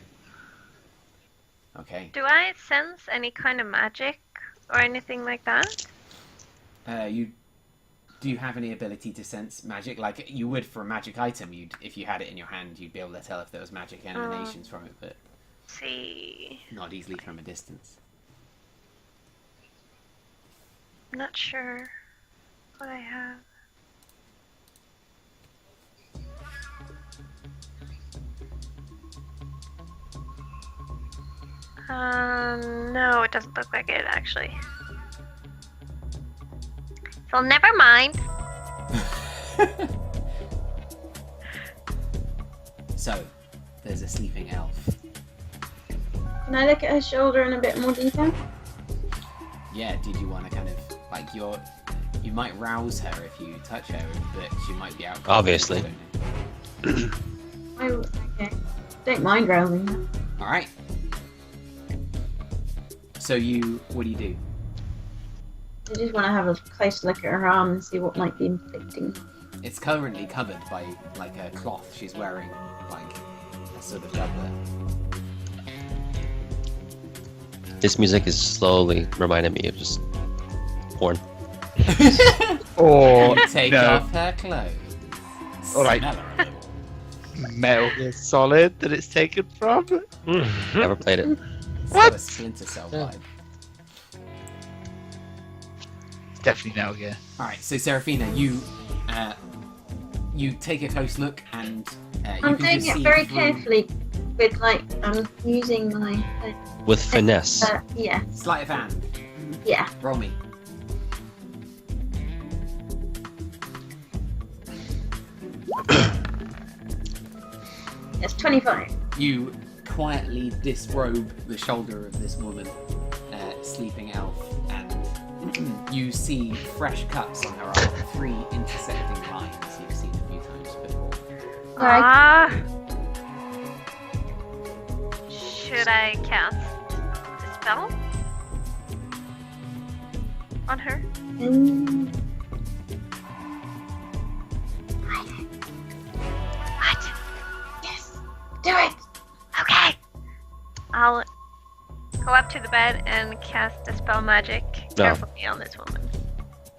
Okay. Do I sense any kind of magic or anything like that? Do you have any ability to sense magic? Like you would for a magic item, if you had it in your hand, you'd be able to tell if there was magic emanations from it, but See, not easily from a distance. I'm not sure what I have. No, it doesn't look like it actually. So never mind. So, there's a sleeping elf. Can I look at her shoulder in a bit more detail? Yeah, did you want to kind of like you might rouse her if you touch her, but she might be out. Obviously. Okay. Don't mind rousing her. All right. So what do you do? I just want to have a close look at her arm and see what might be inflicting. It's currently covered by like a cloth. She's wearing like a sort of doublet. This music is slowly reminding me of just porn. Or You take no, off her clothes. All right. Smell her a little. Metal Gear Solid that it's taken from. Never played it. It's What? got a Splinter Cell Yeah. vibe. It's definitely Metal Gear. All right, so Seraphina, you take a close look, and you I'm can doing just it see very through- carefully with I'm using my With finesse. yeah. Sleight of hand. Yeah. Roll me. It's 25. You quietly disrobe the shoulder of this woman, sleeping elf, and you see fresh cuts on her arm, 3 intersecting lines you've seen a few times before. Right. Ah. Should I cast a spell on her? Do it! Okay. I'll go up to the bed and cast the spell magic carefully on this woman.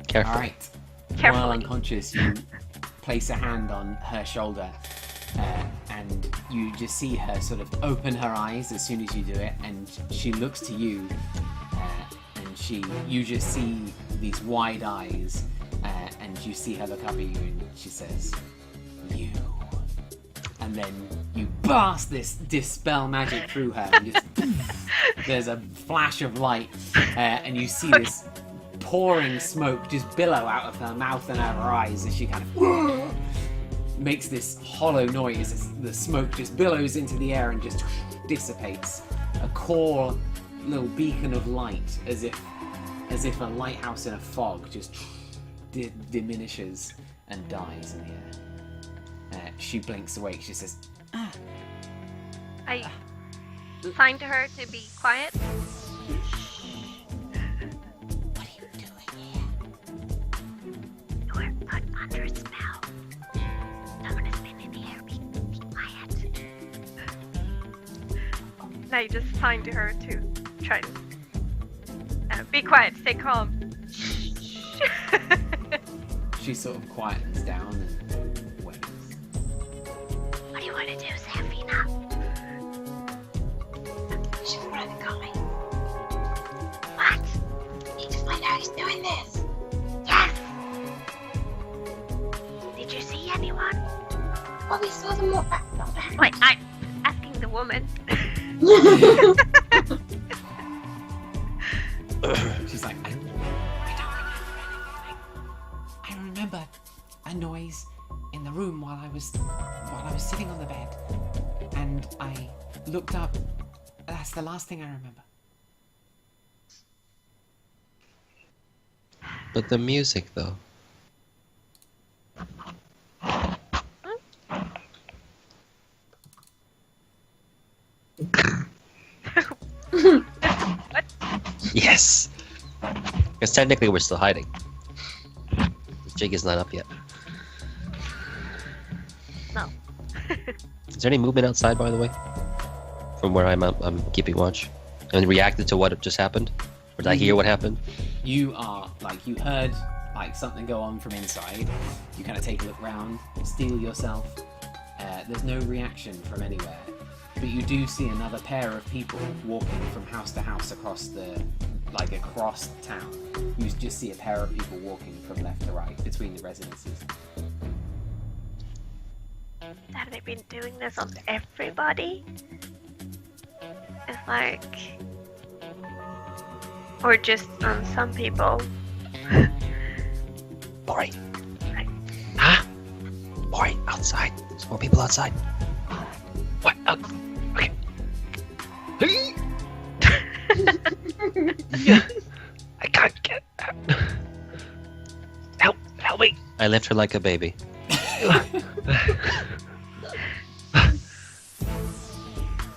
Careful. All right. Carefully. While unconscious, you place a hand on her shoulder, and you just see her sort of open her eyes as soon as you do it, and she looks to you, and you just see these wide eyes, and you see her look up at you, and she says, "You." And then you blast this dispel magic through her, and just, there's a flash of light, and you see this pouring smoke just billow out of her mouth and out of her eyes as she kind of makes this hollow noise as the smoke just billows into the air and just dissipates. A core little beacon of light, as if a lighthouse in a fog, just diminishes and dies in the air. She blinks awake. She says, I sign to her to be quiet. "What are you doing here?" You're put under a spell. Someone has been in here. Be quiet. And I just sign to her to try to be quiet, stay calm. She sort of quietens down and waits. What do you want to do, Safina? She's already coming. What? Need to find out who's doing this. Yes! Did you see anyone? Well, we saw them walk back. Wait, I'm asking the woman. She's like, I don't remember a noise in the room while I was sitting on the bed, and I looked up. That's the last thing I remember. But the music, though. Yes! Because technically we're still hiding. The jig is not up yet. No. Is there any movement outside, by the way? From where I'm keeping watch? And reacted to what just happened? Or did I hear what happened? You are you heard something go on from inside. You kind of take a look round, steel yourself. There's no reaction from anywhere, but you do see another pair of people walking from house to house across town. You just see a pair of people walking from left to right between the residences. Have they been doing this on everybody? It's like... Or just on some people? Bori. Huh? Bori, outside. There's more people outside. What? Okay. I can't get out. Help me. I left her like a baby.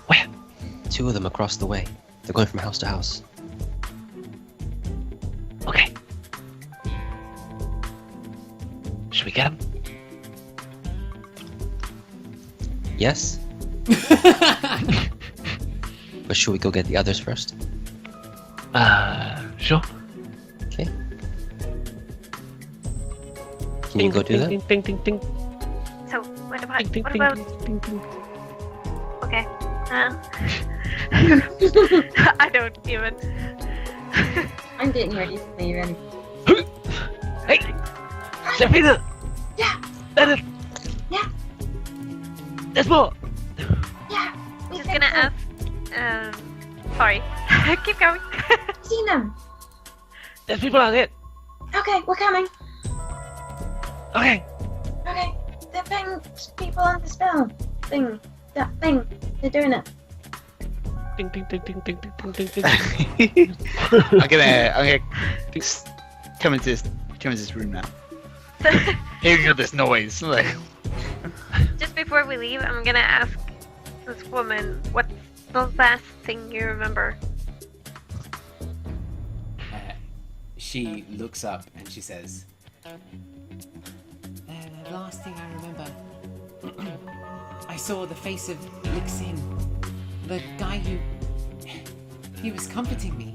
Where? Two of them across the way. They're going from house to house. Okay. Should we get them? Yes. But should we go get the others first? Sure. Okay. Can you go do that? Ding, ding, ding, ding, So, what about... ding, ding, What ding, about... ding, ding. Okay. I don't even... I'm getting ready to leave anyway. Hey! Safina! Yeah. Dennis! Yeah. There's more! Yeah. We Just gonna ask... Sorry. Keep going. Seen them. There's people out here! Okay, we're coming. Okay! Okay. They're putting people on the spell. Thing. That thing. They're doing it. Ding, ding, ding, ding, ding, ding, ding, ding, ding. I'm gonna come into this room now. Hearing this noise, like. Just before we leave, I'm gonna ask this woman, what's the last thing you remember? She looks up and she says, "The last thing I remember I saw the face of Lixin, the guy who... He was comforting me.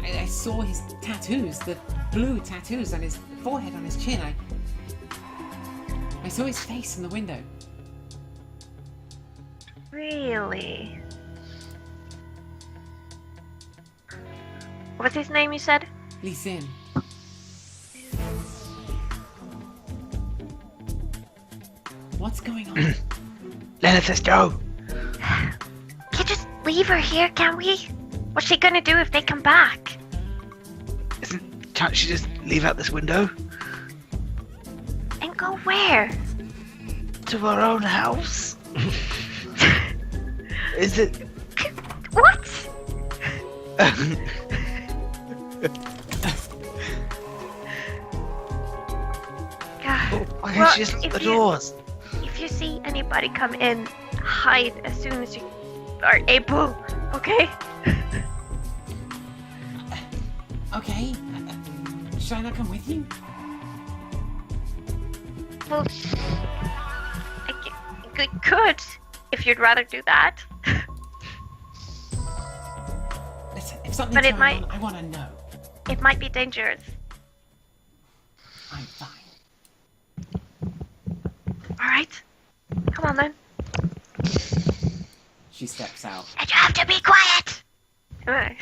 I saw his tattoos, the blue tattoos on his forehead, on his chin. I saw his face in the window. Really? What's his name, you said? Lixin. What's going on? Lenneth, let's go. Can't just leave her here, can we? What's she gonna do if they come back? Can't she just leave out this window? And go where? To our own house? Is it? What? God. Why can't she just lock the doors? If you see anybody come in, hide as soon as you are able, okay? Okay. Should I not come with you? Well, I could, if you'd rather do that. Listen, if something's But it going might- on, I want to know. It might be dangerous. I'm fine. Alright? Come on then. She steps out. And you have to be quiet! Alright.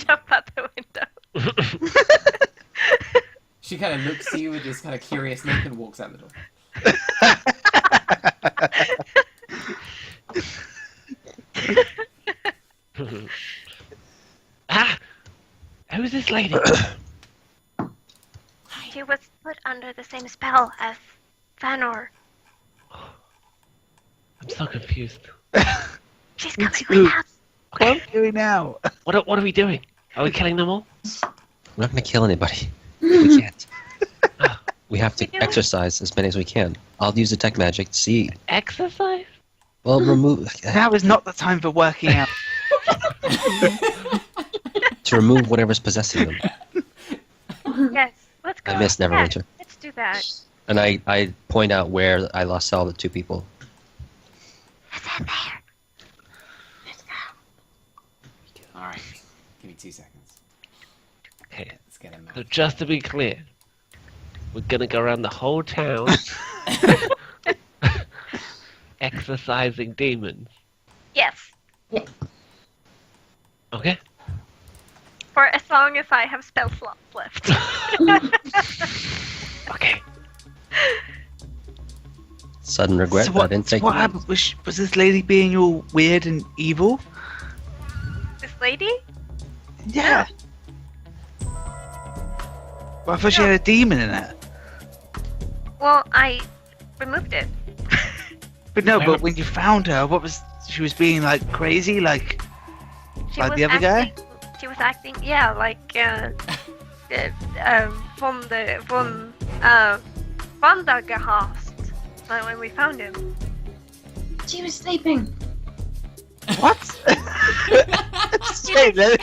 Jump out the window. She kind of looks at you with this kind of curious look and walks out the door. Who's this lady? She was put under the same spell as Faenor. I'm so confused. She's Me coming too. with us. What are we doing now? What are we doing? Are we killing them all? We're not going to kill anybody. We can't. We have to We do it. exercise as many as we can. I'll use detect magic to see. Exercise? Well, remove Now is not the time for working out. to remove whatever's possessing them. Yes, let's go. I missed Neverwinter. Yeah, let's do that. And I point out where I last saw the two people. It's in there. Alright. Give me 2 seconds. Okay. Let's get him out. So just to be clear, we're gonna go around the whole town exercising demons. Yes. Okay? For as long as I have spell slots left. Okay. Sudden regret So that I didn't take. what happened? Was this lady being all weird and evil? This lady? Yeah. Well, I thought she had a demon in it. Well, I removed it. But no, Where- but when you found her, what was she was being like crazy, like She Like was the other guy? acting, She was acting, yeah, like from Wandergehast. Like when we found him. She was sleeping. what? Say that.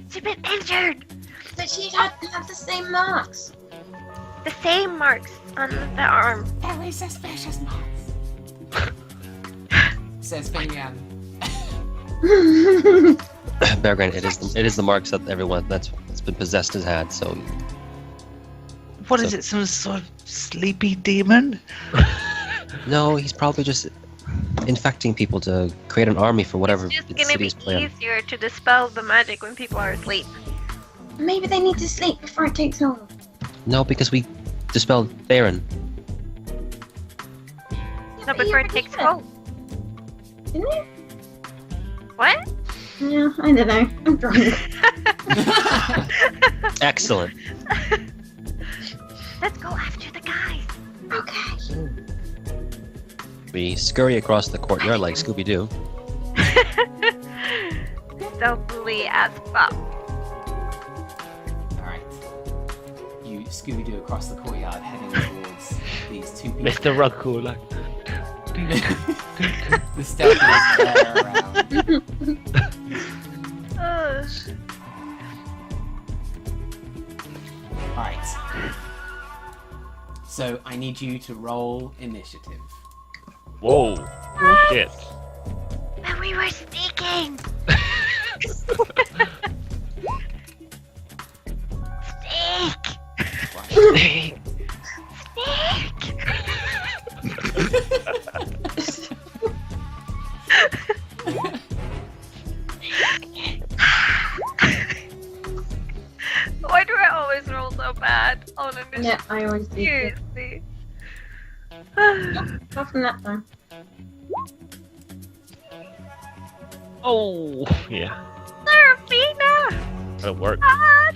She's been injured. But she had the same marks. The same marks on the arm. Very suspicious marks. Says Fabian. Beargran, it is the marks that everyone that's been possessed has had. So What is it? Some sort of sleepy demon? no, he's probably just infecting people to create an army for whatever It's just the gonna be city's plan. easier to dispel the magic when people are asleep. Maybe they need to sleep before it takes hold. No, because we dispelled Theron. No, before it takes hold. Didn't it? What? Yeah, I don't know. I'm drunk. Excellent. Let's go after the guys. Okay. We scurry across the courtyard like Scooby-Doo. Stealthily as fuck. Alright. You Scooby-Doo across the courtyard heading towards these two people. Mr. Rugcool, like. The stealthiest bear around. Alright. So I need you to roll initiative. Whoa. Shit. And we were sneaking! Sneak! Snake. Sneak! Why do I always roll so bad on initiative? Yeah, I always do. Seriously. Not from that time. Oh, yeah. Serafina! That'll work. What?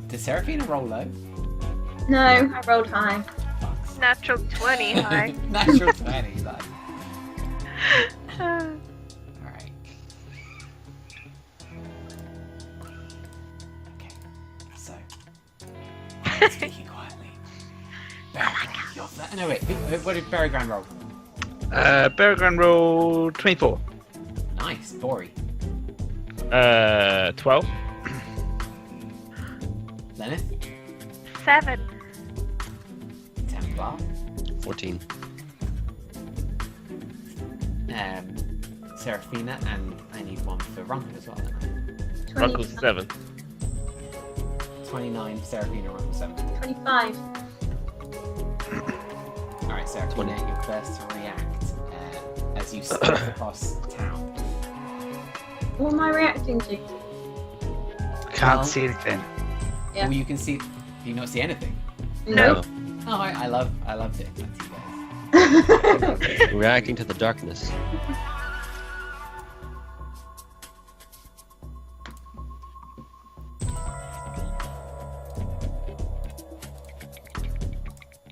Did Seraphina roll low? No, I rolled high. Fuck. Natural 20 high. Natural 20, like. Alright. Okay, so. Speaking quietly. Barragan, you're that. No, wait, what did Barragan roll? Bergran roll 24. Nice, Bori. 12. Lenith? 7. Templar? 14. Seraphina, and I need one for Runkle as well. Then. Runkle's 7. 29, Seraphina, Runkle 7. 25. Alright, Seraphina, you're first to react as you step across town. What am I reacting to? Can't Well- see anything. Yeah. Well, you can see. Do you not see anything? No. Oh, I love it. That's you guys. Reacting to the darkness.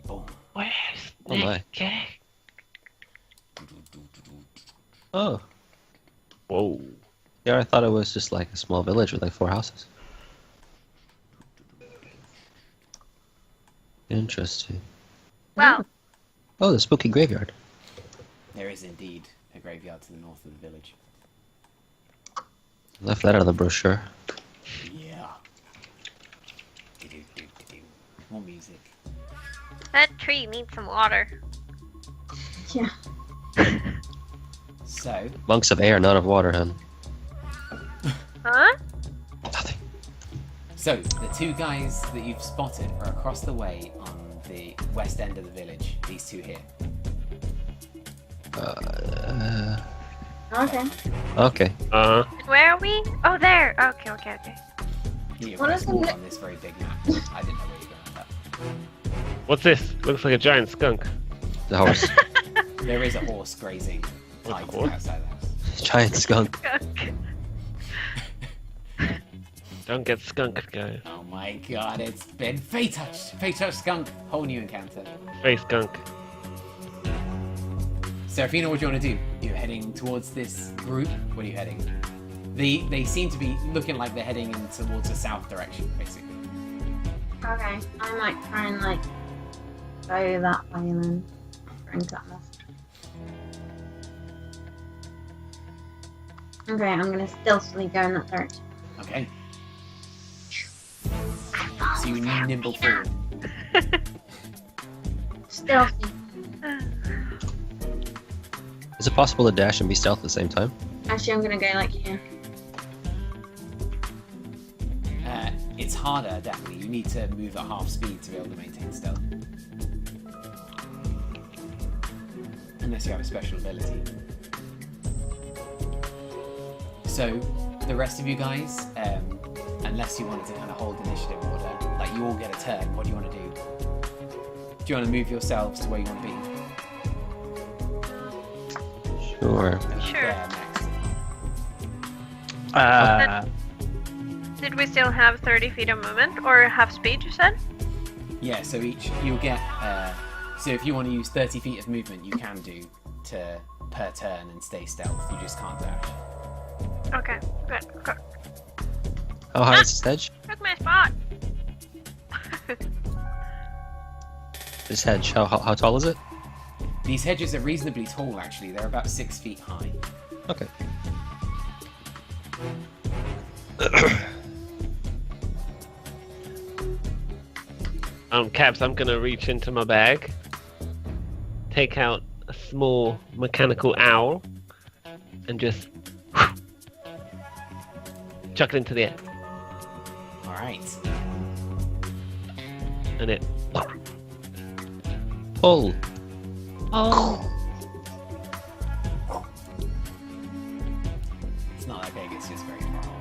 Boom. Where's Oh my. Nick? Oh. Whoa. Yeah, I thought it was just like a small village with like 4 houses. Interesting. Well, Oh, the spooky graveyard. There is indeed a graveyard to the north of the village. Left that out of the brochure. Yeah. Do-do-do-do-do. More music. that tree needs some water. Yeah. So, Monks of air, not of water, hun. Huh? Nothing. so the two guys that you've spotted are across the way on the west end of the village. These two here. Okay. Okay. Where are we? Oh, there. Okay. You're What quite is small it? on this very big map. I didn't know where you're going with that. What's this? Looks like a giant skunk. The horse. There is a horse grazing What's a tied horse? outside the house. Giant skunk. Don't get skunked, guys. Oh my god, it's been Fey touched! Fey touched skunk! Whole new encounter. Face skunk. Seraphina, what do you want to do? You're heading towards this group? What are you heading? They seem to be looking like they're heading in towards the south direction, basically. Okay. I might try and like go that way and then drink that off. Okay, I'm gonna stealthily go in that direction. Okay. So you nimble forward. Stealthy. Is it possible to dash and be stealth at the same time? Actually, I'm gonna go like here. It's harder, definitely. You need to move at half speed to be able to maintain stealth. Unless you have a special ability. So, the rest of you guys, unless you wanted to kind of hold initiative order, like you all get a turn, what do you want to do? Do you want to move yourselves to where you want to be? Sure. Sure. There, next. Did we still have 30 feet of movement or half speed, you said? Yeah, so you'll get, so if you want to use 30 feet of movement, you can do per turn and stay stealth, you just can't dash. Okay, good. How high is this hedge? Took my spot. This hedge, how tall is it? These hedges are reasonably tall, actually. They're about 6 feet high. Okay. Caps, I'm gonna reach into my bag, take out a small mechanical owl, and just chuck it into the air. All right. And it. Pull. Oh. It's not that big. It's just very far.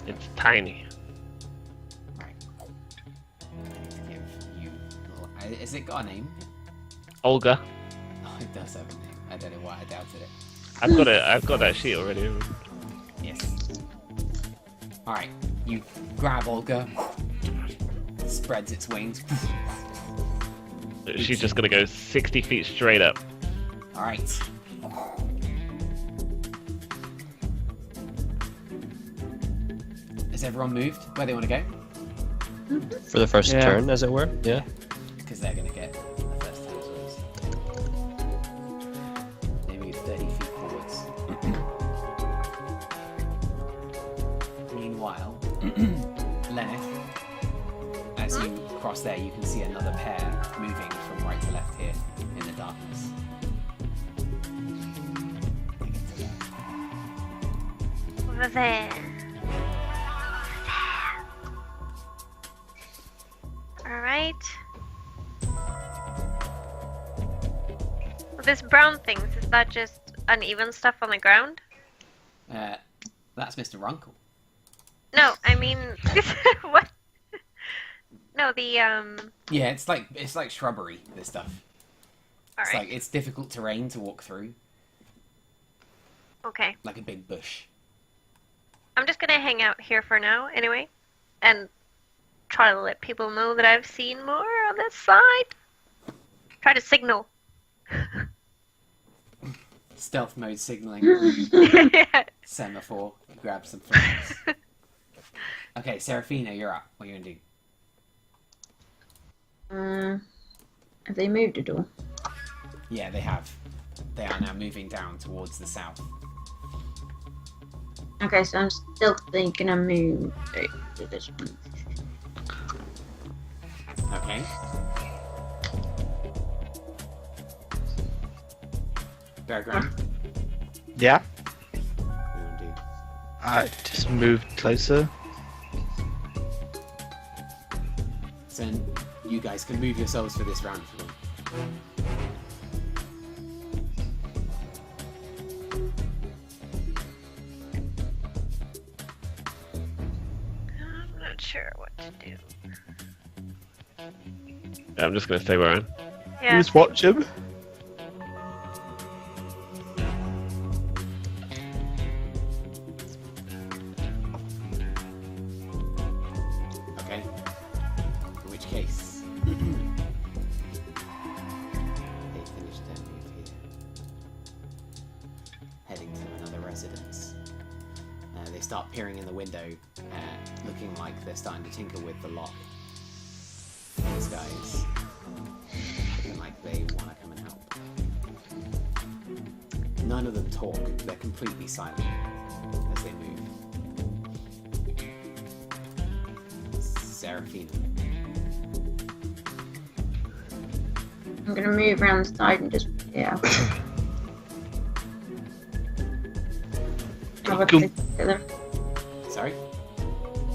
It's tiny. Right. I need to give you. Has it got a name? Olga. Oh, it does have a name. I don't know why I doubted it. I've got that sheet already. Yes. All right. You grab Olga. Spreads its wings. She's just gonna go 60 feet straight up. All right. Has everyone moved where they want to go? For the first Yeah. turn, as it were. Yeah. Because they're going to get the first turn zones. They move 30 feet forwards. Meanwhile, Lenneth, as you cross there, you can see another pair moving from right to left here in the darkness. They get to there. Over there. Alright. This brown things, is that just uneven stuff on the ground? That's Mr. Runkle. No, I mean what? No, the Yeah, it's like shrubbery. This stuff. It's alright. like it's difficult terrain to walk through, Okay. like a big bush. I'm just gonna hang out here for now anyway. And try to let people know that I've seen more on this side. Try to signal. Stealth mode signaling. Semaphore. Grab some flags. Okay, Seraphina, you're up. What are you gonna do? Have they moved at all? Yeah, they have. They are now moving down towards the south. Okay, so I'm still gonna move to this one. Okay. Bearground. Yeah. What do you want to do? I just moved closer. So you guys can move yourselves for this round if you want. I'm not sure what to do. I'm just gonna stay where I am. Yeah. Just watch him. Okay. In which case, they finished their move here, heading to another residence. They start peering in the window, looking like they're starting to tinker with the lock. These guys looking like they want to come and help. None of them talk. They're completely silent as they move. Seraphina. I'm gonna move around the side and just have a close look at them. Sorry?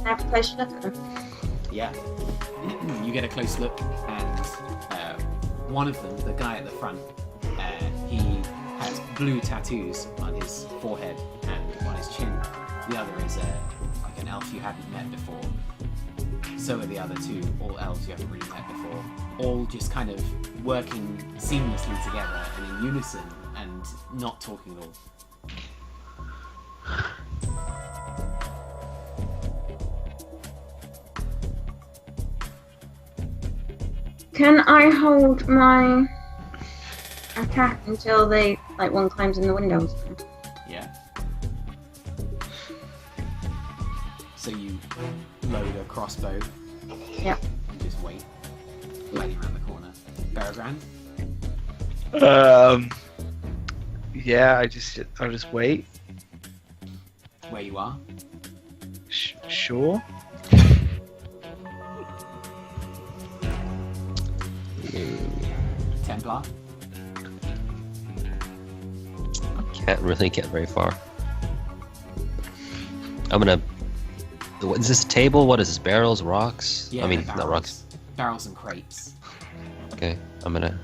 Have a close look at them. Yeah. You get a close look, and one of them, the guy at the front, he has blue tattoos on his forehead and on his chin. The other is like an elf you haven't met before. So are the other two, all elves you haven't really met before. All just kind of working seamlessly together and in unison and not talking at all. Can I hold my attack until they, like, one climbs in the windows? Yeah. So you load a crossbow. Yep. And just wait. Waiting around the corner. Bearground? Yeah, I'll just wait. Where you are? Sure. Templar. Can't really get very far. I'm gonna. What is this, a table? What is this? Barrels? Rocks? Yeah, I mean, barrels. not rocks. Barrels and crates. Okay, I'm gonna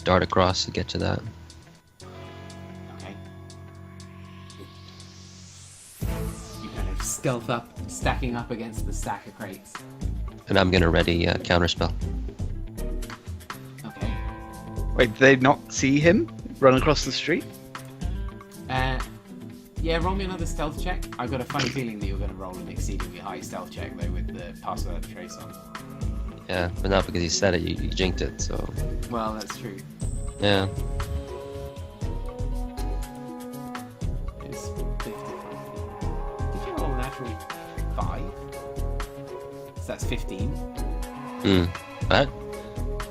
dart across to get to that. Okay. You kind of stealth up, stacking up against the stack of crates. And I'm gonna ready counterspell. Okay. Wait, did they not see him run across the street? Yeah, roll me another stealth check. I've got a funny feeling that you're going to roll an exceedingly high stealth check, though, with the pass without a trace on. Yeah, but not because he said it, you jinked it, so. Well, that's true. Yeah. It's 50. Did you roll a natural 5? So that's 15. But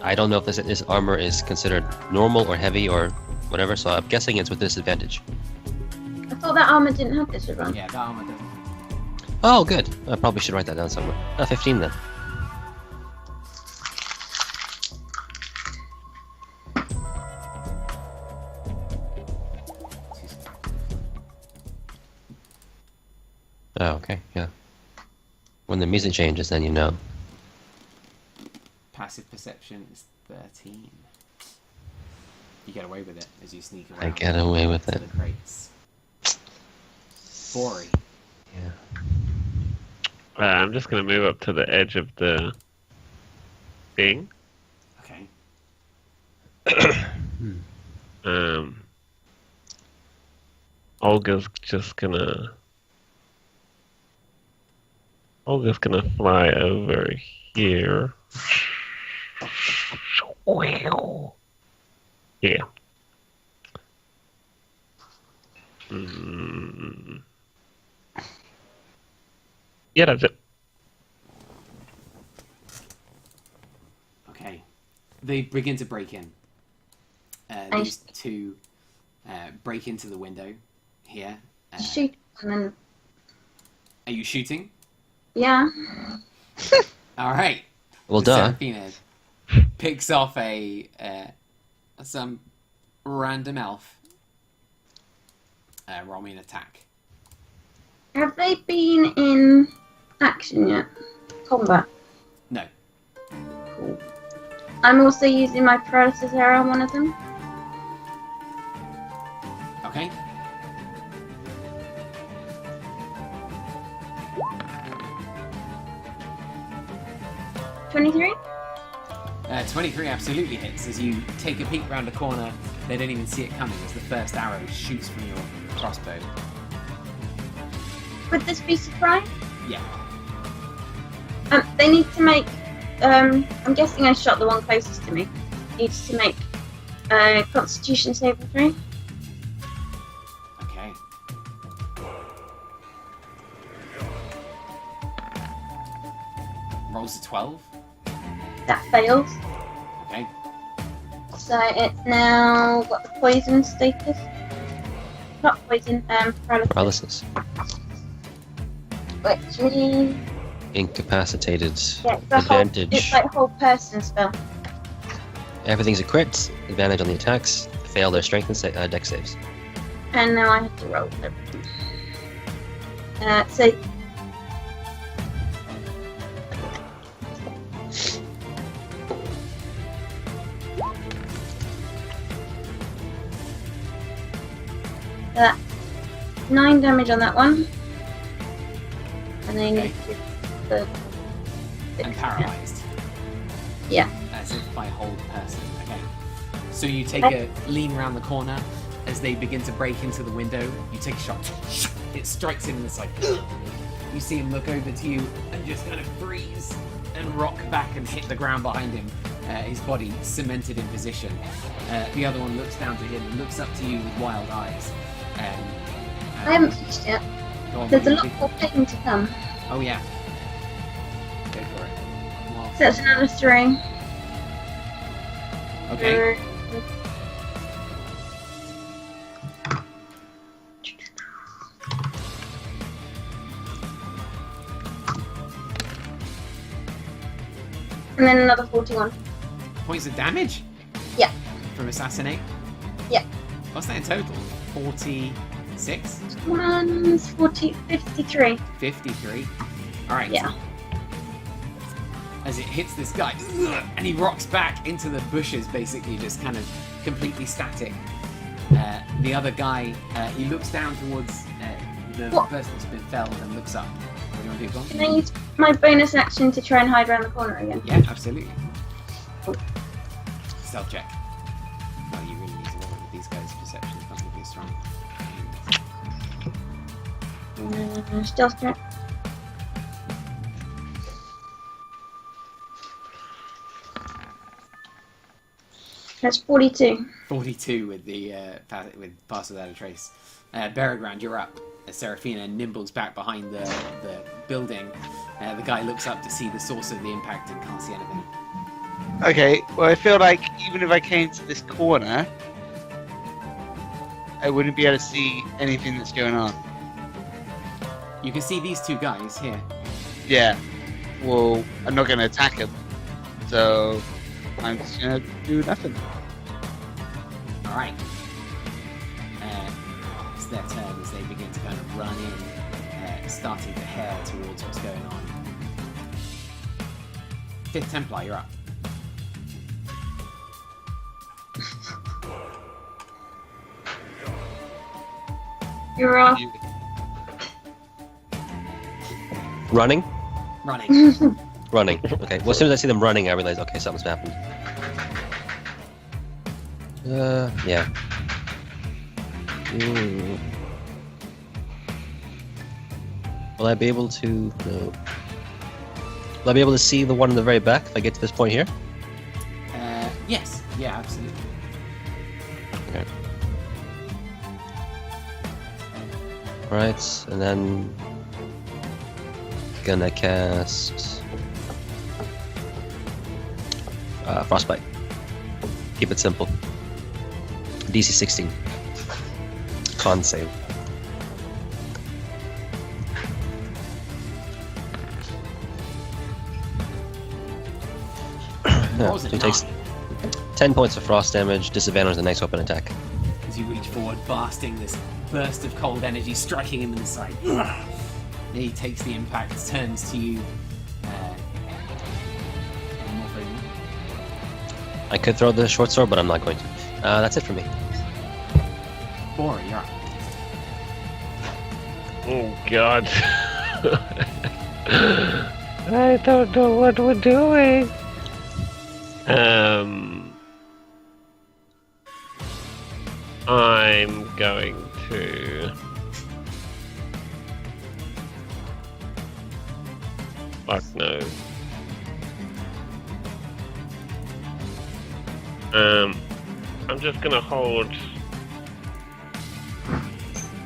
I don't know if this armor is considered normal or heavy or whatever, so I'm guessing it's with disadvantage. I thought that armor didn't have disadvantage. Yeah, that armor doesn't. Oh, good. I probably should write that down somewhere. 15 then. Oh, okay, yeah. When the music changes, then you know. Passive perception is 13. You get away with it as you sneak around. I get away with to it. the crates. Boring. Yeah. I'm just gonna move up to the edge of the thing. Okay. Olga's gonna fly over here. Yeah. Yeah, that's it. Okay. They begin to break in. These two break into the window here. Shoot and then Are you shooting? yeah. All right. Well done. Seraphina picks off some random elf. Roll me an attack. Have they been in action yet? Combat. No. Cool. I'm also using my Predator's arrow on one of them. Okay. $23? 23 absolutely hits. As you take a peek round a corner, they don't even see it coming as the first arrow shoots from your crossbow. Would this be surprise? Yeah. They need to make. I'm guessing I shot the one closest to me. Needs to make Constitution saving throw. Okay. Rolls a 12. That fails. Okay. So it's now got the poison status. Not poison, paralysis. Paralysis. Which means Incapacitated. yeah, it's Advantage. It's like whole person spell. Everything's a crit. Advantage on the attacks. Fail their strength and dex saves. And now I have to roll everything. So that's 9 damage on that one. And then Okay. the And paralyzed. Yeah. As if by hold person. Okay. So you take a lean around the corner as they begin to break into the window. You take a shot. It strikes him in the side. You see him look over to you and just kind of freeze and rock back and hit the ground behind him. His body cemented in position. The other one looks down to him and looks up to you with wild eyes. I haven't finished yet. Go on, There's a what do lot you more pain to come. think? Oh yeah. Go for it. Well, So that's another 3. okay. And then another 41. points of damage Yeah. from assassinate. Yeah. What's that in total? 46, One's 53. 53. All right. Yeah. As it hits this guy, and he rocks back into the bushes, basically just kind of completely static. The other guy, he looks down towards the What? person that's been felled and looks up. What do you want to do, Gon? Can I use my bonus action to try and hide around the corner again? Yeah, absolutely. Stealth check. Well, you really need to roll with these guys' perception. It's not going to be strong. Stealth check. That's 42. 42 with the with pass without a trace. Beregrand, you're up. Seraphina nimbles back behind the building. The guy looks up to see the source of the impact and can't see anything. Okay, well, I feel like even if I came to this corner, I wouldn't be able to see anything that's going on. You can see these two guys here. Yeah. Well, I'm not going to attack him. So, I'm just going to do nothing. All right. It's their turn as they begin to kind of run in, starting to head towards what's going on. 5th Templar, you're up. You're off. Running? Running. Running. Okay. Well, as soon as I see them running, I realize, okay, something's happened. Yeah. Will I be able to... No. Will I be able to see the one in the very back if I get to this point here? Yes. Yeah, absolutely. Okay. Right, and then... Gonna cast... Frostbite. Keep it simple. DC 16. Con save. What was it? He takes 10 points of frost damage, disadvantage on the next weapon attack. As you reach forward, blasting this burst of cold energy, striking him in the side. He takes the impact, turns to you. Any more for him? I could throw the short sword, but I'm not going to. That's it for me. Bora, you're up. Oh god. I don't know what we're doing. I'm going to... Fuck no. I'm just gonna hold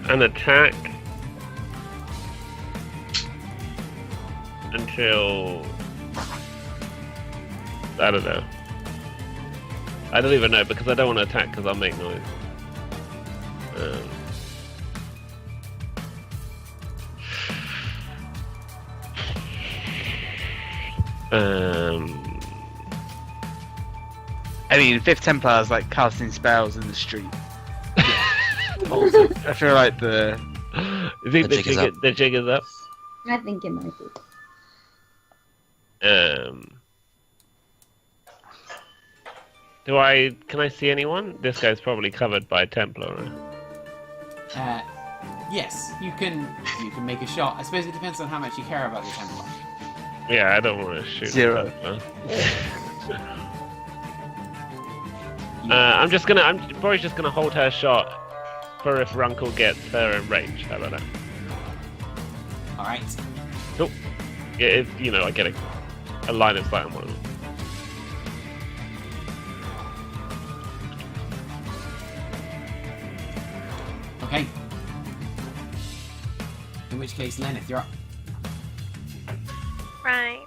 an attack until... I don't know. I don't even know because I don't want to attack because I'll make noise. I mean, 5th Templar is like casting spells in the street. I feel like the... You think The jig is up. the jig is up? I think it might be. Can I see anyone? This guy's probably covered by Templar. Right? Yes, you can make a shot. I suppose it depends on how much you care about the Templar. Yeah, I don't want to shoot. 0. I'm probably just gonna hold her shot for if Runkle gets her in range. How about that? All right. Cool. Yeah, if I get a line of sight on one of them. Okay. In which case, Lenneth, you're up. Right.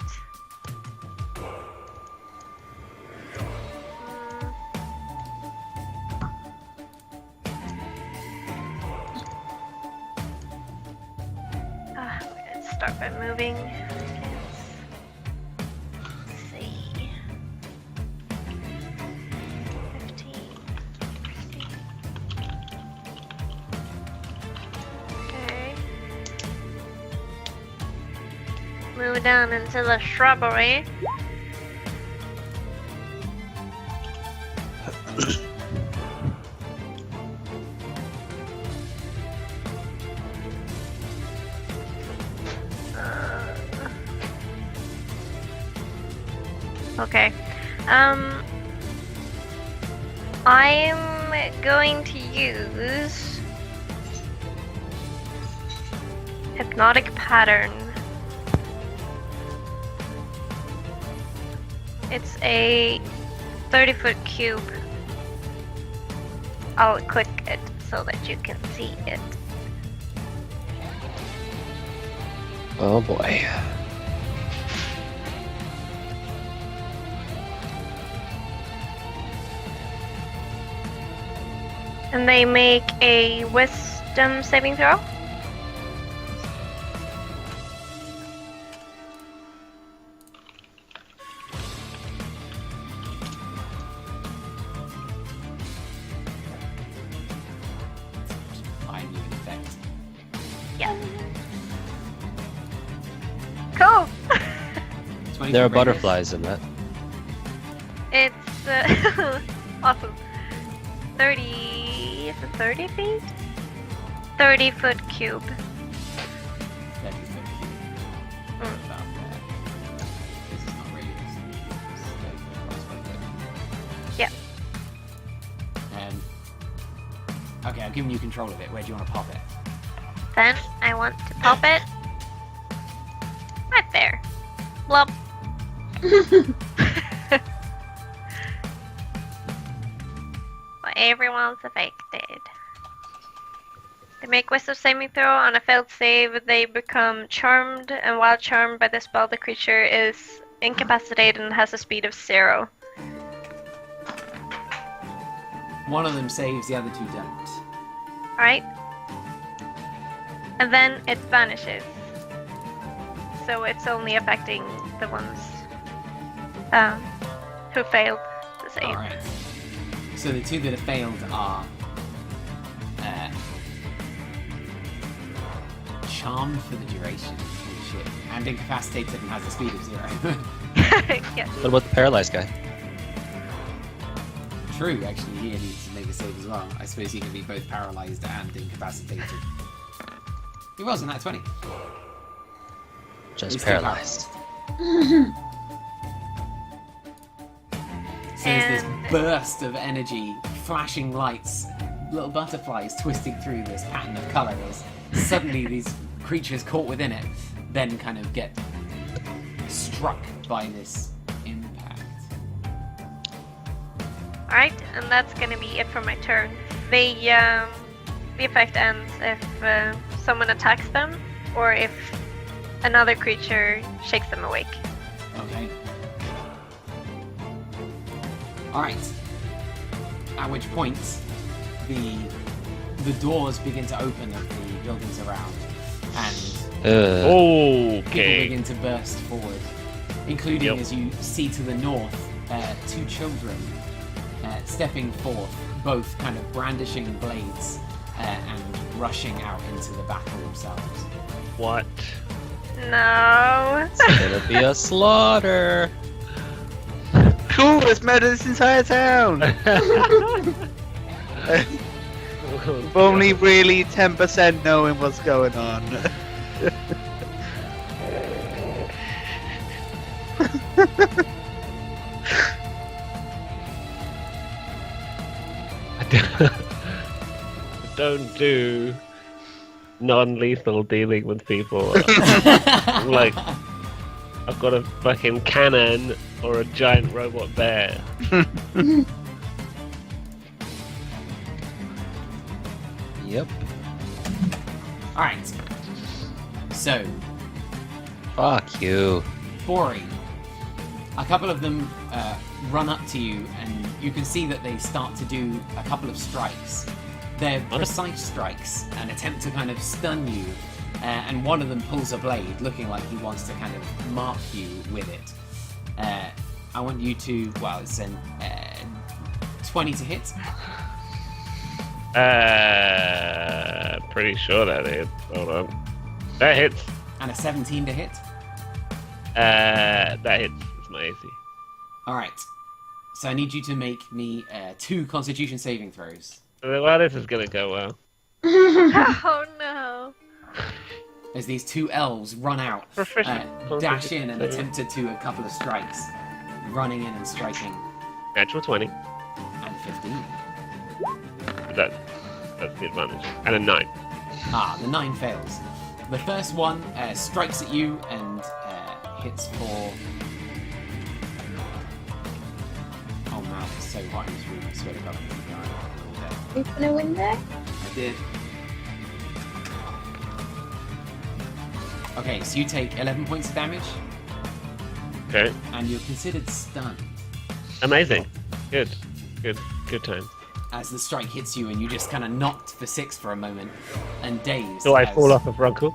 Let's start by moving. Let's see. move down into the shrubbery. Okay. I'm going to use Hypnotic Pattern. It's a 30-foot cube. I'll click it so that you can see it. Oh boy. And they make a wisdom saving throw. Find you an effect. Yes. Cool. 20 There are foot radius. butterflies in that. It's awesome. 30 feet? 30-foot cube. 30 foot cube. About there. This is not radius. It's 30 foot across by 30. Yep. Okay, I've given you control of it. Where do you want to pop it? Then I want to pop it right there. Blub. Well, everyone's affected. They make wisdom saving throw. On a failed save, they become charmed, and while charmed by the spell, the creature is incapacitated and has a speed of 0. One of them saves, the other two don't. Alright? And then it vanishes. So it's only affecting the ones who failed the save. Alright. So the two that have failed are charmed for the duration. Holy shit. And incapacitated and has a speed of 0. Yes. What about the paralyzed guy? True, actually, he needs to make a save as well. I suppose he can be both paralyzed and incapacitated. He wasn't that 20. Just He's still paralyzed. So there's this burst of energy, flashing lights, little butterflies twisting through this pattern of colour as suddenly these creatures caught within it then kind of get struck by this impact. Alright, and that's gonna be it for my turn. The effect ends if someone attacks them or if another creature shakes them awake. Okay. Alright. At which point, the doors begin to open of the buildings around, and people Okay. begin to burst forward, including, Yep. as you see to the north, two children stepping forth, both kind of brandishing blades and rushing out into the battle themselves. What? No. It's gonna be a slaughter. Cool, let's murder this entire town! If only really 10% knowing what's going on. Don't do non-lethal dealing with people. Like, I've got a fucking cannon or a giant robot bear. Yep. Alright. So, Fuck you. Bori, a couple of them run up to you, and you can see that they start to do a couple of strikes. They're precise strikes, and attempt to kind of stun you, and one of them pulls a blade, looking like he wants to kind of mark you with it. I want you to, well, it's an 20 to hit, Pretty sure that hits. Hold on. That hits. and a 17 to hit. That hits. It's my AC. All right. So I need you to make me 2 Constitution saving throws. Well, this is gonna go well. Oh no. As these 2 elves run out, Proficient. dash in and attempt to do a couple of strikes, running in and striking, Natural 20. and 15. That's the advantage. And a 9. The 9 fails. The first one strikes at you and hits for. Oh man, it's so hot in this room. I swear to God, I'm gonna die all day. Open a window. I did. Okay, so you take 11 points of damage, Okay. and you're considered stunned Amazing. Good time. as the strike hits you, and you just kind of knocked for 6 for a moment, and dazed. Do I as- fall off of Runkle?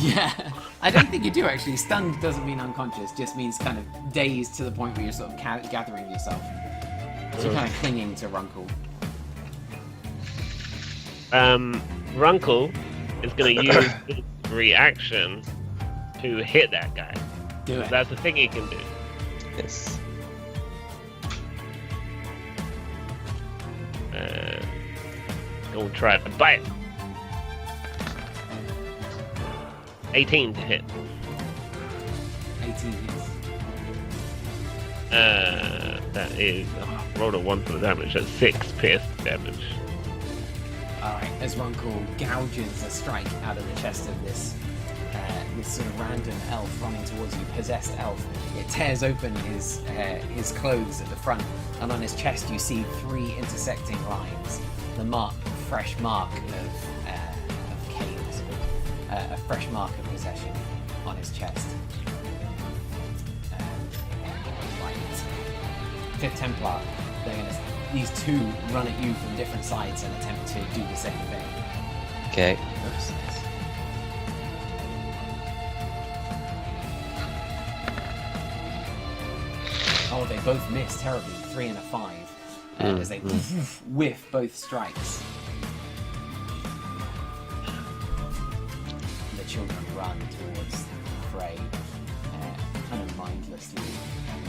Yeah, I don't think you do actually. Stunned doesn't mean unconscious; just means kind of dazed to the point where you're sort of gathering yourself. So you're kind of clinging to Runkle. Runkle is gonna use his reaction to hit that guy. Do it. That's the thing he can do. Yes. Gonna try to bite. 18 to hit. 18 hits. That is rolled a 1 for the damage. That's 6 pierced damage. Alright, as Runkle gouges a strike out of the chest of this sort of random elf running towards you, possessed elf, it tears open his clothes at the front, and on his chest you see 3 intersecting lines. The fresh mark of Cain's, a fresh mark of possession on his chest. Right. 5th Templar, these 2 run at you from different sides and attempt to do the same thing. Okay. Oops. Oh, they both miss terribly. 3 and a 5. As they whiff both strikes. The children run towards the fray, kind of mindlessly,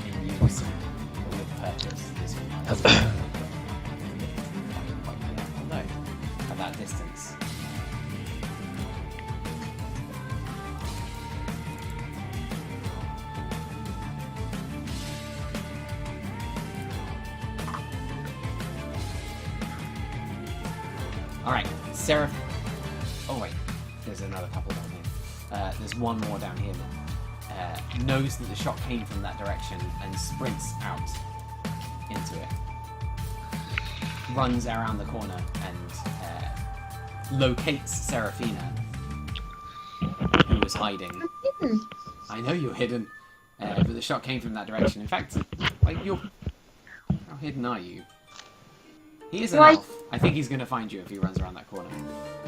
in unison, but with purpose. No, at that distance. Alright, Seraph. Oh, wait. There's another couple down here. There's one more down here that knows that the shot came from that direction and sprints out into it. Runs around the corner and locates Seraphina, who was hiding. I'm hidden. I know you're hidden, but the shot came from that direction. In fact, like, you're... How hidden are you? He is an Right. elf. I think he's going to find you if he runs around that corner.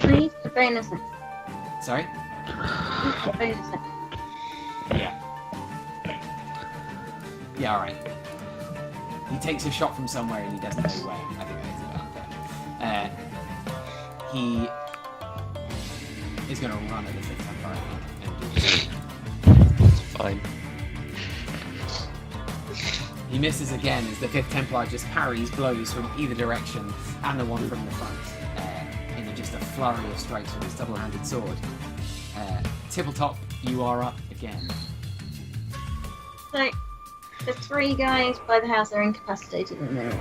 He's very innocent. Sorry? He's very innocent. Yeah. Yeah, alright. He takes a shot from somewhere and he doesn't know where. I think that is about that. He is going to run at the 5th Templar, I think, and do Fine. He misses again as the 5th Templar just parries blows from either direction and the one from the front in just a flurry of strikes with his double-handed sword. Tippletop, you are up again. So, the 3 guys by the house are incapacitated in the minute.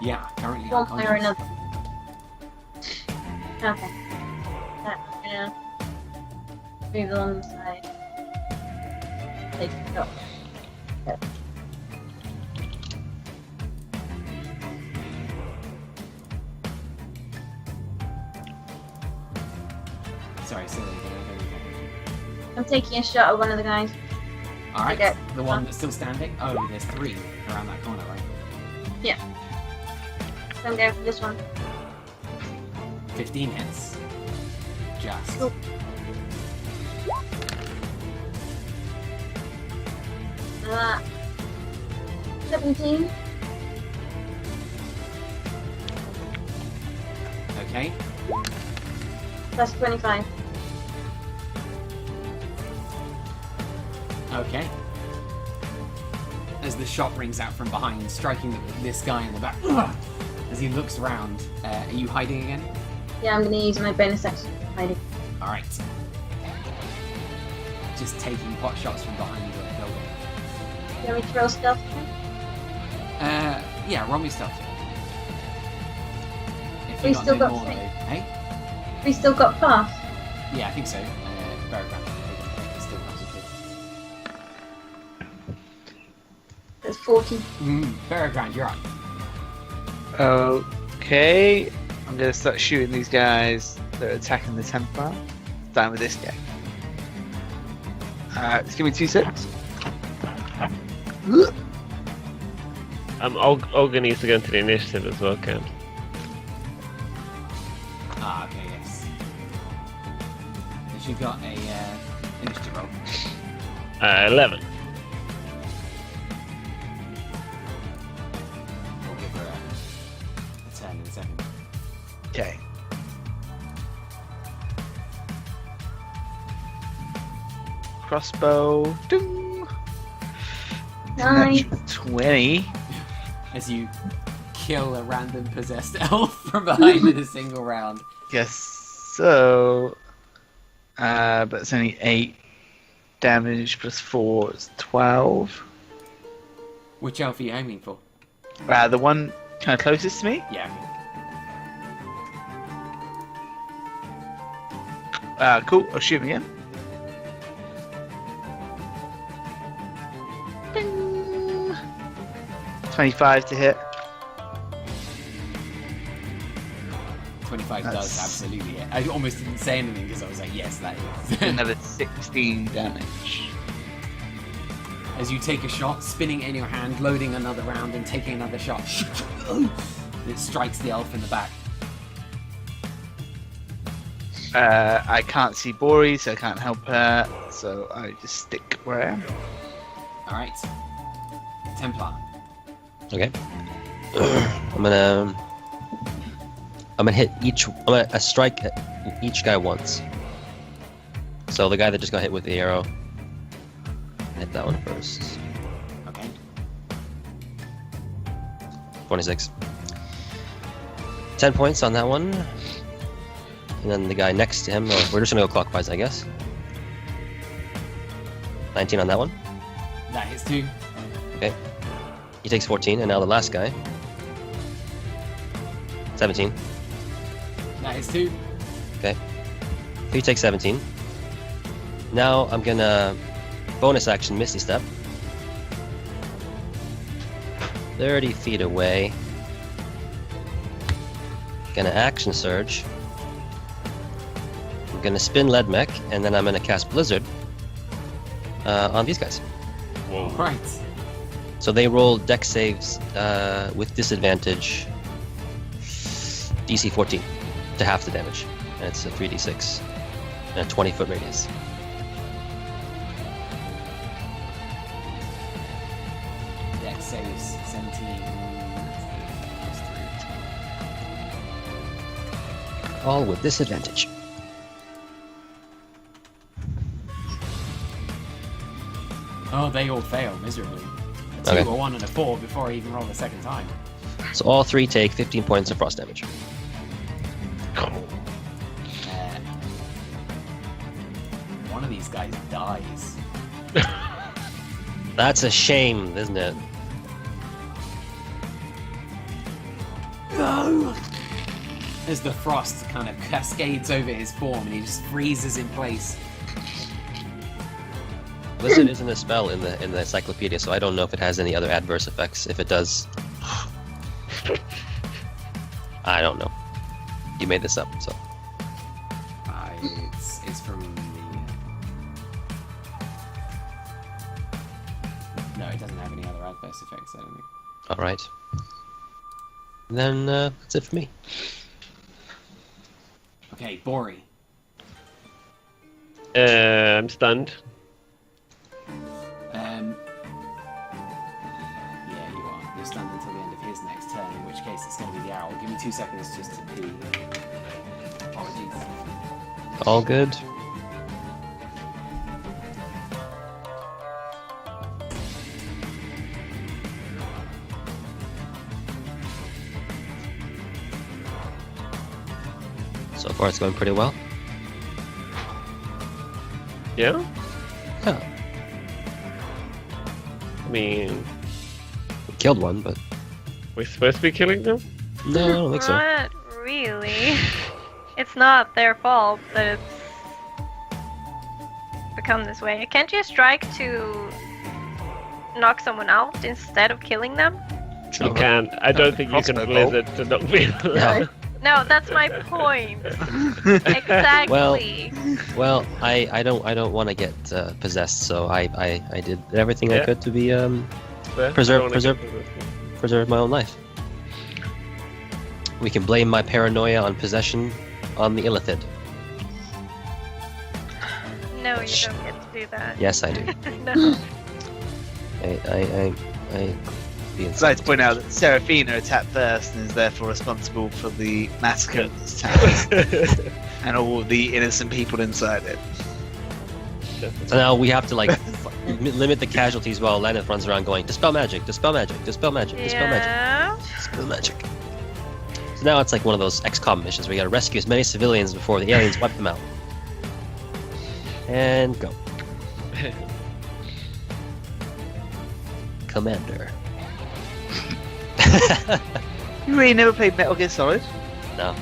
Yeah, currently One way or unconscious. another. Okay. That's gonna move along the side. Take a shot. Yep. Sorry, silly. I'm taking a shot at one of the guys. Alright, Okay. the one that's still standing. Oh, there's 3 around that corner, right? So I'm going for this one. 15 hits. Just. Cool. Uh, 17. Okay. Plus 25. Okay. As the shot rings out from behind, striking this guy in the back. As he looks around, are you hiding again? Yeah, I'm going to use my bonus action for hiding. Alright. Just taking pot shots from behind the building. Do you want me to roll stealth again? Yeah, roll me stealth. If We you still no got more, though. three. Hey? We still got pass. Yeah, I think so. Very still concentrate. That's 14. Barragrand, you're up. Okay. I'm going to start shooting these guys that are attacking the Templar. Starting with this guy. Just give me 2 seconds. Olga needs to go into the initiative as well, Cam. Ah, okay, yes. She got a initiative roll. 11. We'll give her a turn in a second. Okay. Crossbow. Ding. Nice. 20. As you kill a random possessed elf from behind in a single round. Yes. So. But it's only 8 damage plus 4 is 12. Which elf are you aiming for? The one kind of closest to me. Yeah. Cool. I'll shoot him again. Ding. 25 to hit. 25 does That's- absolutely hit. I almost didn't say anything because I was like, yes, that is. Another 16 damage. As you take a shot, spinning it in your hand, loading another round, and taking another shot. It strikes the elf in the back. I can't see Bori, so I can't help her. So I just stick where I am. Alright. Templar. Okay. I'm gonna hit each. I'm gonna strike at each guy once. So the guy that just got hit with the arrow, hit that one first. Okay. 26. 10 points on that one. And then the guy next to him, we're just gonna go clockwise, I guess. 19 on that one. That hits too. Okay. He takes 14, and now the last guy. 17. That hits too. Okay. He takes 17. Now I'm gonna bonus action Misty Step. 30 feet away. Gonna action surge. I'm gonna spin Lead Mech, and then I'm gonna cast Blizzard on these guys. Right. So they roll dex saves with disadvantage, DC 14 to half the damage. And it's a 3d6 and a 20-foot radius. Dex saves 17. Plus 3. All with disadvantage. Oh, they all fail miserably. A 2, Okay. a 1, and a 4 before I even roll the second time. So all three take 15 points of frost damage. One of these guys dies. That's a shame, isn't it? No! As the frost kind of cascades over his form and he just freezes in place. Blizzard isn't a spell in the encyclopedia, so I don't know if it has any other adverse effects. If it does, I don't know. You made this up, so. It's from the... No, it doesn't have any other adverse effects, I don't think. All right. Then that's it for me. Okay, Bori. I'm stunned. Yeah, you are. You're stunned until the end of his next turn, in which case it's going to be the owl. Give me 2 seconds just to pee. Apologies. All good. far it's going pretty well. Yeah? Yeah. I mean, We killed one, but we're supposed to be killing them? no, I don't think so. Not really. It's not their fault that it's become this way. Can't you strike to knock someone out instead of killing them? You can. I don't think you can Crossbow bolt. blizzard to knock people out. No, that's my point. Exactly. Well, I don't want to get possessed, so I did everything I Yeah. could to be Fair. Preserve- Don't wanna preserve- get possessed. preserve my own life. We can blame my paranoia on possession on the illithid. No, you don't get to do that. Yes, I do. No. I be I'd like to point out that Seraphina attacked first and is therefore responsible for the massacre of this town and all of the innocent people inside it. So now we have to like limit the casualties while Lenneth runs around going, dispel magic, dispel magic, dispel magic, dispel magic, Yeah. dispel magic. So now it's like one of those XCOM missions where you gotta rescue as many civilians before the aliens wipe them out. And go. Commander. You really never played Metal Gear Solid? No.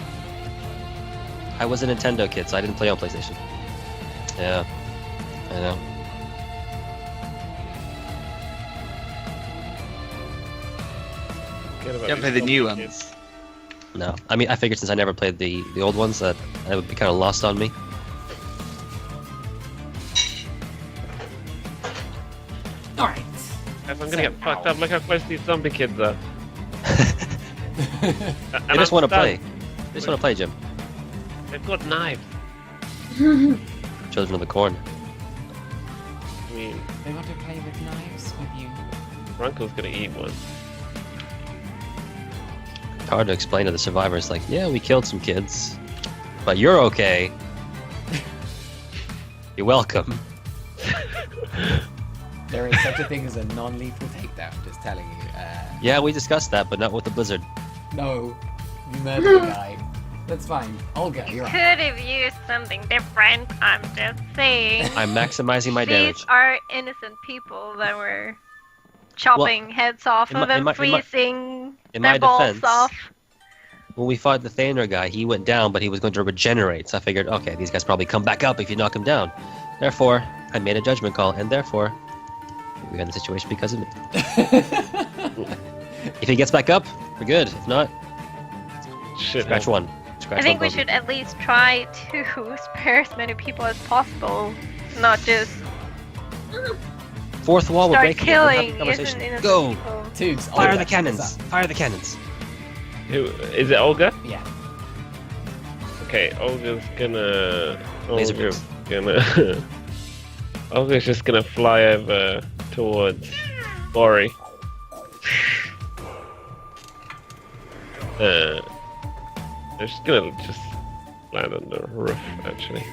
I was a Nintendo kid, so I didn't play on PlayStation. Yeah. I know. Forget about You haven't played these the new fucking ones. kids. No. I mean, I figured since I never played the old ones that it would be kind of lost on me. Alright. If I'm gonna get fucked up, look how close these zombie kids are. I just want to play. I just want to play, Jim. They've got knives. Children of the Corn. I mean, They want to play with knives with you. Runkle's gonna eat one. It's hard to explain to the survivors, like, yeah, we killed some kids, but you're okay. You're welcome. There is such a thing as a non-lethal takedown, just telling you. Yeah, we discussed that, but not with the blizzard. No, you murder the guy. That's fine. Olga, you're Could right. have used something different. I'm just saying. I'm maximizing my damage. These are innocent people that were chopping heads off in of my- them, in my- freezing in their my balls defense, off. When we fought the Faenor guy, he went down, but he was going to regenerate. So I figured, okay, these guys probably come back up if you knock him down. Therefore, I made a judgment call, and therefore, we're in the situation because of it. If he gets back up, we're good. If not, Shit. scratch one. Scratch I think one we bogey. should at least try to spare as many people as possible, not just Fourth wall, we're start breaking it. We're having killing a conversation. innocent Go! people. Tubes, Fire Olga, the cannons! what's up? Fire the cannons! Who is it? Olga? Yeah. Okay, Olga's gonna. Laser Olga's gonna. Olga's just gonna fly over towards Bori. I'm just gonna land on the roof, actually.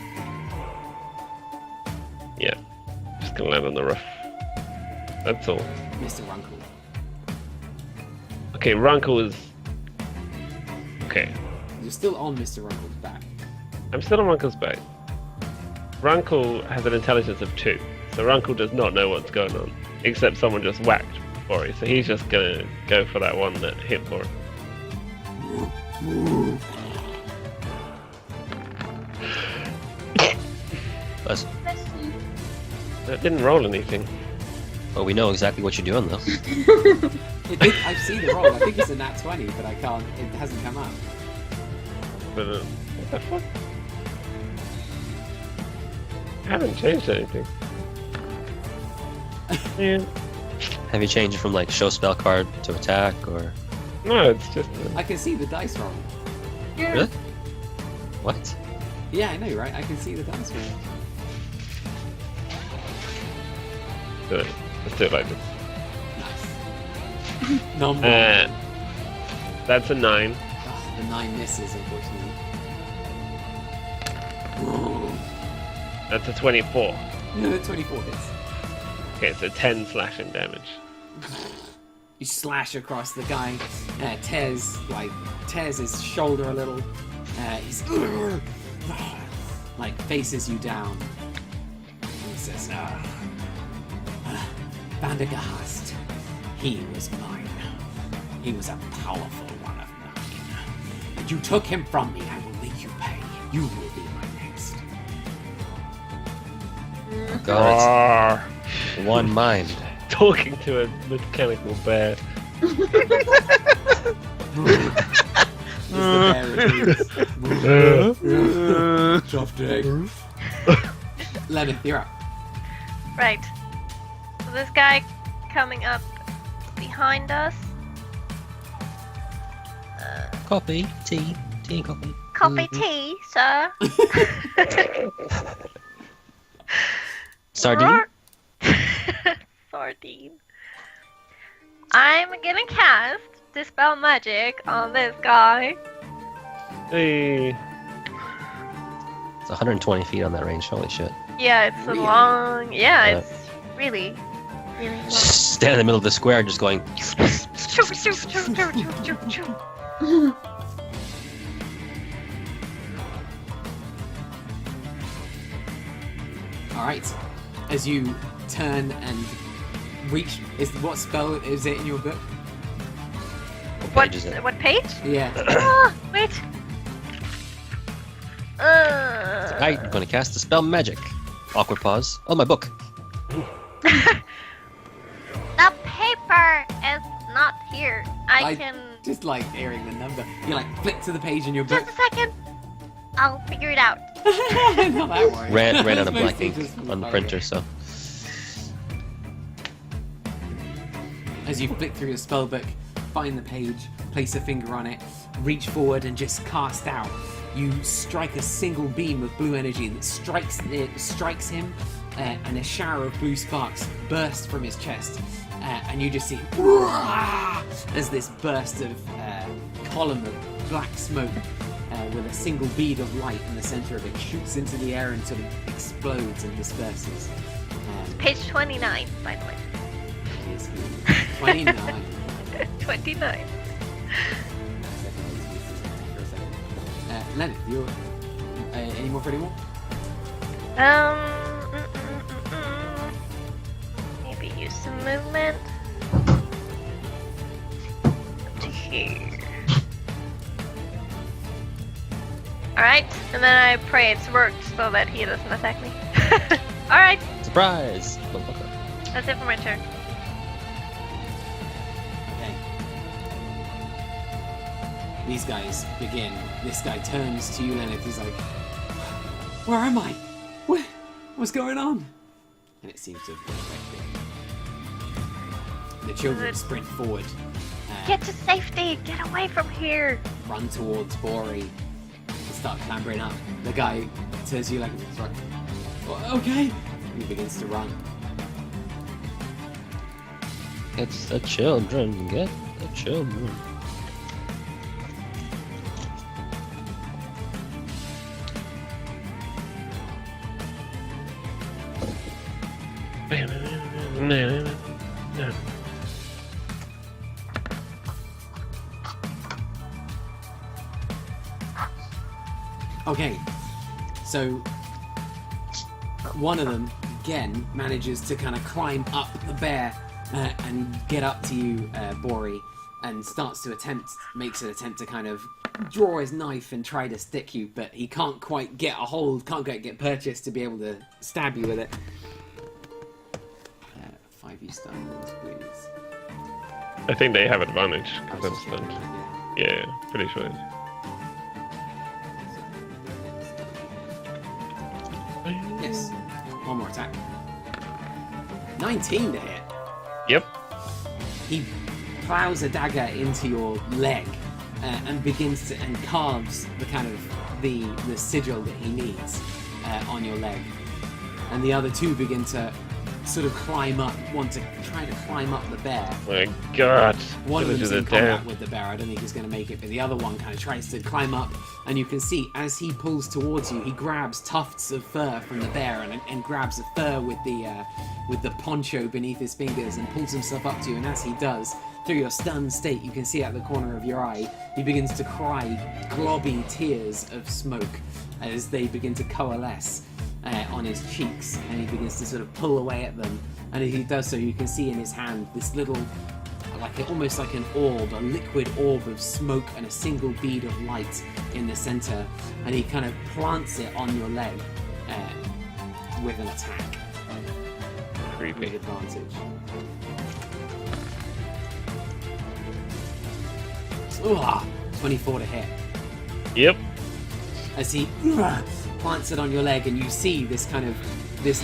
Yeah, just gonna land on the roof. That's all. Mr. Runkle. Okay, Runkle is. Okay, You're still on Mr. Runkle's back. I'm still on Runkle's back. Runkle has an intelligence of 2, so Runkle does not know what's going on, except someone just whacked Bori, so he's just gonna go for that one that hit Bori. Us. That didn't roll anything. Well, we know exactly what you're doing, though. I've seen the roll. I think it's a nat 20, but I can't. It hasn't come up. But what the fuck? I haven't changed anything. Man, Have you changed it from, like, show spell card to attack, or... no, it's just. I can see the dice roll. Really? What? Yeah, I know, right? I can see the dice roll. Let's do it like this. Nice. Nom nom. That's a 9. Oh, the 9 misses, unfortunately. That's a 24. No, the 24 hits. Okay, so 10 slashing damage. You slash across the guy, tears his shoulder a little, He's like faces you down. He says, Vandergast, he was mine. He was a powerful one of mine. And you took him from me. I will make you pay. You will be my next. God, it's one mind. Talking to a mechanical bear. Soft egg. Leonard, you're up. Right. So this guy coming up behind us. Coffee, tea and coffee. Coffee tea, sir. Sardine? Sardine. I'm gonna cast Dispel Magic on this guy. Hey. It's 120 feet on that range. Holy shit. Yeah, it's Really? a long. Yeah, Yeah. it's really long. Stand in the middle of the square just going. Choo, choo, choo, choo, choo, choo, choo. Alright. As you turn and reach, what spell is it in your book? What page is it? What page? Yeah. Ah, wait. I'm going to cast the spell magic. Awkward pause. Oh, my book. The paper is not here. I can. Just like hearing the number. You like flick to the page in your book. Just a second. I'll figure it out. Not that worried. Ran out It's of black mostly ink just on the okay. printer, so. As you flick through your spell book, find the page, place a finger on it, reach forward and just cast out. You strike a single beam of blue energy that strikes him, and a shower of blue sparks burst from his chest. And you just see as this burst of column of black smoke with a single bead of light in the center of it shoots into the air and sort of explodes and disperses. Page 29, by the way. It is 29. 29. Leonard, you're any more for anyone? Maybe use some movement. Up to here. Alright, and then I pray it's worked so that he doesn't attack me. Alright, Surprise! that's it for my turn. Okay. These guys begin. This guy turns to you, Leonard. He's like, "Where am I? What's going on?" And it seems to have been affected. The children sprint forward, Get to safety! Get away from here! run towards Bori, and start clambering up. The guy turns to you like, "Sorry." Okay. And he begins to run. It's the children. Get the children. Okay, so one of them, again, manages to kind of climb up the bear and get up to you, Bori, and makes an attempt to kind of draw his knife and try to stick you, but he can't quite get a hold, can't quite get purchase to be able to stab you with it. 5e stun rolls, please. I think they have advantage I because was I'm just stunned. checking, Yeah, pretty sure. Yes, one more attack. 19 to hit. Yep. He plows a dagger into your leg and begins to and carves the kind of the sigil that he needs on your leg, and the other two begin to sort of climb up, try to climb up the bear. My God. One of them's in the combat dam. with the bear. I don't think he's going to make it, but the other one kind of tries to climb up, and you can see as he pulls towards you, he grabs tufts of fur from the bear and grabs the fur with the poncho beneath his fingers and pulls himself up to you. And as he does, through your stunned state, you can see at the corner of your eye, he begins to cry globby tears of smoke as they begin to coalesce on his cheeks, and he begins to sort of pull away at them. And as he does so, you can see in his hand this little, almost like an orb, a liquid orb of smoke and a single bead of light in the center, and he kind of plants it on your leg with an attack. Creepy. With advantage. Ooh, 24 to hit. Yep. As he plants it on your leg, and you see this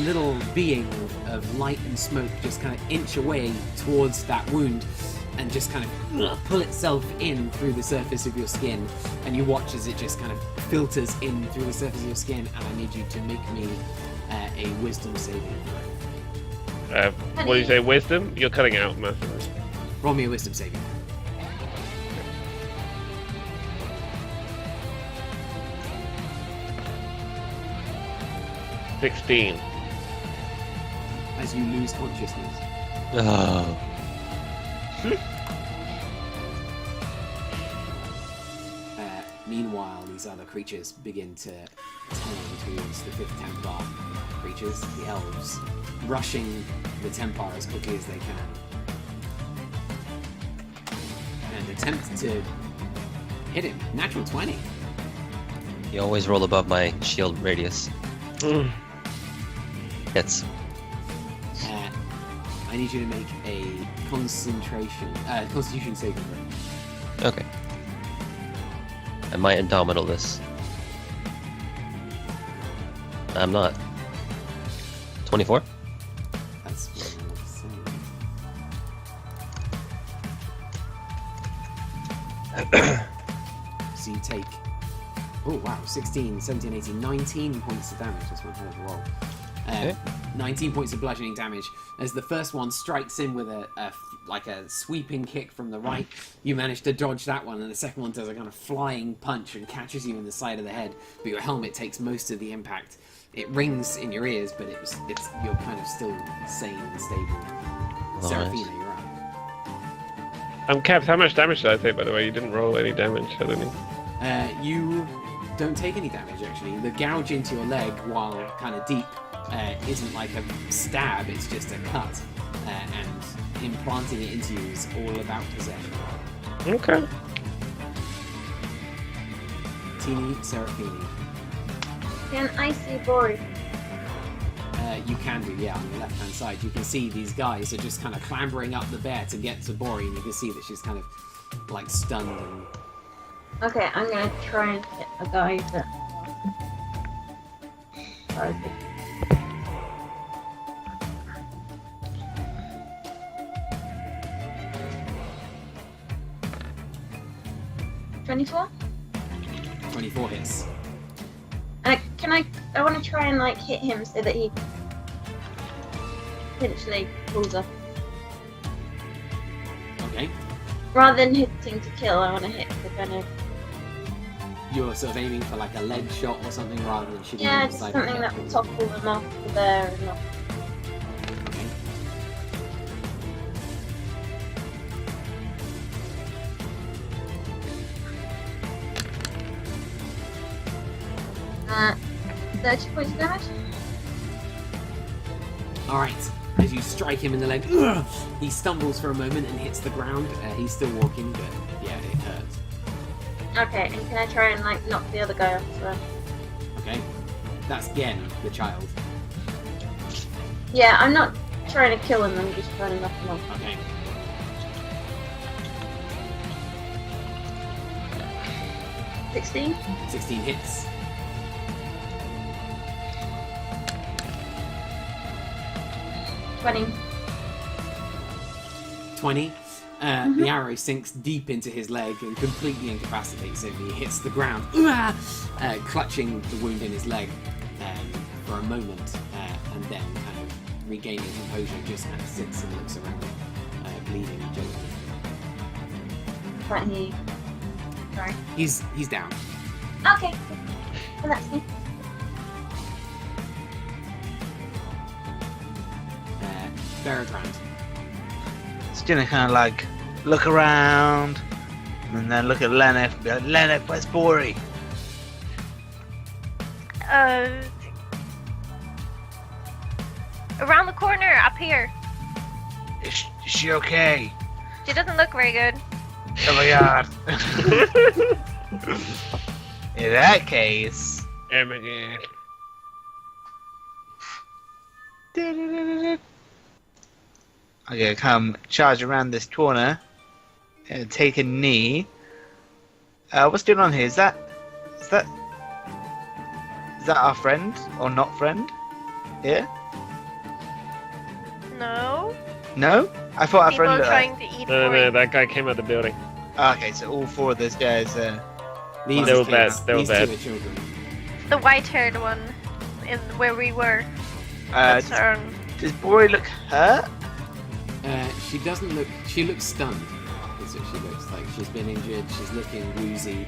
little being of light and smoke just kind of inch away towards that wound and just kind of pull itself in through the surface of your skin, and you watch as it just kind of filters in through the surface of your skin. And I need you to make me a wisdom saving throw. What do you say, wisdom? You're cutting out massively. Roll me a wisdom saving throw. 16. As you lose consciousness. Oh. Meanwhile, these other creatures begin to turn towards the 5th Templar creatures, the elves, rushing the Templar as quickly as they can. And attempt to hit him. Natural 20. You always roll above my shield radius. Hits. I need you to make a Constitution saving throw. Okay. I might indomitable this. I'm not. 24? That's what I was saying. So you take... Oh wow, 16, 17, 18, 19 points of damage. That's one hell of a roll. Okay. 19 points of bludgeoning damage as the first one strikes in with a sweeping kick from the right. You manage to dodge that one, and the second one does a kind of flying punch and catches you in the side of the head, but your helmet takes most of the impact. It rings in your ears, but you're kind of still sane and stable. Seraphina, you're up. Caps, how much damage did I take, by the way? You didn't roll any damage, I don't know. You don't take any damage, actually. The gouge into your leg, while kind of deep, isn't like a stab, it's just a cut. And implanting it into you is all about possession. Okay. Teeny Seraphini. Can I see Bori? You can do, yeah, on the left-hand side. You can see these guys are just kind of clambering up the bear to get to Bori, and you can see that she's kind of, like, stunned and... Okay, I'm gonna try and hit a guy that... Sorry. 24? 24 hits. I want to try and like hit him so that he potentially pulls up. Okay. Rather than hitting to kill, I want to hit the kind of... You're sort of aiming for like a leg shot or something rather than shooting Yeah, him just inside something the that head. will topple them off the bear and not... Okay. Uh, 30 points of damage? Alright. As you strike him in the leg, he stumbles for a moment and hits the ground. He's still walking, but yeah, it hurts. Okay, and can I try and like knock the other guy off as well? Okay. That's Gen, the child. Yeah, I'm not trying to kill him, I'm just trying to knock him off. Okay. 16? 16 hits. 20. 20. The arrow sinks deep into his leg and completely incapacitates him. He hits the ground, clutching the wound in his leg for a moment, and then kind of regaining composure, just kind of sits and looks around, bleeding gently. Can't hear you. Sorry. He's down. Okay. Well, that's me. Bertrand. It's gonna kind of like look around and then look at Lenneth and be like, Lenneth, where's Bori? Around the corner, up here. Is she okay? She doesn't look very good. Oh my god. In that case. Oh my god. I'm gonna come charge around this corner and take a knee. What's going on here? Is that our friend or not friend? Here? No. No? I thought our People friend. trying to eat No, Bori. that guy came out the building. Okay, so all four of those guys. These They were kids, bad, they were these bad. two are children. The white-haired one, in where we were. Does That's Bori look hurt? She doesn't look. She looks stunned. That's what she looks like. She's been injured. She's looking woozy.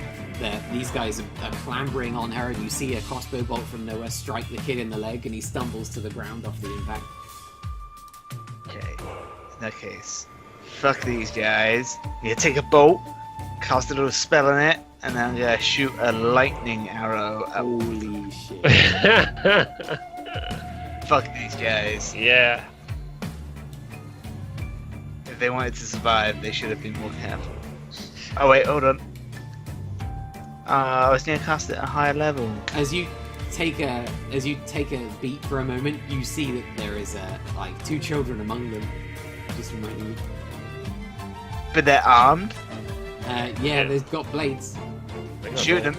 These guys are clambering on her, and you see a crossbow bolt from nowhere strike the kid in the leg, and he stumbles to the ground off the impact. Okay, in that case, fuck these guys. You take a bolt, cast a little spell on it, and then I'm gonna shoot a lightning arrow at Holy shit! fuck these guys. Yeah. If they wanted to survive, they should have been more careful. Oh wait, hold on. I was gonna cast it at a higher level. As you take a beat for a moment, you see that there is like two children among them. Just reminding you. But they're armed. Yeah, they've got blades. Shoot them.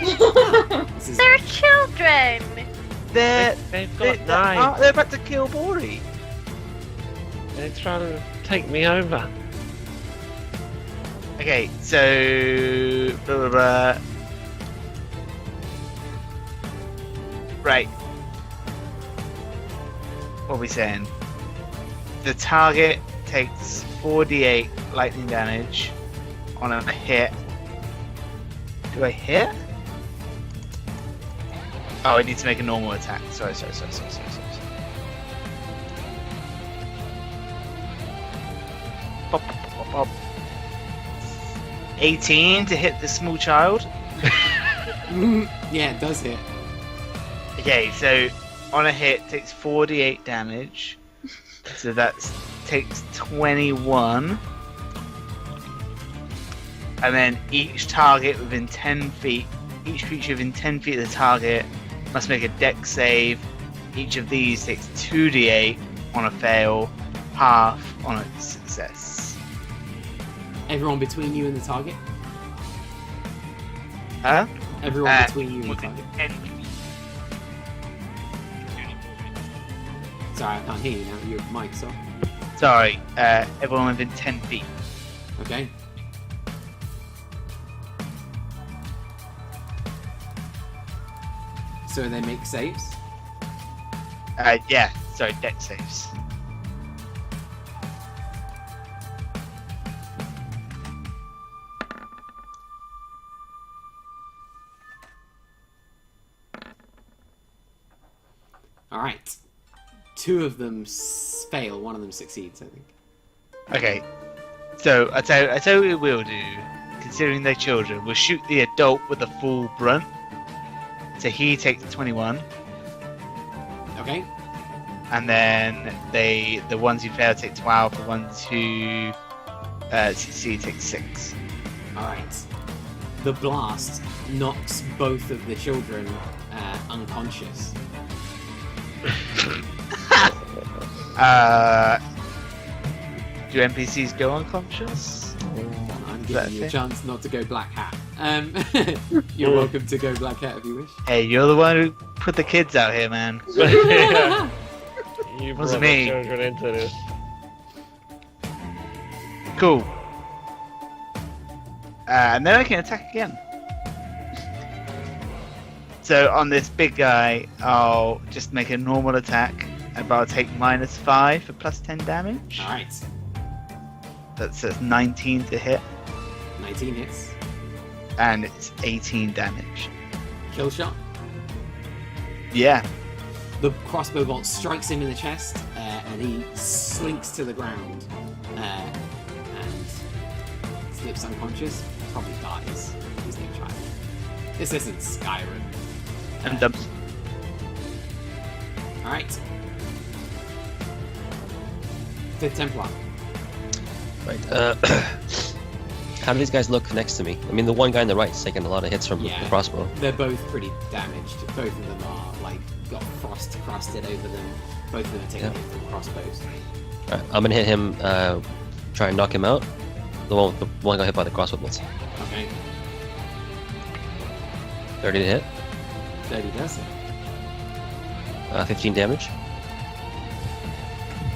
This is They're children! They've got knives. They're about to kill Bori. They're trying to take me over. Okay, so blah, blah, blah. Right. What are we saying? The target takes 4d8 lightning damage on a hit. Do I hit? Oh, I need to make a normal attack. Sorry. Pop, pop, pop, pop. 18 to hit the small child. yeah, it does hit. Okay, so on a hit takes 4d8 damage. So that takes 21. And then each target within 10 feet, each creature within 10 feet of the target must make a dex save. Each of these takes 2d8 on a fail, half on a success. Everyone between you and the target? Huh? Everyone between you and the within target. 10 feet. Sorry, I can't hear you now. Your mic's off. Sorry, everyone within 10 feet. Okay. So they make saves? Yeah, sorry, dex saves. Alright. Two of them fail, one of them succeeds, I think. Okay, so I tell you what we'll do, considering they're children, we'll shoot the adult with the full brunt. So he takes 21, Okay. and then the ones who fail take 12, the ones who succeed take 6. Alright. The blast knocks both of the children unconscious. Do NPCs go unconscious? I'm that giving you a fair? chance not to go black hat. You're welcome to go black hat if you wish. Hey, you're the one who put the kids out here, man. Yeah. You Wasn't brought me. the children into this. Cool. And then I can attack again. So on this big guy, I'll just make a normal attack but I'll take -5 for +10 damage. All right, That's 19 to hit, 19 hits. and it's 18 damage. Kill shot. Yeah. The crossbow bolt strikes him in the chest, and he slinks to the ground and slips unconscious. Probably dies. He's no child. This isn't Skyrim. And done. All right. Fifth Templar. Right. How do these guys look next to me? I mean, the one guy on the right is taking a lot of hits from the crossbow. They're both pretty damaged. Both of them are got frost crusted over them. Both of them are taking hit from crossbows. Alright, I'm gonna hit him. Try and knock him out. The one got hit by the crossbow bolts. Okay. 30 to hit. 30 does it. 15 damage.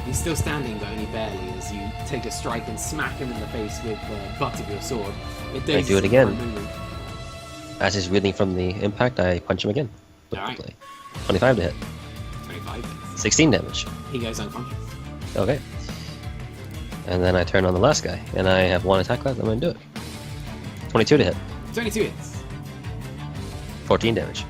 He's still standing, but only barely, as you take a strike and smack him in the face with the butt of your sword. It dazes do it him again. for a moment. As he's reeling from the impact, I punch him again. With Alright. the blade. 25 to hit. 25. 16 damage. He goes unconscious. Okay. And then I turn on the last guy, and I have one attack left. I'm gonna do it. 22 to hit. 22 hits. 14 damage.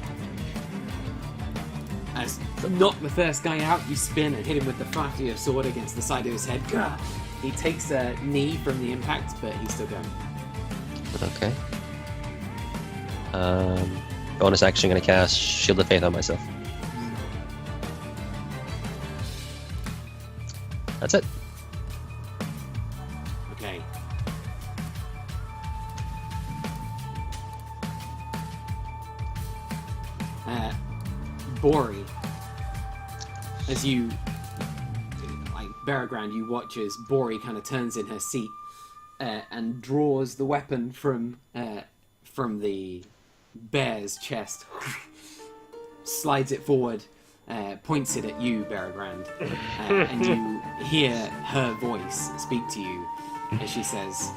As to knock the first guy out, you spin and hit him with the flat of your sword against the side of his head. Gah! He takes a knee from the impact, but he's still going. Okay. Bonus action, gonna cast Shield of Faith on myself. That's it. Okay. Bori, as you, like Beregrand, you watch as Bori kind of turns in her seat and draws the weapon from the bear's chest, slides it forward, points it at you, Beregrand, and you hear her voice speak to you as she says,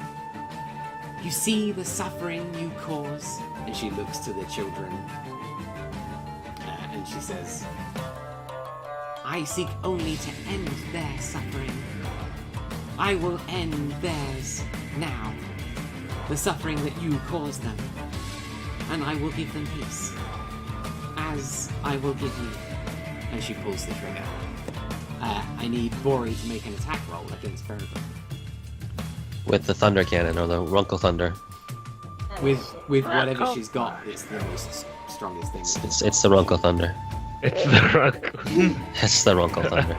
"You see the suffering you cause?" And she looks to the children and she says, "I seek only to end their suffering. I will end theirs now, the suffering that you caused them, and I will give them peace, as I will give you." And she pulls the trigger. I need Bori to make an attack roll against Peregrine. With the Thunder Cannon, or the Runkle Thunder. With whatever she's got, it's the most strongest thing. It's the Runkle Thunder. It's the rock. It's the Runkle Thunder.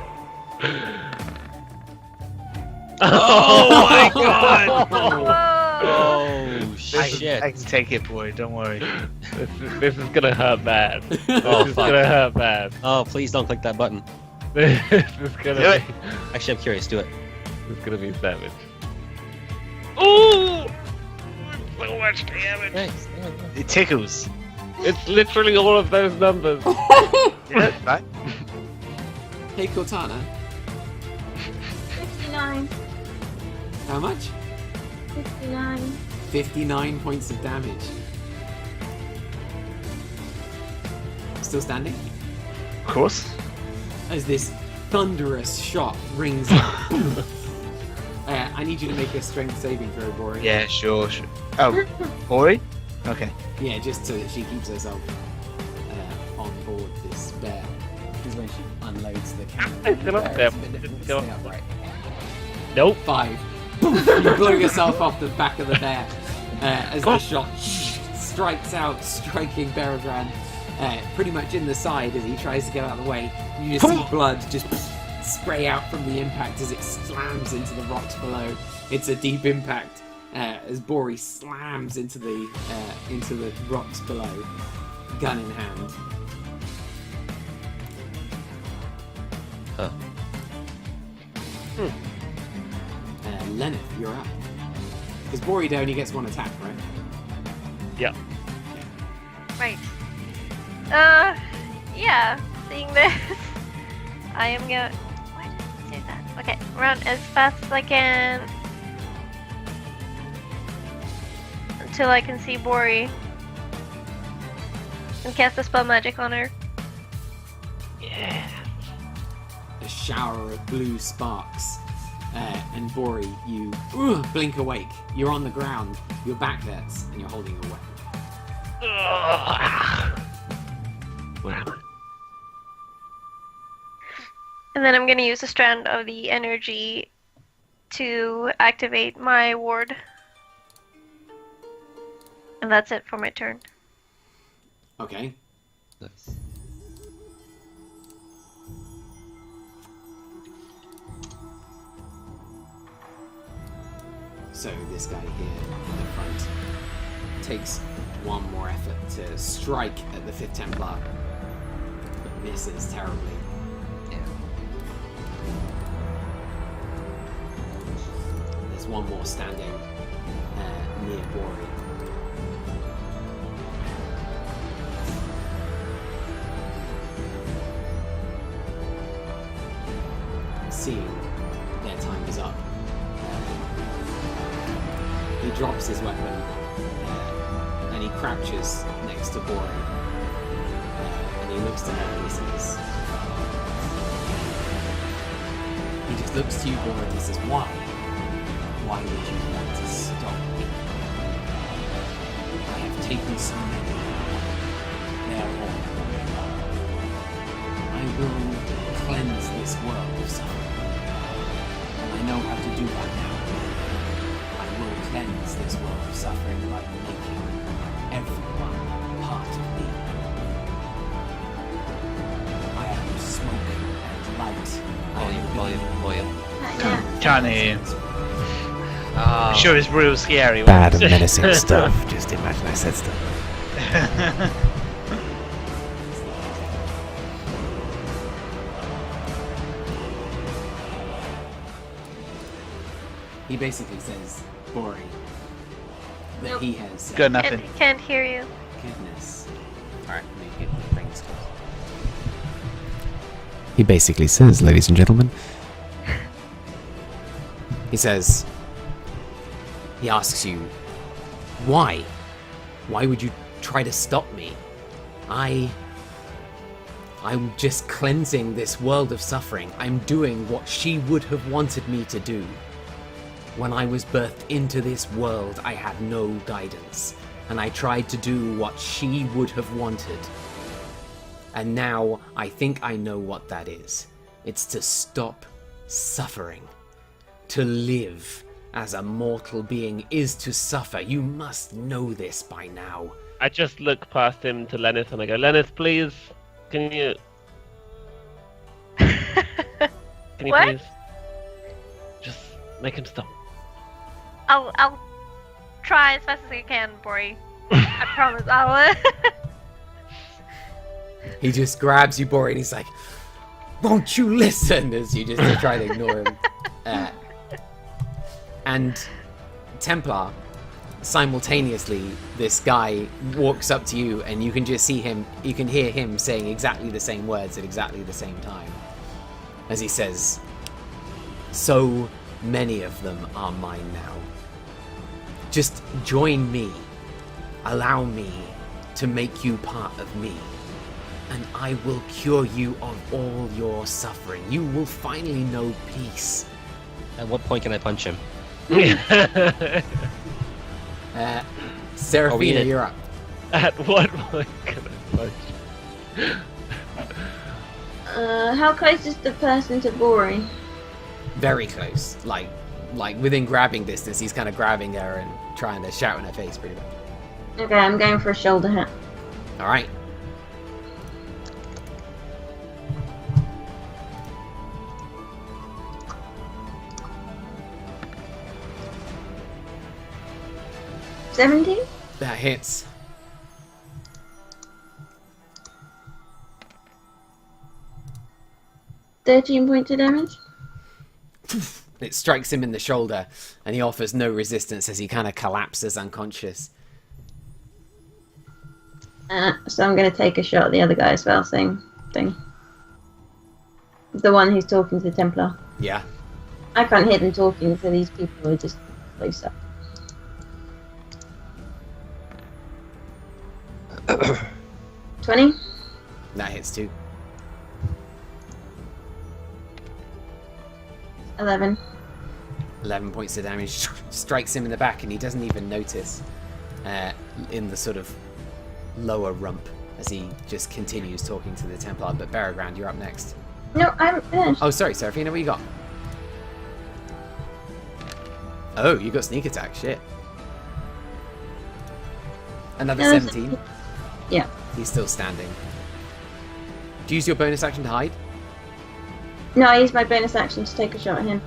Oh my god! Oh, I shit. can take it, boy. Don't worry. This is gonna hurt bad. Oh, This is fuck. gonna hurt bad. Oh, please don't click that button. This is gonna Do it. be. Actually, I'm curious. Do it. This is gonna be savage. Ooh! So much damage. Nice. It tickles. It's literally all of those numbers. Yeah, right? Hey Cortana, 59. how much? 59. 59 points of damage. Still standing? Of course. As this thunderous shot rings out. I need you to make a strength saving throw, Bori. Yeah, sure. Oh, boy? Okay. Yeah, just so that she keeps herself on board this bear. Because when she unloads the cannon, It's still up bear there. is a bit difficult to It's still stay up upright. Nope. 5. You blow yourself off the back of the bear as the shot strikes out, striking Beregrand pretty much in the side as he tries to get out of the way. You just see blood just spray out from the impact as it slams into the rocks below. It's a deep impact as Bori slams into the rocks below, gun in hand. Huh. Lenneth, you're up. Because Bori only gets one attack, right? Yeah. Right. Yeah, seeing this, I am gonna. Why did I do that? Okay, run as fast as I can until I can see Bori and cast a spell magic on her. Yeah. a shower of blue sparks. And Bori, you blink awake. You're on the ground, your back hurts, and you're holding your weapon. Where am I? And then I'm going to use a strand of the energy to activate my ward. And that's it for my turn. Okay. Nice. So this guy here in the front takes one more effort to strike at the 5th Templar, but misses terribly. Yeah. There's one more standing near Bori. Seeing their time is up, he drops his weapon and he crouches next to Bori, and he looks to her and he says, he just looks to you, Bori, and he says, why? Why would you want to stop me? I have taken so many. They are all. I will cleanse this world of suffering. And I know how to do that now. I will cleanse this world of suffering by making everyone part of me. I am smoke and light. Volume. Yeah. Can't hear you. Oh. I'm sure it's real scary. Bad and menacing stuff. Just imagine I said stuff. He basically says, Bori, that he has Got nothing. Can't hear you. goodness. Alright, let me get the things close. He basically says, ladies and gentlemen, he says, he asks you, why? Why would you try to stop me? I'm just cleansing this world of suffering. I'm doing what she would have wanted me to do. When I was birthed into this world, I had no guidance, and I tried to do what she would have wanted. And now I think I know what that is. It's to stop suffering. To live as a mortal being is to suffer. You must know this by now. I just look past him to Lenneth and I go, Lenneth, please, can you What? please just make him stop? I'll try as fast as I can, Bori. I promise I'll. He just grabs you, Bori, and he's like, won't you listen? As you just try to ignore him. And Templar, simultaneously, this guy walks up to you, and you can just see him, you can hear him saying exactly the same words at exactly the same time. As he says, so many of them are mine now. Just join me. Allow me to make you part of me. And I will cure you of all your suffering. You will finally know peace. At what point can I punch him? Seraphina, you're up. At what point can I punch? How close is the person to Bori? Very close. Like within grabbing distance, he's kind of grabbing her and trying to shout in her face pretty much. Okay, I'm going for a shoulder hit. Alright. $17? That hits. $13 points of damage? It strikes him in the shoulder, and he offers no resistance as he kind of collapses unconscious. So I'm going to take a shot at the other guy as well, same thing. The one who's talking to the Templar. Yeah. I can't hear them talking, so these people are just close up. $20? That hits too. 11. 11 points of damage strikes him in the back, and he doesn't even notice in the sort of lower rump as he just continues talking to the Templar. But Barrowground, you're up next. No, I'm finished. Oh, sorry, Seraphina, what you got? Oh, you got sneak attack. Shit. Another No, 17. Yeah. He's still standing. Do you use your bonus action to hide? No, I used my bonus action to take a shot at him.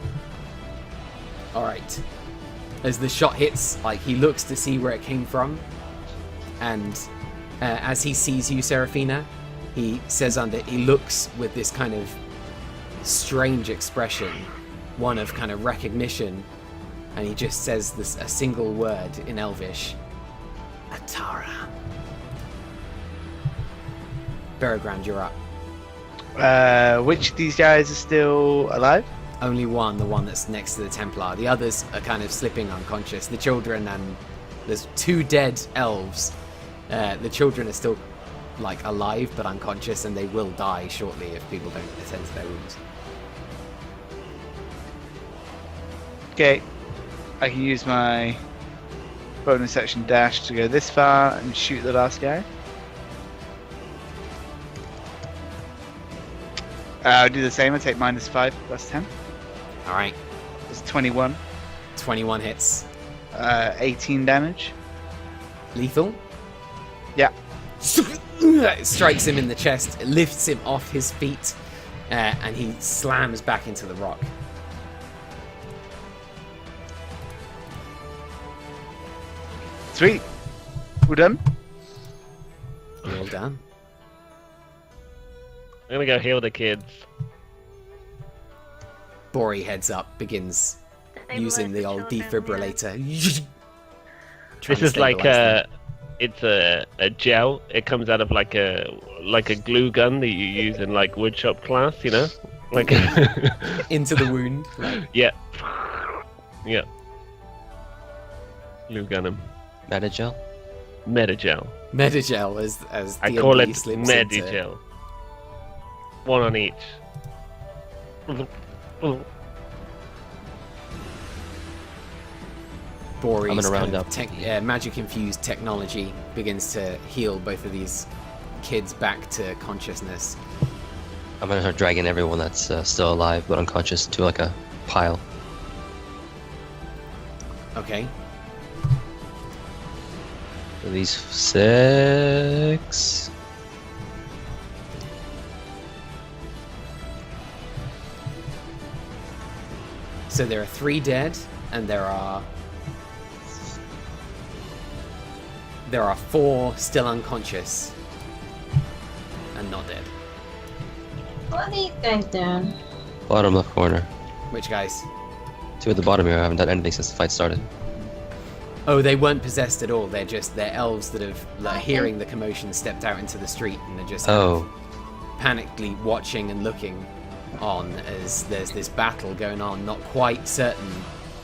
Alright. As the shot hits, like, he looks to see where it came from. And as he sees you, Seraphina, he says he looks with this kind of strange expression. One of kind of recognition. And he just says a single word in Elvish. Atara. Barrowground, you're up. Which of these guys are still alive? Only one, the one that's next to the Templar. The others are kind of slipping unconscious. The children, and there's 2 dead elves. The children are still like alive but unconscious, and they will die shortly if people don't attend to their wounds. Okay. I can use my bonus action dash to go this far and shoot the last guy. I'll do the same. I take -5 plus 10. Alright, It's 21. 21 hits. 18 damage. Lethal? Yeah. It strikes him in the chest, it lifts him off his feet, and he slams back into the rock. Sweet. We're done. You're all done. I'm gonna go heal the kids. Bori heads up, begins using the old defibrillator. Trying This to is like stabilize them. it's a gel. It comes out of like a glue gun that you use in like woodshop class, you know? Like Into the wound. Like, yeah. Yeah. Glue gun him. Metagel? Metagel. Metagel, as I D&D call it slips into- Medigel. One on each. Bori's I'm gonna round up. magic-infused technology begins to heal both of these kids back to consciousness. I'm gonna start dragging everyone that's still alive but unconscious to like a pile. Okay. These 6. So there are 3 dead, and there are 4 still unconscious and not dead. What are these guys doing? Bottom left corner. Which guys? 2 at the bottom here. I haven't done anything since the fight started. Oh, they weren't possessed at all. They're elves that have, like, Okay. hearing the commotion, stepped out into the street and are just Oh, panically watching and looking on as there's this battle going on, not quite certain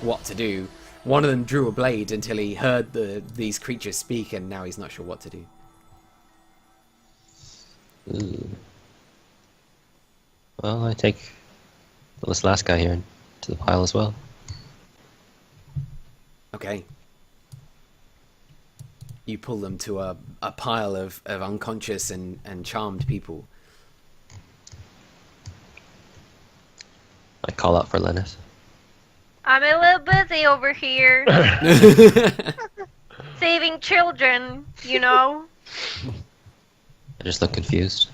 what to do. One of them drew a blade until he heard these creatures speak, and now he's not sure what to do. ooh. Well, I take this last guy here to the pile as well. Okay. You pull them to a pile of unconscious and charmed people. I call out for Lenneth. I'm a little busy over here saving children, you know. I just look confused.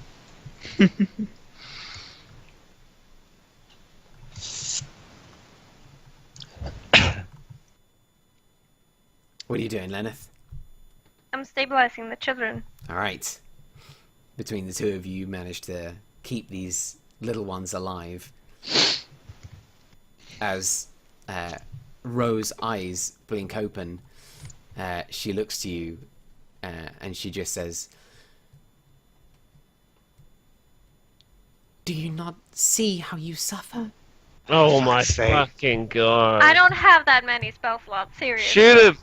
What are you doing, Lenneth? I'm stabilizing the children. All right. Between the two of you, you managed to keep these little ones alive. As Rose's eyes blink open, she looks to you and she just says, "Do you not see how you suffer?" Oh my fuck's sake. fucking god. I don't have that many spell slots, seriously. Shoot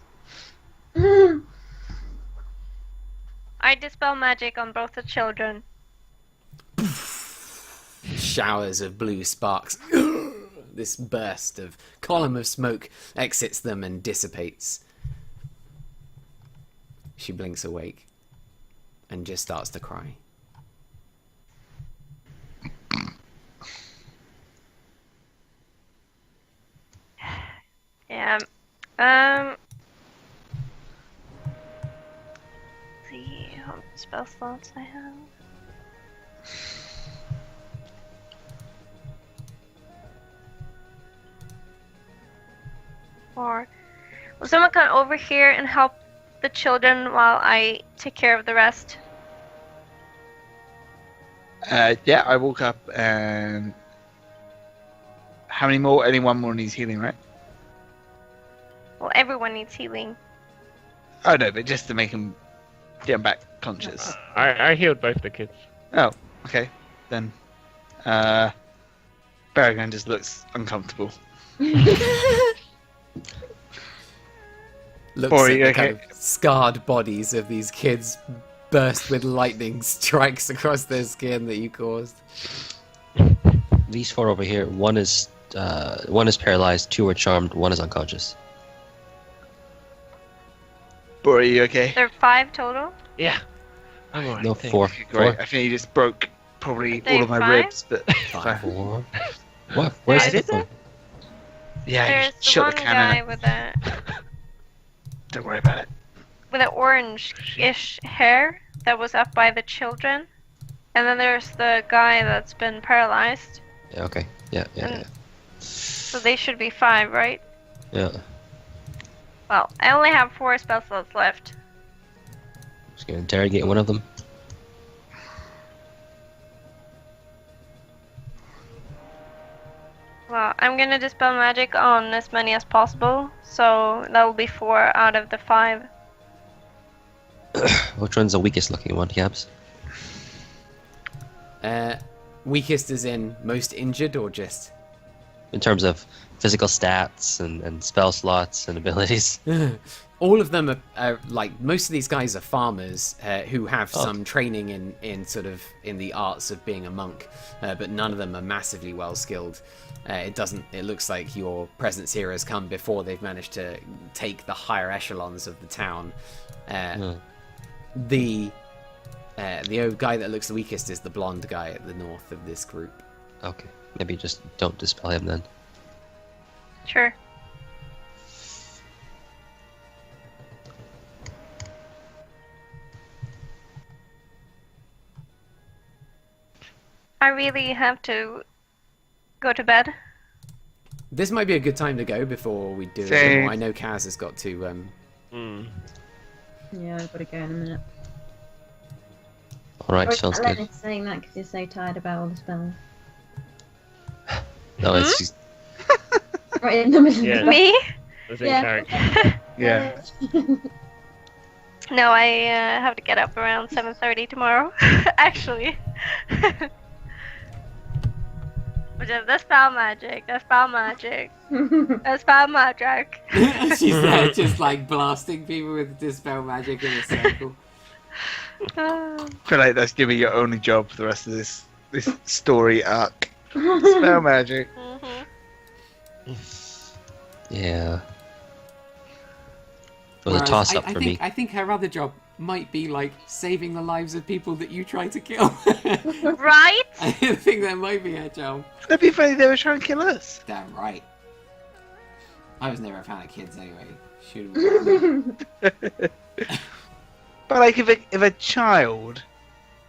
him! I dispel magic on both the children. Showers of blue sparks this burst of column of smoke exits them and dissipates. She blinks awake and just starts to cry. Yeah. See how many spell slots I have. Or will someone come over here and help the children while I take care of the rest? Yeah, I walk up and... How many more? Only one more needs healing, right? Well, everyone needs healing. Oh no, but just to make him get back conscious. I healed both the kids. Oh, okay. Then Berrigan just looks uncomfortable. Looks Or, at the okay. kind of scarred bodies of these kids burst with lightning strikes across their skin that you caused. These 4 over here, one is paralyzed, 2 are charmed, 1 is unconscious. Bora, are you okay? There are 5 total. Yeah. I'm alright. No, thanks. 4. Okay, great. 4. I think he just broke probably They all of my 5? ribs, but 4. What? Where's Is the it? one? yeah, There's he the shot one the guy cannon. with a Don't worry about it. with an orange-ish hair that was up by the children, and then there's the guy that's been paralyzed. Yeah, okay. Yeah. So they should be 5, right? Yeah. Well, I only have 4 spell slots left. Just gonna interrogate one of them. Well, I'm gonna dispel magic on as many as possible, so that will be 4 out of the 5. Which one's the weakest looking one, Cabs? Weakest is in most injured or just... In terms of physical stats and spell slots and abilities. All of them are like, most of these guys are farmers who have Oh. some training in sort of in the arts of being a monk, but none of them are massively well skilled. It looks like your presence here has come before they've managed to take the higher echelons of the town. The guy that looks the weakest is the blonde guy at the north of this group. Okay. Maybe just don't dispel him then. Sure. I really have to go to bed. This might be a good time to go before we do it. Same. I know Kaz has got to... Yeah, I've got to go in a minute. Alright, sounds good. Leonard's saying that because you're so tired about all the spells. No, it's just, Right in the middle. Yeah. Me? That's in Yeah. character. Yeah. No, I have to get up around 7:30 tomorrow. Actually. Which is the spell magic. The spell magic. The spell magic. She's there just like blasting people with dispel magic in a circle. I feel like that's gonna be your only job for the rest of this story arc. Spell magic. yeah. It was a Whereas toss up I for think, me. I think her other job might be like saving the lives of people that you try to kill. Right? I think that might be her job. That'd be funny. They were trying to kill us. Damn right. I was never a fan of kids anyway. Shoot 'em. But like, if a child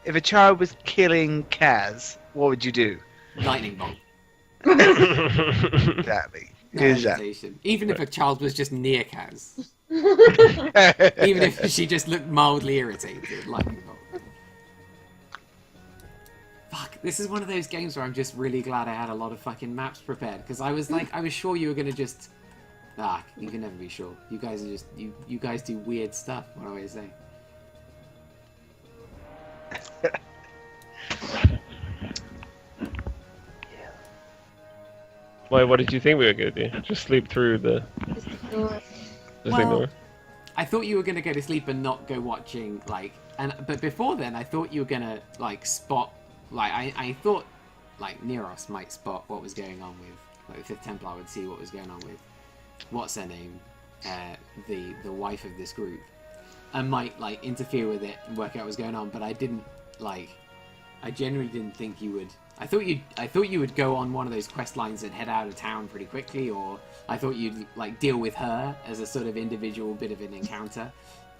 was killing Kaz, what would you do? Lightning bolt. Exactly. No Exactly. hesitation. Even if a child was just near Kaz. Even if she just looked mildly irritated. Lightning bolt. Fuck, this is one of those games where I'm just really glad I had a lot of fucking maps prepared. Because I was sure you were gonna just... you can never be sure. You guys are just... You guys do weird stuff, what do I say? Why? What did you think we were gonna do? Just sleep through the. Just ignore. I thought you were gonna go to sleep and not go watching but before then I thought you were gonna spot I thought Neros might spot what was going on with like the Fifth Templar would see what was going on with what's her name, the wife of this group, and might like interfere with it and work out what's going on. But I didn't like. I generally didn't think you would. I thought you would go on one of those quest lines and head out of town pretty quickly, or I thought you'd like deal with her as a sort of individual bit of an encounter.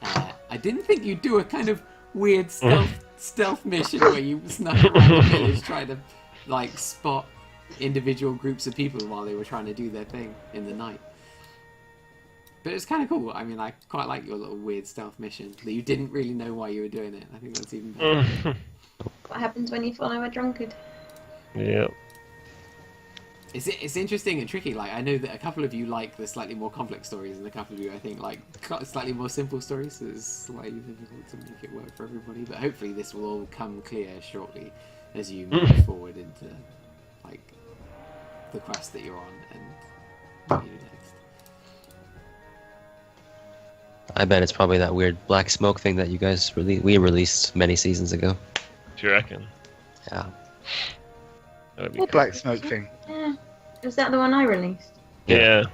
I didn't think you'd do a kind of weird stealth mission where you snuck around the village trying to like spot individual groups of people while they were trying to do their thing in the night. But it's kind of cool. I mean, I quite like your little weird stealth mission that you didn't really know why you were doing it. I think that's even better. What happens when you follow a drunkard? Yeah. It's interesting and tricky. Like, I know that a couple of you like the slightly more complex stories, and a couple of you, I think, like slightly more simple stories. So it's slightly difficult to make it work for everybody. But hopefully, this will all come clear shortly as you move forward into like the quest that you're on and what you do next. I bet it's probably that weird black smoke thing that you guys we released many seasons ago. Do you reckon? Yeah. That'd be What cool. black smoke thing? Yeah. Was that the one I released? Yeah.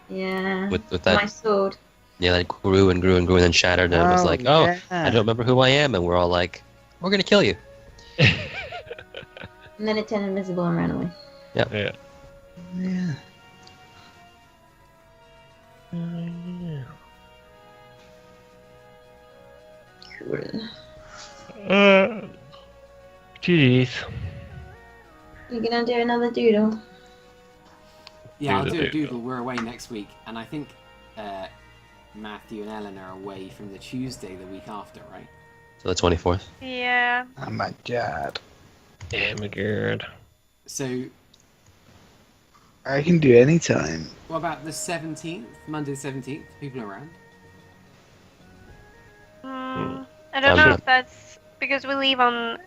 Yeah. With My that, sword. yeah, that grew and grew and grew and then shattered, and it was like, oh, yeah. I don't remember who I am, and we're all like, we're gonna kill you. And then it turned invisible and ran away. Yeah. Yeah. Cool. Jeez. You gonna do another doodle? Yeah, I'll do a Doodle. doodle. We're away next week, and I think Matthew and Ellen are away from the Tuesday the week after, right? So the 24th. Yeah. Oh my god. Yeah, my god. So, I can do any time. what about the 17th? Monday the 17th? People around? I don't I'm know not- if that's because we leave on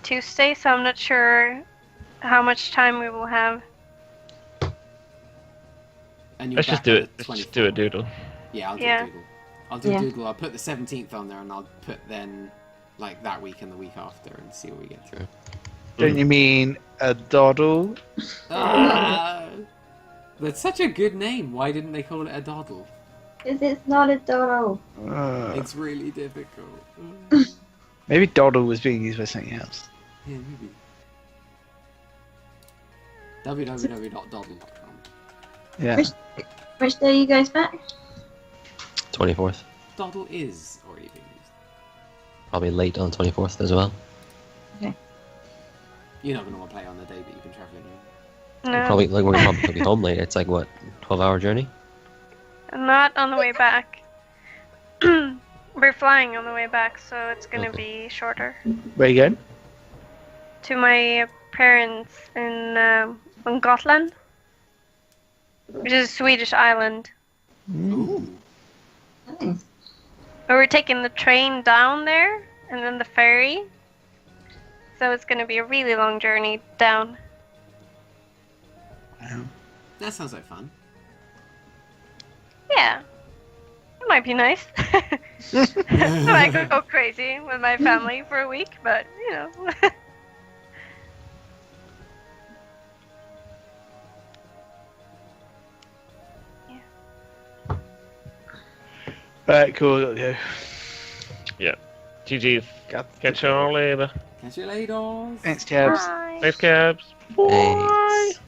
Tuesday, so I'm not sure how much time we will have. And you're Let's just back do on it. the Let's just do a 24th. doodle. Yeah, I'll do Yeah. a doodle. I'll do Yeah. a doodle. I'll put the 17th on there, and I'll put then like that week and the week after, and see what we get through. Don't you mean a doddle? Ah, that's such a good name. Why didn't they call it a doddle? Because it's not a doodle. It's really difficult. Maybe doddle was being used by something else. Yeah, maybe. www.doddle.com. Yeah. Which day are you guys back? 24th. Doddle is already being used. Probably late on the 24th as well. You're not going to want to play on the day that you've been travelling. No, Probably like we're probably be home late. It's like what, 12-hour journey? not on the way back. We're flying on the way back, so it's gonna be shorter. Where you going? To my parents in on Gotland, which is a Swedish island. Ooh. Nice. But we're taking the train down there and then the ferry. So it's gonna be a really long journey down. That sounds like fun. Yeah. It might be nice. I could go crazy with my family for a week, but you know. Right, cool. Gotta go. Yeah. GG's. Got to Catch you all later. Catch you later. Thanks, Cabs. Bye. Thanks, Cabs. Thanks.